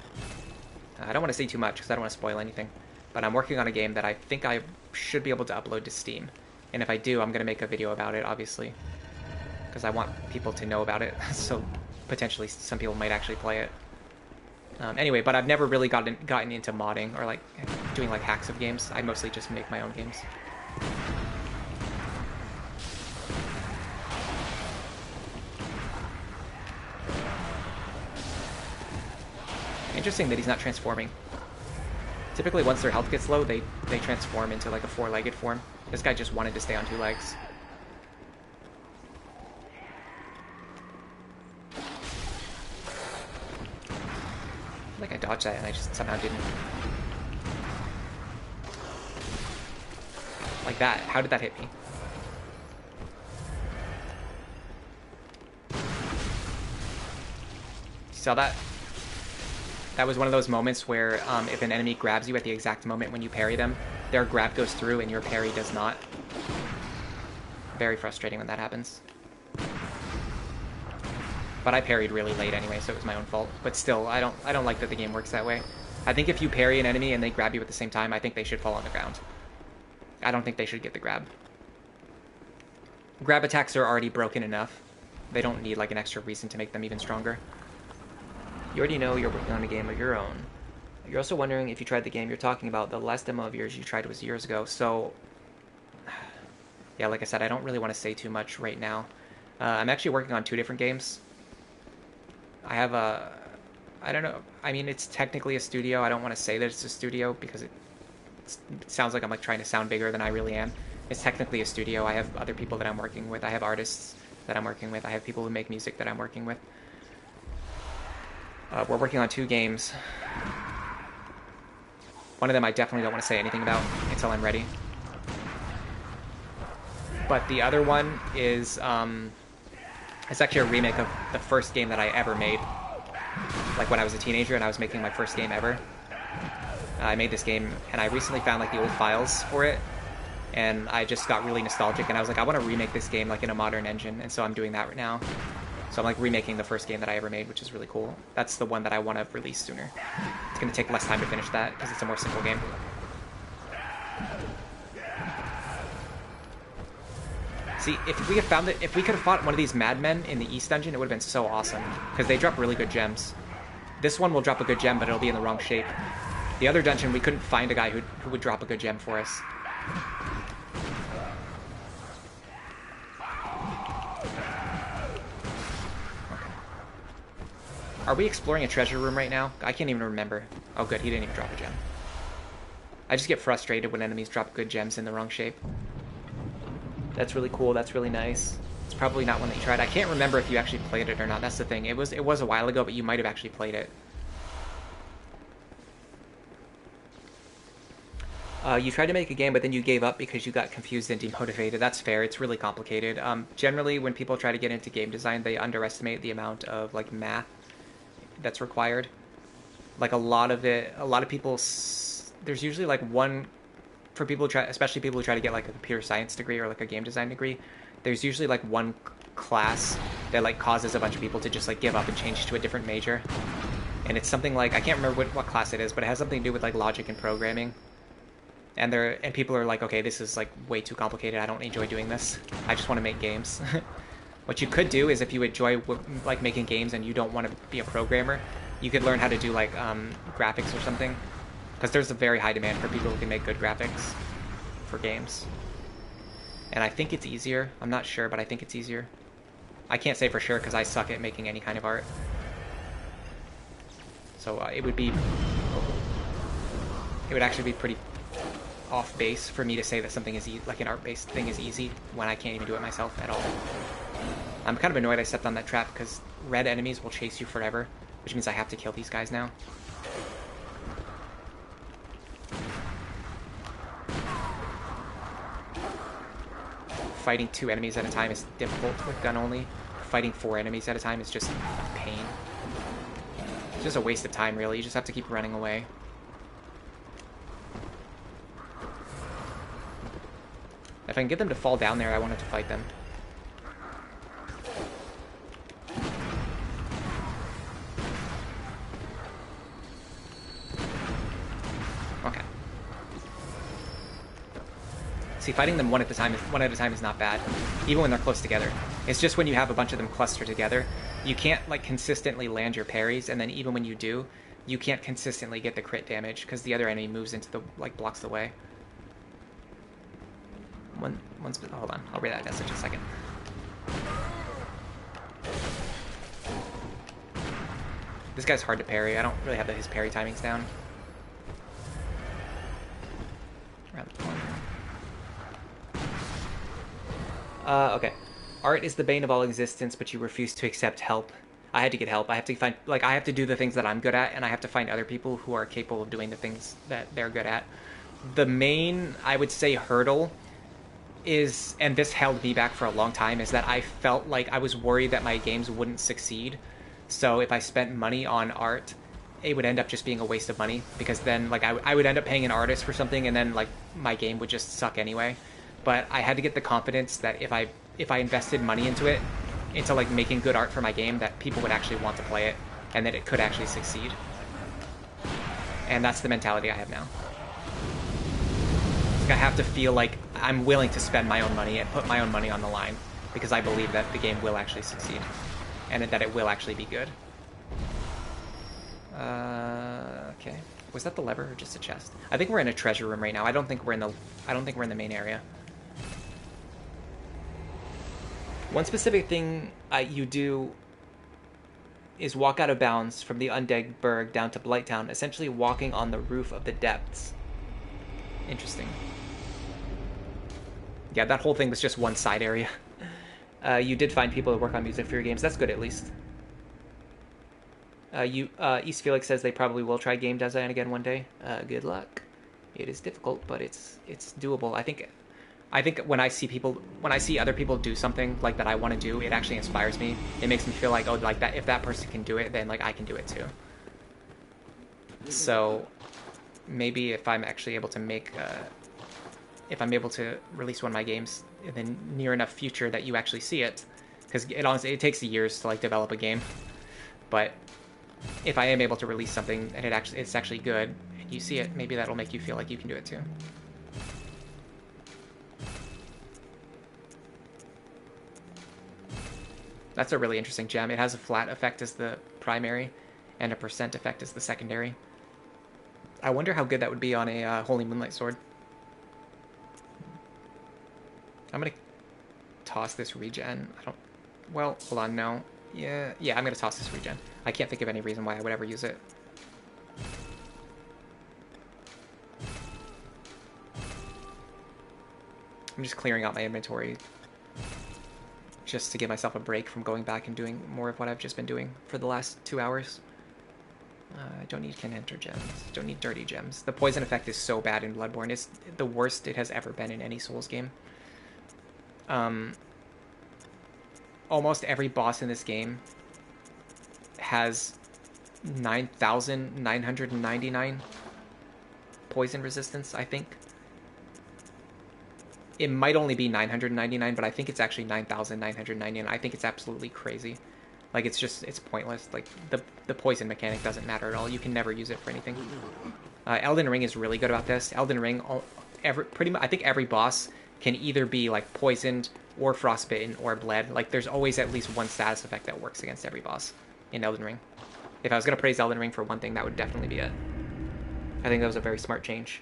I don't want to say too much because I don't want to spoil anything, but I'm working on a game that I think I should be able to upload to Steam. And if I do, I'm going to make a video about it, obviously, because I want people to know about it, so potentially some people might actually play it. Anyway, but I've never really gotten into modding or like doing like hacks of games. I mostly just make my own games. Interesting that he's not transforming. Typically, once their health gets low, they transform into like a four-legged form. This guy just wanted to stay on 2 legs. I feel like I dodged that and I just somehow didn't. Like that. How did that hit me? You saw that? That was one of those moments where if an enemy grabs you at the exact moment when you parry them, their grab goes through and your parry does not. Very frustrating when that happens. But I parried really late anyway, so it was my own fault. But still, I don't like that the game works that way. I think if you parry an enemy and they grab you at the same time, I think they should fall on the ground. I don't think they should get the grab. Grab attacks are already broken enough. They don't need like an extra reason to make them even stronger. You already know you're working on a game of your own. You're also wondering if you tried the game you're talking about. The last demo of yours you tried was years ago, so... Yeah, like I said, I don't really want to say too much right now. I'm actually working on 2 different games. I have a... I don't know. I mean, it's technically a studio. I don't want to say that it's a studio because it sounds like I'm like trying to sound bigger than I really am. It's technically a studio. I have other people that I'm working with. I have artists that I'm working with. I have people who make music that I'm working with. We're working on 2 games. One of them I definitely don't want to say anything about until I'm ready. But the other one is it's actually a remake of the first game that I ever made. Like when I was a teenager and I was making my first game ever. I made this game and I recently found like the old files for it. And I just got really nostalgic and I was like, I want to remake this game like in a modern engine. And so I'm doing that right now. So I'm like remaking the first game that I ever made, which is really cool. That's the one that I want to release sooner. It's going to take less time to finish that because it's a more simple game. See, if we had found it, if we could have fought one of these madmen in the East dungeon, it would have been so awesome because they drop really good gems. This one will drop a good gem, but it'll be in the wrong shape. The other dungeon, we couldn't find a guy who would drop a good gem for us. Are we exploring a treasure room right now? I can't even remember. Oh good, he didn't even drop a gem. I just get frustrated when enemies drop good gems in the wrong shape. That's really cool, that's really nice. It's probably not one that you tried. I can't remember if you actually played it or not, that's the thing. It was a while ago, but you might have actually played it. You tried to make a game, but then you gave up because you got confused and demotivated. That's fair, it's really complicated. Generally, when people try to get into game design, they underestimate the amount of like math that's required. Like a lot of people, there's usually like one, for people who try, especially people who try to get like a computer science degree or like a game design degree, there's usually like one class that like causes a bunch of people to just like give up and change to a different major. And it's something like, I can't remember what class it is, but it has something to do with like logic and programming. And people are like, okay, this is like way too complicated. I don't enjoy doing this. I just want to make games. What you could do is if you enjoy like making games and you don't want to be a programmer, you could learn how to do like graphics or something. Because there's a very high demand for people who can make good graphics for games. And I think it's easier. I'm not sure, but I think it's easier. I can't say for sure because I suck at making any kind of art. So it would actually be pretty off base for me to say that something is like an art-based thing is easy when I can't even do it myself at all. I'm kind of annoyed I stepped on that trap because red enemies will chase you forever, which means I have to kill these guys now. Fighting 2 enemies at a time is difficult with gun only. Fighting 4 enemies at a time is just a pain. It's just a waste of time, really. You just have to keep running away. If I can get them to fall down there, I wanted to fight them. Okay. See, fighting them one at a time is not bad, even when they're close together. It's just when you have a bunch of them clustered together, you can't like consistently land your parries, and then even when you do, you can't consistently get the crit damage because the other enemy moves into the blocks the way. Hold on, I'll read that message in a second. This guy's hard to parry. I don't really have his parry timings down. Around the corner. Okay. Art is the bane of all existence, but you refuse to accept help. I had to get help. I have to do the things that I'm good at, and I have to find other people who are capable of doing the things that they're good at. The main, I would say, hurdle is, and this held me back for a long time, is that I felt like I was worried that my games wouldn't succeed. So if I spent money on art, it would end up just being a waste of money, because then like I would end up paying an artist for something, and then like my game would just suck anyway. But I had to get the confidence that if I invested money into like making good art for my game, that people would actually want to play it, and that it could actually succeed. And that's the mentality I have now. I have to feel like I'm willing to spend my own money and put my own money on the line, because I believe that the game will actually succeed, and that it will actually be good. Okay. Was that the lever or just a chest? I think we're in a treasure room right now. I don't think we're in the main area. One specific thing you do is walk out of bounds from the Undead Burg down to Blighttown, essentially walking on the roof of the depths. Interesting. Yeah, that whole thing was just one side area. You did find people who work on music for your games. That's good, at least. East Felix says they probably will try game design again one day. Good luck. It is difficult, but it's doable. I think when I see other people do something like that I want to do, it actually inspires me. It makes me feel like, oh, like that, if that person can do it, then like I can do it too. So maybe if I'm actually able to make, if I'm able to release one of my games in the near enough future that you actually see it, because it takes years to like develop a game, but if I am able to release something and it's actually good and you see it, maybe that'll make you feel like you can do it too. That's a really interesting gem. It has a flat effect as the primary and a percent effect as the secondary. I wonder how good that would be on a Holy Moonlight Sword. I'm gonna toss this regen. Well, hold on, no. Yeah, I'm gonna toss this regen. I can't think of any reason why I would ever use it. I'm just clearing out my inventory just to give myself a break from going back and doing more of what I've just been doing for the last 2 hours. I don't need Canenter gems. Don't need dirty gems. The poison effect is so bad in Bloodborne. It's the worst it has ever been in any Souls game. Almost every boss in this game has 9,999 poison resistance, I think. It might only be 999, but I think it's actually 9,999. I think it's absolutely crazy. Like, it's pointless. Like, the poison mechanic doesn't matter at all. You can never use it for anything. Elden Ring is really good about this. Elden Ring, pretty much, I think every boss can either be, like, poisoned or frostbitten or bled. Like, there's always at least one status effect that works against every boss in Elden Ring. If I was going to praise Elden Ring for one thing, that would definitely be it. I think that was a very smart change.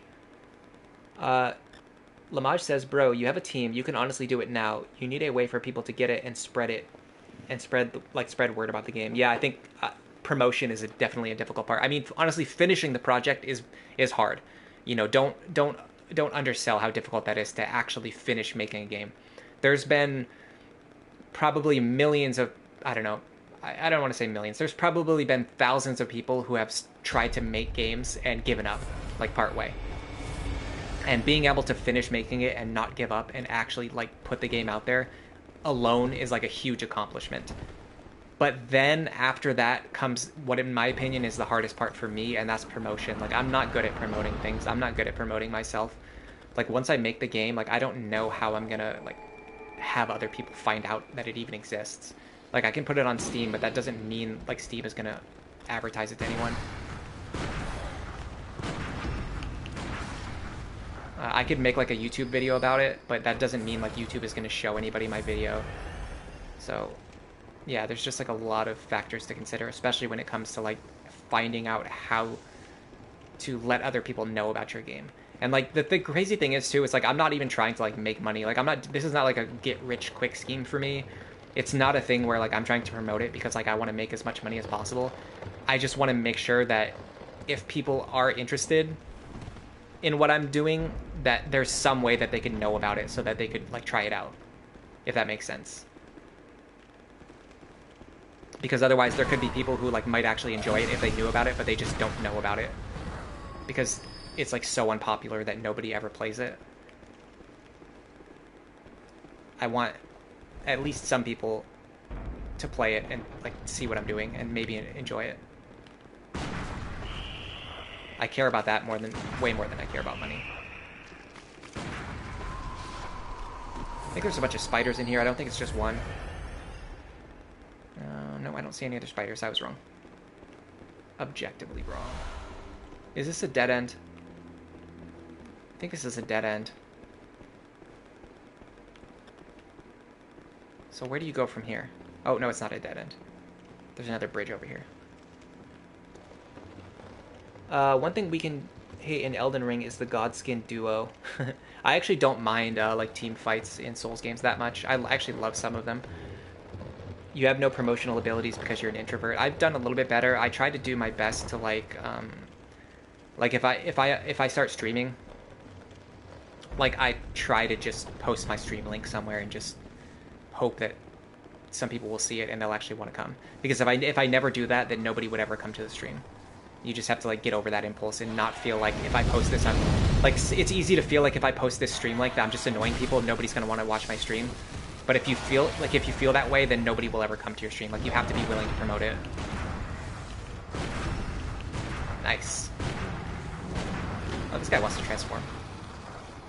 Lamage says, bro, you have a team. You can honestly do it now. You need a way for people to get it and spread it. And spread word about the game. Yeah, I think promotion is definitely a difficult part. I mean, honestly, finishing the project is hard. You know, don't undersell how difficult that is to actually finish making a game. There's been probably millions of, I don't know, I don't want to say millions. There's probably been thousands of people who have tried to make games and given up, like part way. And being able to finish making it and not give up and actually like put the game out there alone is like a huge accomplishment. But then after that comes what in my opinion is the hardest part for me, and that's promotion. Like I'm not good at promoting things. I'm not good at promoting myself. Like once I make the game, like I don't know how I'm gonna like have other people find out that it even exists. Like I can put it on Steam, but that doesn't mean like Steam is gonna advertise it to anyone. I could make like a YouTube video about it, but that doesn't mean like YouTube is gonna show anybody my video. So yeah, there's just like a lot of factors to consider, especially when it comes to like finding out how to let other people know about your game. And like the crazy thing is too, it's like I'm not even trying to like make money. Like I'm not, this is not like a get rich quick scheme for me. It's not a thing where like I'm trying to promote it because like I want to make as much money as possible. I just want to make sure that if people are interested in what I'm doing, that there's some way that they can know about it so that they could like try it out, if that makes sense. Because otherwise there could be people who like might actually enjoy it if they knew about it, but they just don't know about it because it's like so unpopular that nobody ever plays it. I want at least some people to play it and like see what I'm doing and maybe enjoy it. I care about that way more than I care about money. I think there's a bunch of spiders in here. I don't think it's just one. No, I don't see any other spiders. I was wrong. Objectively wrong. Is this a dead end? I think this is a dead end. So where do you go from here? Oh, no, it's not a dead end. There's another bridge over here. One thing we can hate in Elden Ring is the Godskin duo. I actually don't mind like team fights in Souls games that much. I actually love some of them. You have no promotional abilities because you're an introvert. I've done a little bit better. I try to do my best to like if I start streaming, like I try to just post my stream link somewhere and just hope that some people will see it and they'll actually want to come. Because if I never do that, then nobody would ever come to the stream. You just have to like get over that impulse and not feel like if I post this on, like it's easy to feel like if I post this stream link that I'm just annoying people, nobody's gonna want to watch my stream. But if you feel that way, then nobody will ever come to your stream. Like you have to be willing to promote it. Nice. Oh, this guy wants to transform.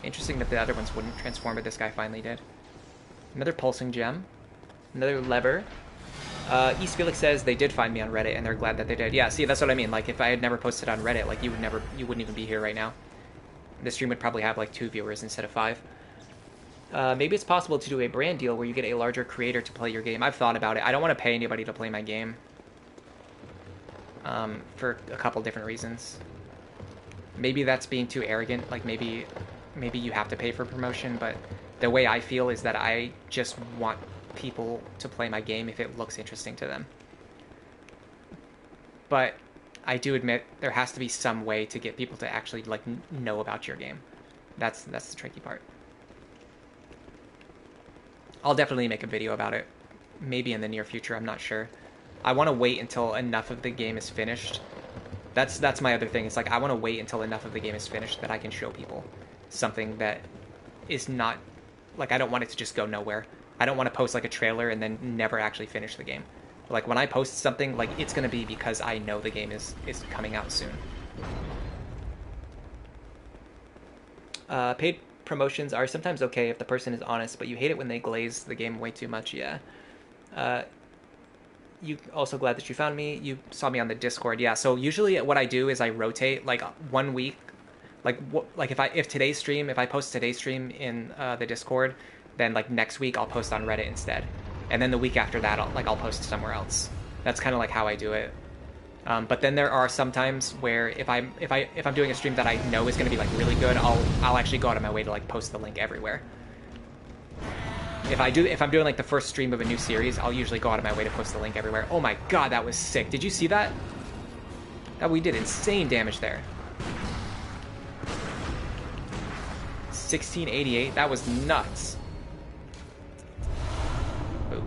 Interesting that the other ones wouldn't transform, but this guy finally did. Another pulsing gem. Another lever. East Felix says they did find me on Reddit and they're glad that they did. Yeah, see, that's what I mean. Like if I had never posted on Reddit, like you wouldn't even be here right now. This stream would probably have like 2 viewers instead of 5. Maybe it's possible to do a brand deal where you get a larger creator to play your game. I've thought about it. I don't want to pay anybody to play my game. For a couple different reasons. Maybe that's being too arrogant. Like maybe you have to pay for promotion, but the way I feel is that I just want people to play my game if it looks interesting to them. But I do admit there has to be some way to get people to actually like know about your game. That's the tricky part. I'll definitely make a video about it. Maybe in the near future, I'm not sure. I want to wait until enough of the game is finished. That's my other thing. It's like I want to wait until enough of the game is finished that I can show people something that is not like I don't want it to just go nowhere. I don't want to post like a trailer and then never actually finish the game. Like when I post something, like it's going to be because I know the game is coming out soon. Paid promotions are sometimes okay if the person is honest, but you hate it when they glaze the game way too much. Yeah. You also glad that you found me. You saw me on the Discord. Yeah. So usually what I do is I rotate like 1 week. Like if today's stream, if I post today's stream in the Discord, then like next week I'll post on Reddit instead, and then the week after that I'll post somewhere else. That's kind of like how I do it. But then there are some times where if I'm doing a stream that I know is going to be like really good, I'll actually go out of my way to like post the link everywhere. If I'm doing like the first stream of a new series, I'll usually go out of my way to post the link everywhere. Oh my god, that was sick! Did you see that? That we did insane damage there. 1688. That was nuts. Ooh.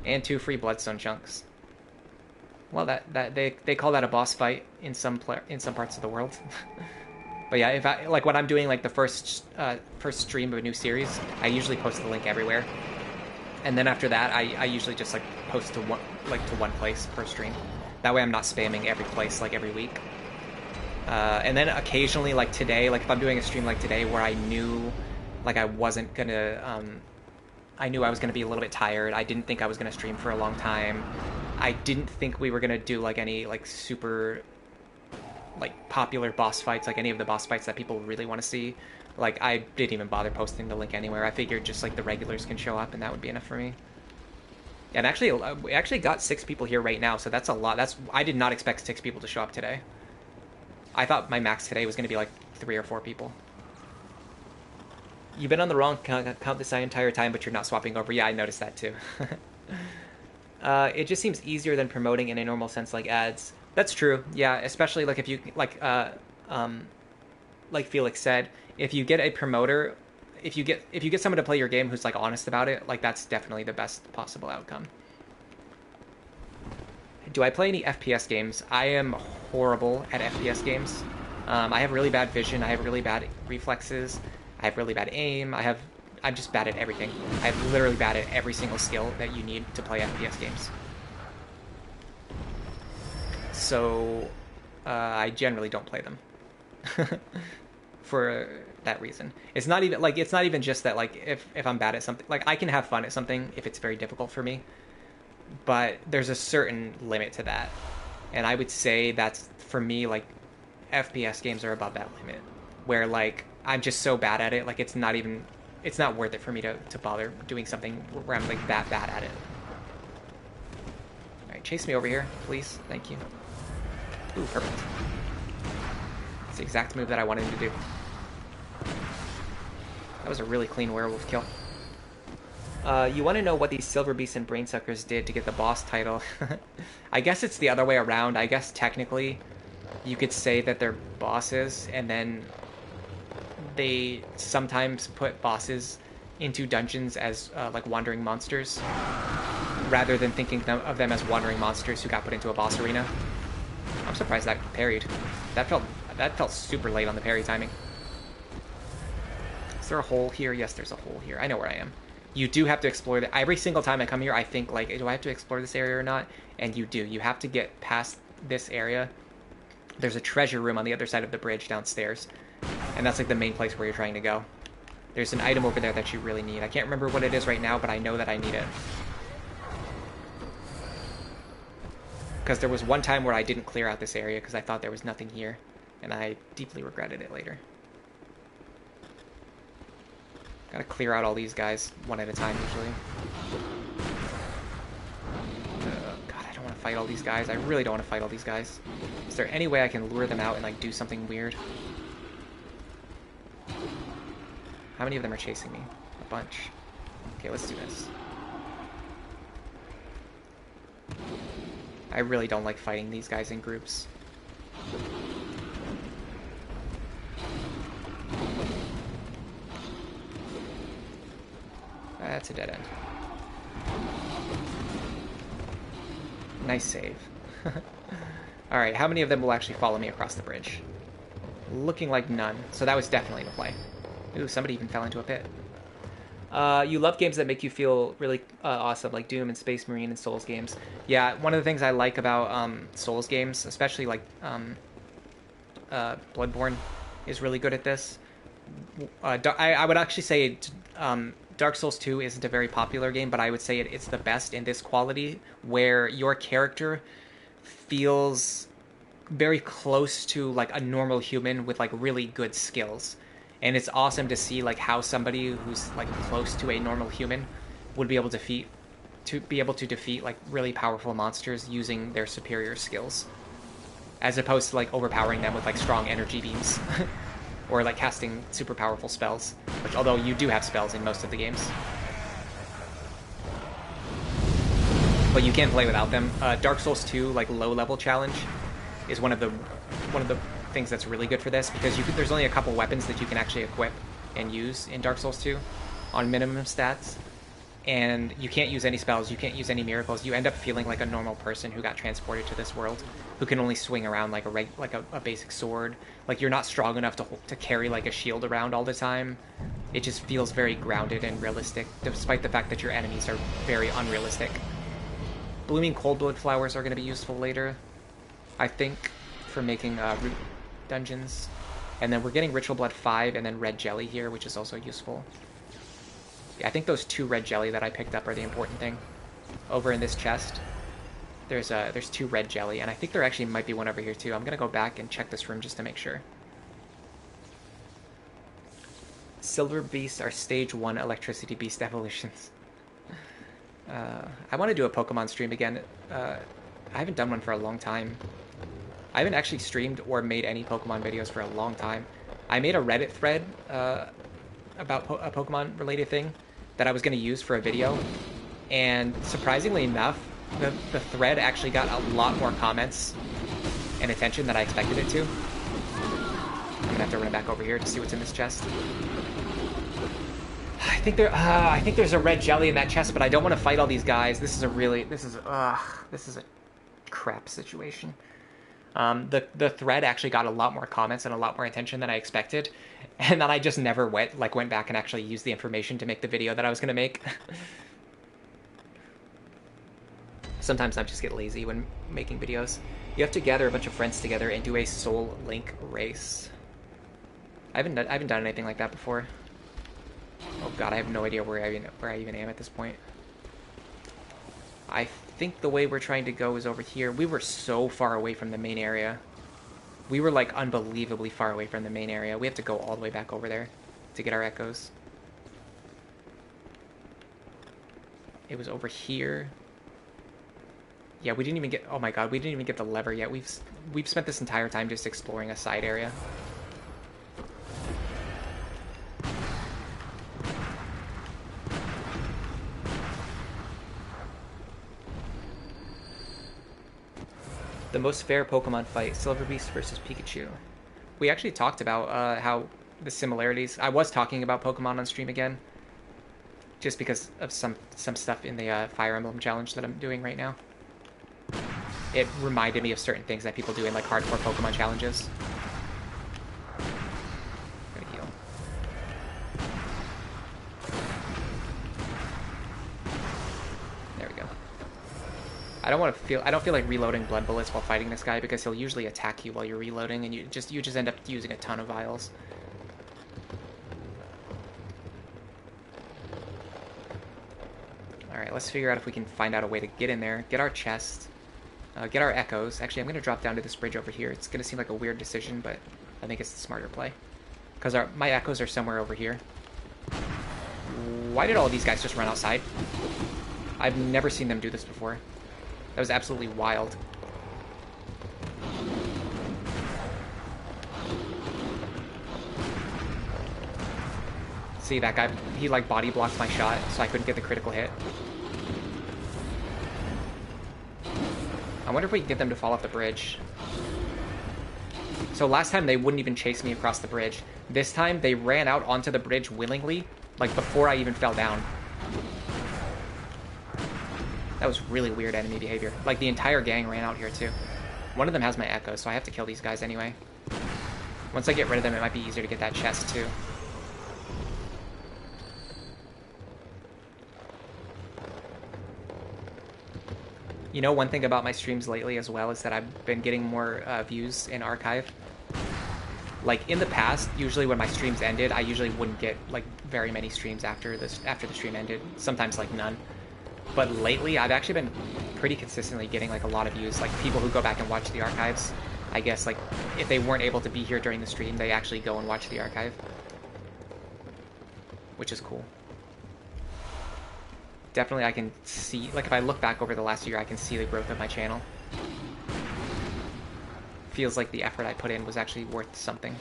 And 2 free bloodstone chunks. Well, they call that a boss fight in some parts of the world. But yeah, if I like when I'm doing like the first stream of a new series, I usually post the link everywhere. And then after that, I usually just like post to one place per stream. That way I'm not spamming every place like every week. And then occasionally, like today, like if I'm doing a stream like today where I knew like I wasn't gonna I knew I was gonna be a little bit tired. I didn't think I was gonna stream for a long time. I didn't think we were gonna do like any like super like popular boss fights, like any of the boss fights that people really want to see. Like I didn't even bother posting the link anywhere. I figured just like the regulars can show up and that would be enough for me. And actually, we actually got 6 people here right now, so that's a lot. I did not expect 6 people to show up today. I thought my max today was going to be like 3 or 4 people. You've been on the wrong count this entire time, but you're not swapping over. Yeah, I noticed that too. It just seems easier than promoting in a normal sense, like ads. That's true. Yeah, especially like if you like Felix said, if you get a promoter, if you get someone to play your game who's like honest about it, like that's definitely the best possible outcome. Do I play any FPS games? I am horrible at FPS games. I have really bad vision. I have really bad reflexes. I have really bad aim. I'm just bad at everything. I'm literally bad at every single skill that you need to play FPS games. So I generally don't play them for that reason. It's not even just that like if I'm bad at something, like I can have fun at something if it's very difficult for me, but there's a certain limit to that, and I would say that's for me like FPS games are above that limit, where like I'm just so bad at it, like it's not worth it for me to bother doing something where I'm like that bad at it. All right, chase me over here, please. Thank you. Ooh, perfect. It's the exact move that I wanted him to do. That was a really clean werewolf kill. You want to know what these silver beasts and brainsuckers did to get the boss title? I guess it's the other way around. I guess technically you could say that they're bosses, and then they sometimes put bosses into dungeons as like wandering monsters, rather than thinking of them as wandering monsters who got put into a boss arena. I'm surprised that parried. That felt super late on the parry timing. Is there a hole here? Yes, there's a hole here. I know where I am. You do have to explore that. Every single time I come here, I think, like, do I have to explore this area or not? And you do. You have to get past this area. There's a treasure room on the other side of the bridge downstairs. And that's, like, the main place where you're trying to go. There's an item over there that you really need. I can't remember what it is right now, but I know that I need it. Because there was one time where I didn't clear out this area because I thought there was nothing here. And I deeply regretted it later. Gotta clear out all these guys one at a time, usually. God, I don't want to fight all these guys. I really don't want to fight all these guys. Is there any way I can lure them out and, like, do something weird? How many of them are chasing me? A bunch. Okay, let's do this. I really don't like fighting these guys in groups. That's a dead end. Nice save. Alright, how many of them will actually follow me across the bridge? Looking like none. So that was definitely the play. Ooh, somebody even fell into a pit. You love games that make you feel really awesome, like Doom and Space Marine and Souls games. Yeah, one of the things I like about Souls games, especially like Bloodborne, is really good at this. I would actually say Dark Souls 2 isn't a very popular game, but I would say it's the best in this quality, where your character feels very close to like a normal human with like really good skills. And it's awesome to see like how somebody who's like close to a normal human would be able to defeat like really powerful monsters using their superior skills, as opposed to like overpowering them with like strong energy beams or like casting super powerful spells, which although you do have spells in most of the games, but you can play without them. Dark Souls 2 like low level challenge is one of the things that's really good for this, because there's only a couple weapons that you can actually equip and use in Dark Souls 2 on minimum stats. and you can't use any spells, you can't use any miracles. You end up feeling like a normal person who got transported to this world, who can only swing around like a basic sword. Like, you're not strong enough to carry like a shield around all the time. It just feels very grounded and realistic, despite the fact that your enemies are very unrealistic. Blooming Coldblood flowers are going to be useful later, I think, for making root dungeons. And then we're getting Ritual Blood 5 and then Red Jelly here, which is also useful. Yeah, I think those 2 red jelly that I picked up are the important thing. Over in this chest, there's 2 red jelly, and I think there actually might be one over here too. I'm gonna go back and check this room just to make sure. Silver Beasts are stage 1 electricity beast evolutions. I want to do a Pokemon stream again. I haven't done one for a long time. I haven't actually streamed or made any Pokemon videos for a long time. I made a Reddit thread about a Pokemon related thing that I was going to use for a video, and surprisingly enough, the thread actually got a lot more comments and attention than I expected it to. I'm gonna have to run back over here to see what's in this chest. I think there's a red jelly in that chest, but I don't want to fight all these guys. This is a crap situation. The thread actually got a lot more comments and a lot more attention than I expected, and then I just never went back and actually used the information to make the video that I was gonna make. Sometimes I just get lazy when making videos. You have to gather a bunch of friends together and do a Soul Link race. I haven't done anything like that before. Oh god, I have no idea where I even am at this point. I think the way we're trying to go is over here. We were so far away from the main area. We were like unbelievably far away from the main area. We have to go all the way back over there to get our echoes. It was over here. Yeah, we didn't even get... Oh my god, we didn't even get the lever yet. We've spent this entire time just exploring a side area. The most fair Pokemon fight, Silver Beast versus Pikachu. We actually talked about how the similarities... I was talking about Pokemon on stream again, just because of some stuff in the Fire Emblem challenge that I'm doing right now. It reminded me of certain things that people do in like hardcore Pokemon challenges. I'm gonna heal. There we go. I don't feel like reloading blood bullets while fighting this guy, because he'll usually attack you while you're reloading, and you just end up using a ton of vials. Alright, let's figure out if we can find out a way to get in there, get our chest, get our echoes. Actually, I'm going to drop down to this bridge over here. It's going to seem like a weird decision, but I think it's the smarter play. Because my echoes are somewhere over here. Why did all of these guys just run outside? I've never seen them do this before. That was absolutely wild. See, that guy, he like body blocked my shot, so I couldn't get the critical hit. I wonder if we can get them to fall off the bridge. So last time they wouldn't even chase me across the bridge. This time they ran out onto the bridge willingly, like before I even fell down. That was really weird enemy behavior. Like the entire gang ran out here too. One of them has my echo, so I have to kill these guys anyway. Once I get rid of them, it might be easier to get that chest too. You know, one thing about my streams lately as well is that I've been getting more views in archive. Like in the past, usually when my streams ended, I usually wouldn't get like very many streams after the stream ended. Sometimes like none. But lately, I've actually been pretty consistently getting like a lot of views. Like people who go back and watch the archives. I guess like if they weren't able to be here during the stream, they actually go and watch the archive, which is cool. Definitely I can see, like if I look back over the last year, I can see the growth of my channel. Feels like the effort I put in was actually worth something.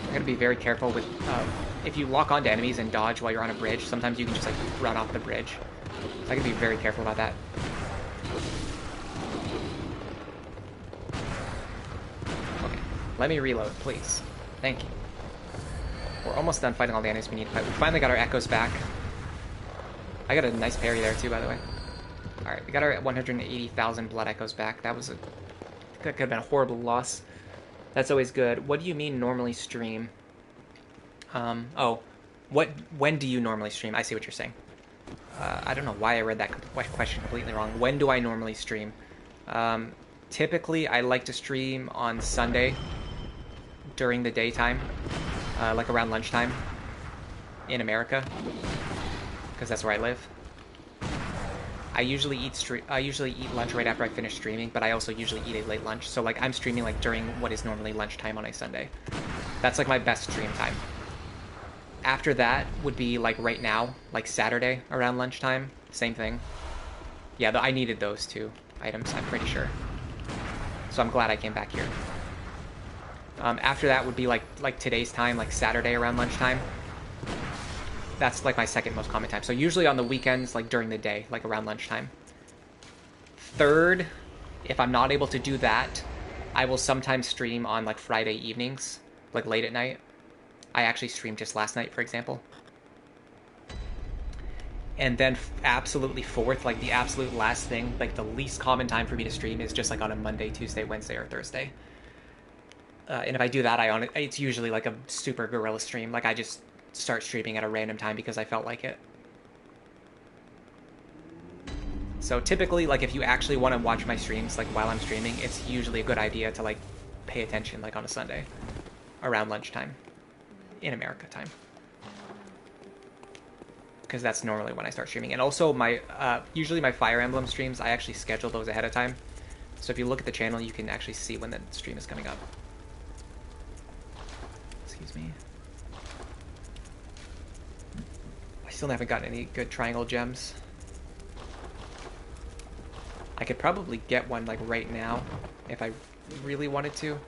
I'm gonna be very careful with, if you lock onto enemies and dodge while you're on a bridge, sometimes you can just like run off the bridge. So I gotta be very careful about that. Okay, let me reload, please. Thank you. We're almost done fighting all the enemies we need to fight. We finally got our echoes back. I got a nice parry there too, by the way. Alright, we got our 180,000 blood echoes back. That could have been a horrible loss. That's always good. What do you mean normally stream? When do you normally stream? I see what you're saying. I don't know why I read that question completely wrong. When do I normally stream? Typically, I like to stream on Sunday during the daytime, like around lunchtime in America, because that's where I live. I usually eat lunch right after I finish streaming, but I also usually eat a late lunch. So like I'm streaming like during what is normally lunchtime on a Sunday. That's like my best stream time. After that would be like right now, like Saturday around lunchtime. Same thing. Yeah, I needed those two items, I'm pretty sure. So I'm glad I came back here. After that would be like today's time, like Saturday around lunchtime. That's like my second most common time. So usually on the weekends, like during the day, like around lunchtime. Third, if I'm not able to do that, I will sometimes stream on like Friday evenings, like late at night. I actually streamed just last night, for example. And then absolutely fourth, like the absolute last thing, like the least common time for me to stream is just like on a Monday, Tuesday, Wednesday, or Thursday. And if I do that, it's usually like a super guerrilla stream. Like I just start streaming at a random time because I felt like it. So typically, like if you actually want to watch my streams, like while I'm streaming, it's usually a good idea to like pay attention like on a Sunday around lunchtime in America time. Because that's normally when I start streaming. And also my usually my Fire Emblem streams, I actually schedule those ahead of time. So if you look at the channel, you can actually see when the stream is coming up. Excuse me. I still haven't gotten any good triangle gems. I could probably get one like right now if I really wanted to.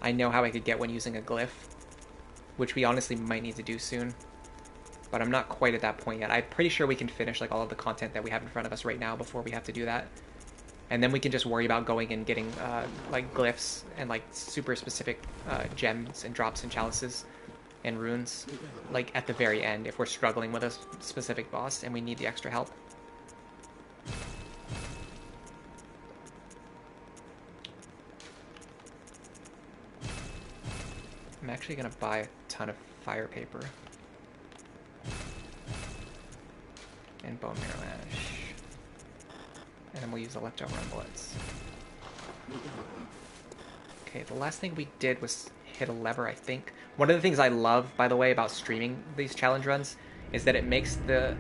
I know how I could get one using a glyph, which we honestly might need to do soon. But I'm not quite at that point yet. I'm pretty sure we can finish like all of the content that we have in front of us right now before we have to do that. And then we can just worry about going and getting like glyphs and like super specific gems and drops and chalices and runes like at the very end if we're struggling with a specific boss and we need the extra help. I'm actually going to buy a ton of fire paper. And bone marrow ash. And then we'll use the leftover on bullets. Okay, the last thing we did was hit a lever, I think. One of the things I love, by the way, about streaming these challenge runs is that it makes the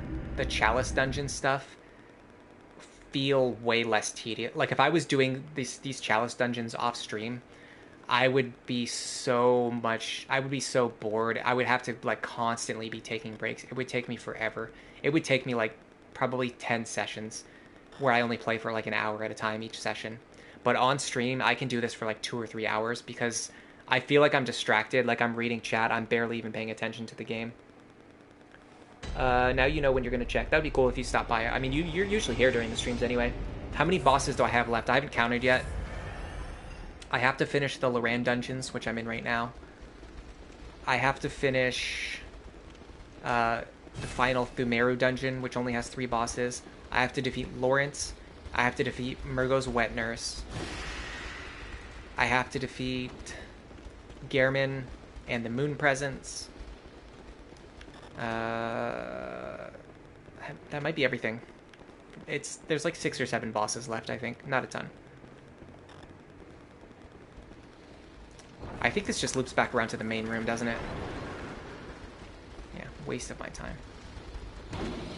chalice dungeon stuff feel way less tedious. Like, if I was doing these chalice dungeons off stream, I would be so bored. I would have to, like, constantly be taking breaks. It would take me forever. It would take me, like, probably 10 sessions where I only play for, like, an hour at a time each session. But on stream, I can do this for, like, 2 or 3 hours because I feel like I'm distracted, like I'm reading chat. I'm barely even paying attention to the game. Now you know when you're going to check. That would be cool if you stop by. I mean, you're usually here during the streams anyway. How many bosses do I have left? I haven't counted yet. I have to finish the Loran dungeons, which I'm in right now. I have to finish the final Thumeru dungeon, which only has 3 bosses. I have to defeat Lawrence. I have to defeat Murgo's Wet Nurse. I have to defeat Gehrman and the Moon Presence. That might be everything. There's like 6 or 7 bosses left, I think. Not a ton. I think this just loops back around to the main room, doesn't it? Yeah, waste of my time.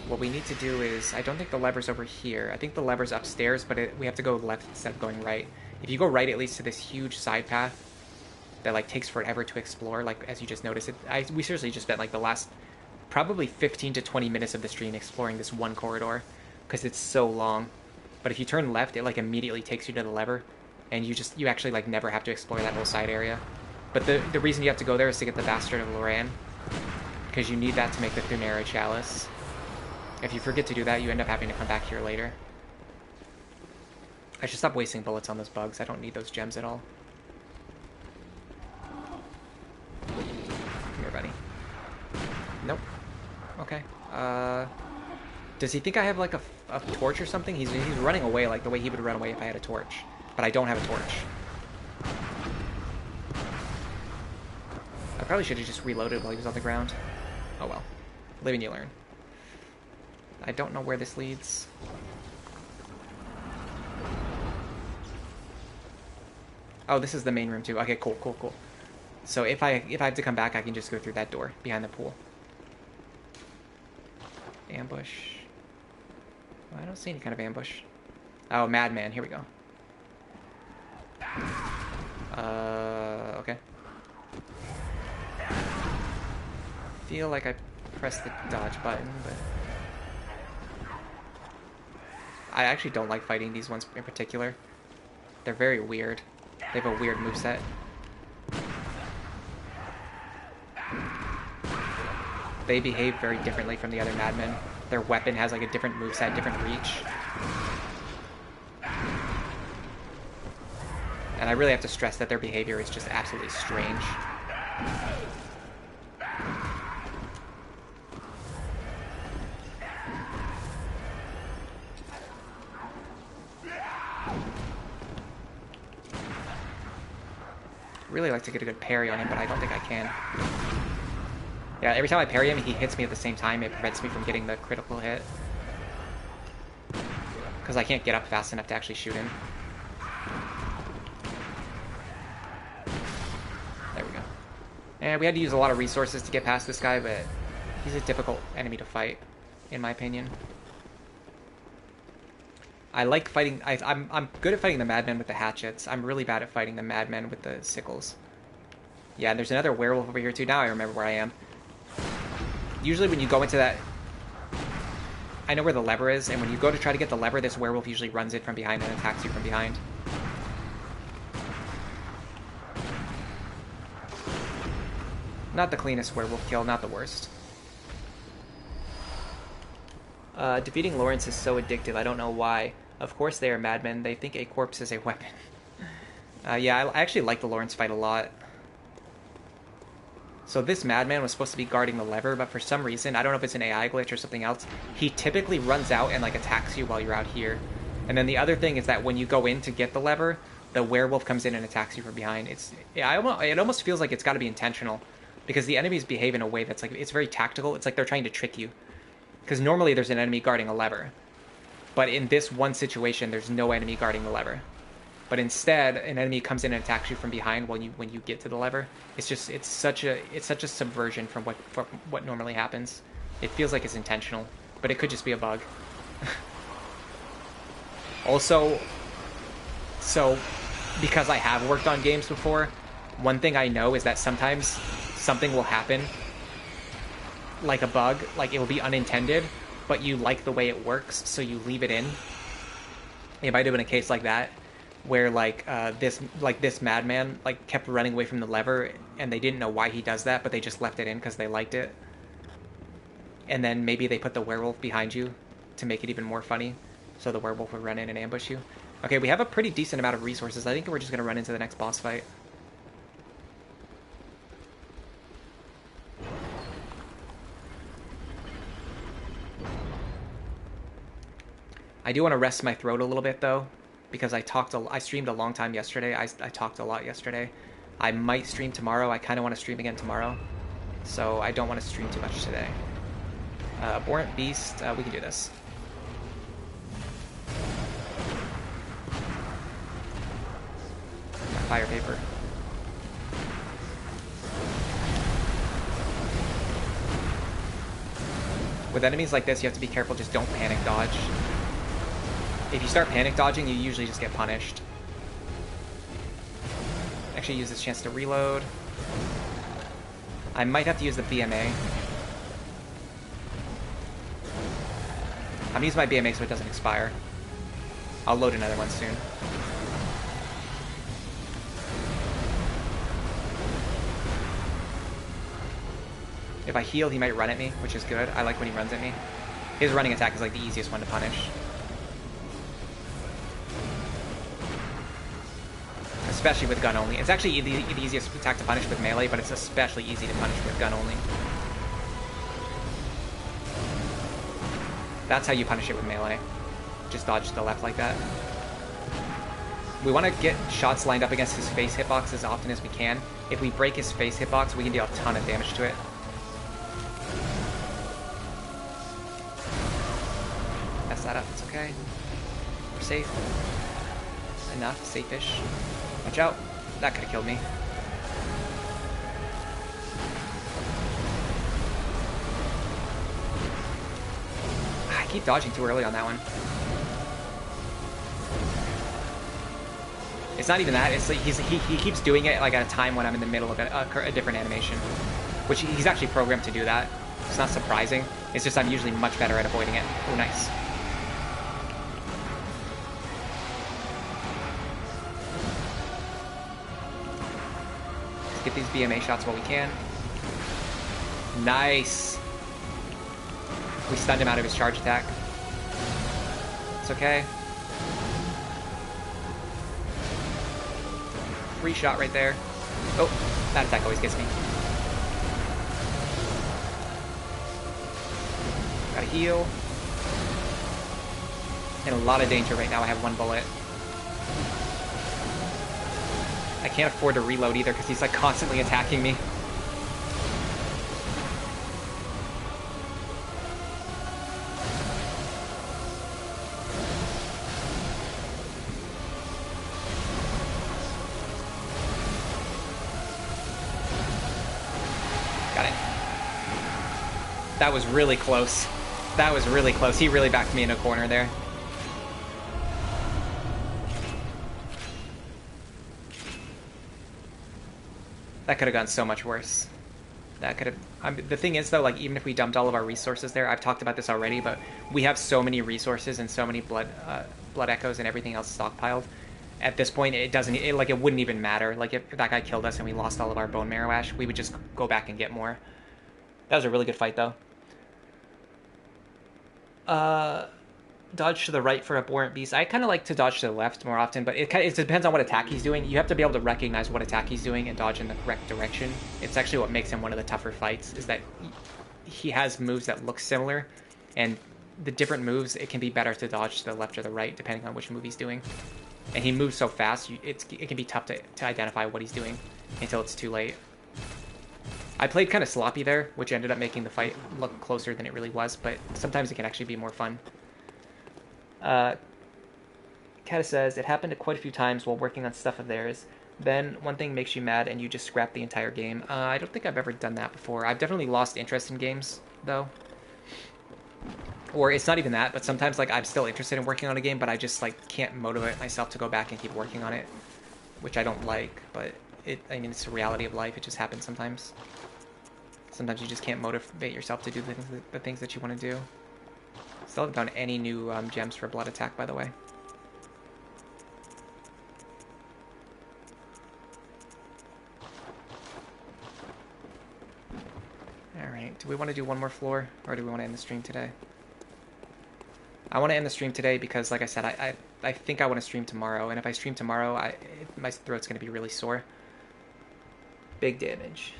What we need to do is, I don't think the lever's over here. I think the lever's upstairs, but we have to go left instead of going right. If you go right, it leads to this huge side path that like takes forever to explore, like as you just noticed. We seriously just spent like the last probably 15 to 20 minutes of the stream exploring this one corridor because it's so long. But if you turn left, it like immediately takes you to the lever, and you actually like never have to explore that whole side area. But the reason you have to go there is to get the Bastard of Loran, because you need that to make the Thumeru Chalice. If you forget to do that, you end up having to come back here later. I should stop wasting bullets on those bugs. I don't need those gems at all. Okay. Does he think I have like a torch or something? He's running away like the way he would run away if I had a torch. But I don't have a torch. I probably should have just reloaded while he was on the ground. Oh well. Live and you learn. I don't know where this leads. Oh, this is the main room too. Okay, cool, cool, cool. So if I have to come back, I can just go through that door behind the pool. Ambush. Well, I don't see any kind of ambush. Oh, madman. Here we go. Okay. Feel like I pressed the dodge button, but I actually don't like fighting these ones in particular. They're very weird. They have a weird moveset. They behave very differently from the other madmen. Their weapon has like a different moveset, different reach. And I really have to stress that their behavior is just absolutely strange. Really like to get a good parry on him, but I don't think I can. Yeah, every time I parry him, he hits me at the same time. It prevents me from getting the critical hit. Because I can't get up fast enough to actually shoot him. There we go. And we had to use a lot of resources to get past this guy, but he's a difficult enemy to fight, in my opinion. I like fighting... I'm good at fighting the madmen with the hatchets. I'm really bad at fighting the madmen with the sickles. Yeah, there's another werewolf over here too. Now I remember where I am. Usually when you go into that... I know where the lever is, and when you go to try to get the lever, this werewolf usually runs it from behind and attacks you from behind. Not the cleanest werewolf kill, not the worst. Defeating Lawrence is so addictive, I don't know why. Of course they are madmen, they think a corpse is a weapon. Yeah, I actually like the Lawrence fight a lot. So this madman was supposed to be guarding the lever, but for some reason, I don't know if it's an AI glitch or something else, he typically runs out and like attacks you while you're out here. And then the other thing is that when you go in to get the lever, the werewolf comes in and attacks you from behind. It almost feels like it's got to be intentional, because the enemies behave in a way that's like, it's very tactical. It's like they're trying to trick you. Because normally there's an enemy guarding a lever. But in this one situation, there's no enemy guarding the lever. But instead, an enemy comes in and attacks you from behind when you get to the lever. It's such a subversion from what normally happens. It feels like it's intentional, but it could just be a bug. Also, so because I have worked on games before, one thing I know is that sometimes something will happen, like a bug, like it will be unintended, but you like the way it works, so you leave it in. It might have been a case like that, where this madman like kept running away from the lever, and they didn't know why he does that, but they just left it in because they liked it. And then maybe they put the werewolf behind you to make it even more funny, so the werewolf would run in and ambush you. Okay, we have a pretty decent amount of resources. I think we're just gonna run into the next boss fight. I do want to rest my throat a little bit though, because I streamed a long time yesterday. I talked a lot yesterday. I might stream tomorrow. I kind of want to stream again tomorrow, so I don't want to stream too much today. Abhorrent Beast, we can do this. Fire paper. With enemies like this, you have to be careful. Just don't panic dodge. If you start panic dodging, you usually just get punished. Actually, use this chance to reload. I might have to use the BMA. I'm using my BMA so it doesn't expire. I'll load another one soon. If I heal, he might run at me, which is good. I like when he runs at me. His running attack is like the easiest one to punish. Especially with gun only. It's actually the easiest attack to punish with melee, but it's especially easy to punish with gun only. That's how you punish it with melee. Just dodge to the left like that. We want to get shots lined up against his face hitbox as often as we can. If we break his face hitbox, we can deal a ton of damage to it. Mess that up, it's okay. We're safe. Enough, safe-ish. Watch out. That could have killed me. I keep dodging too early on that one. It's not even that. It's like he keeps doing it like at a time when I'm in the middle of a different animation, which he's actually programmed to do that. It's not surprising. It's just I'm usually much better at avoiding it. Oh, nice. Let's get these BMA shots while we can. Nice. We stunned him out of his charge attack. It's okay. Free shot right there. Oh, that attack always gets me. Gotta heal. In a lot of danger right now. I have one bullet. I can't afford to reload either because he's like constantly attacking me. That was really close. That was really close. He really backed me in a corner there. That could have gone so much worse. That could have... the thing is, though, like, even if we dumped all of our resources there, I've talked about this already, but we have so many resources and so many blood echoes and everything else stockpiled. At this point, it doesn't... it wouldn't even matter. Like, if that guy killed us and we lost all of our bone marrow ash, we would just go back and get more. That was a really good fight, though. Dodge to the right for Abhorrent Beast. I kind of like to dodge to the left more often, but it depends on what attack he's doing. You have to be able to recognize what attack he's doing and dodge in the correct direction. It's actually what makes him one of the tougher fights, is that he has moves that look similar, and the different moves, it can be better to dodge to the left or the right, depending on which move he's doing. And he moves so fast, it can be tough to identify what he's doing until it's too late. I played kind of sloppy there, which ended up making the fight look closer than it really was, but sometimes it can actually be more fun. Kata says, it happened quite a few times while working on stuff of theirs. Then one thing makes you mad and you just scrap the entire game. I don't think I've ever done that before. I've definitely lost interest in games, though. Or it's not even that, but sometimes like I'm still interested in working on a game, but I just like can't motivate myself to go back and keep working on it, which I don't like, but I mean, it's the reality of life. It just happens sometimes. Sometimes you just can't motivate yourself to do the things that you want to do. Still haven't found any new gems for Blood Attack, by the way. Alright, do we want to do one more floor, or do we want to end the stream today? I want to end the stream today because, like I said, I think I want to stream tomorrow, and if I stream tomorrow, my throat's going to be really sore. Big damage.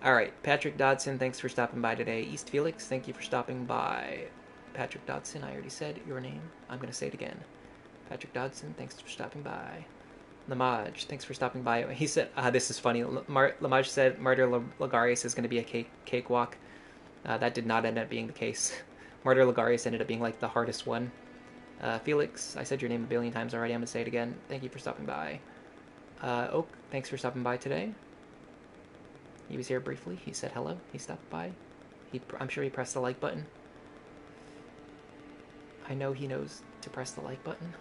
Alright, Patrick Dodson, thanks for stopping by today. East Felix, thank you for stopping by. Patrick Dodson, I already said your name. I'm going to say it again. Patrick Dodson, thanks for stopping by. Lamaj, thanks for stopping by. He said, this is funny. Lamaj said Martyr Lagarius is going to be a cakewalk. That did not end up being the case. Martyr Lagarius ended up being like the hardest one. Felix, I said your name a billion times already. I'm going to say it again. Thank you for stopping by. Oak, thanks for stopping by today. He was here briefly. He said hello. He stopped by. I'm sure he pressed the like button. I know he knows to press the like button.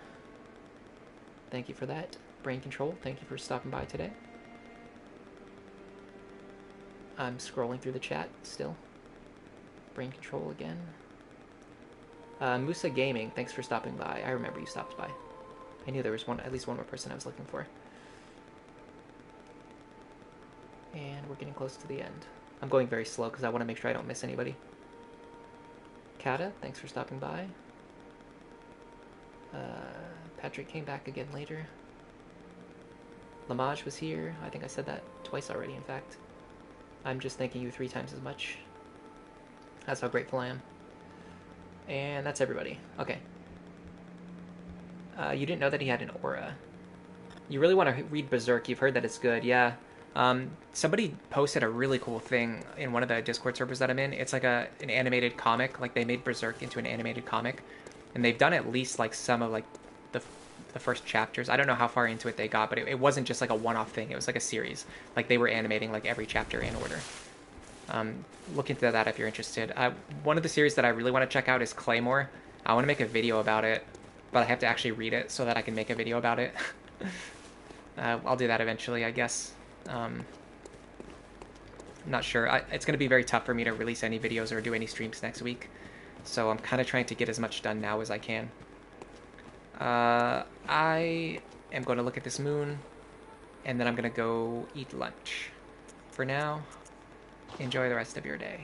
Thank you for that. Brain Control, thank you for stopping by today. I'm scrolling through the chat still. Brain Control again. Musa Gaming, thanks for stopping by. I remember you stopped by. I knew there was at least one more person I was looking for. And we're getting close to the end. I'm going very slow because I want to make sure I don't miss anybody. Kata, thanks for stopping by. Patrick came back again later. Lamaj was here. I think I said that twice already, in fact. I'm just thanking you 3 times as much. That's how grateful I am. And that's everybody. Okay. You didn't know that he had an aura. You really want to read Berserk. You've heard that it's good. Yeah. Somebody posted a really cool thing in one of the Discord servers that I'm in. It's like an animated comic. Like they made Berserk into an animated comic, and they've done at least like some of like the the first chapters. I don't know how far into it they got, but it wasn't just like a one-off thing. It was like a series. Like they were animating like every chapter in order. Look into that if you're interested. One of the series that I really want to check out is Claymore. I want to make a video about it, but I have to actually read it so that I can make a video about it. I'll do that eventually, I guess. I'm not sure. It's going to be very tough for me to release any videos or do any streams next week. So I'm kind of trying to get as much done now as I can. I am going to look at this moon, and then I'm going to go eat lunch. For now, enjoy the rest of your day.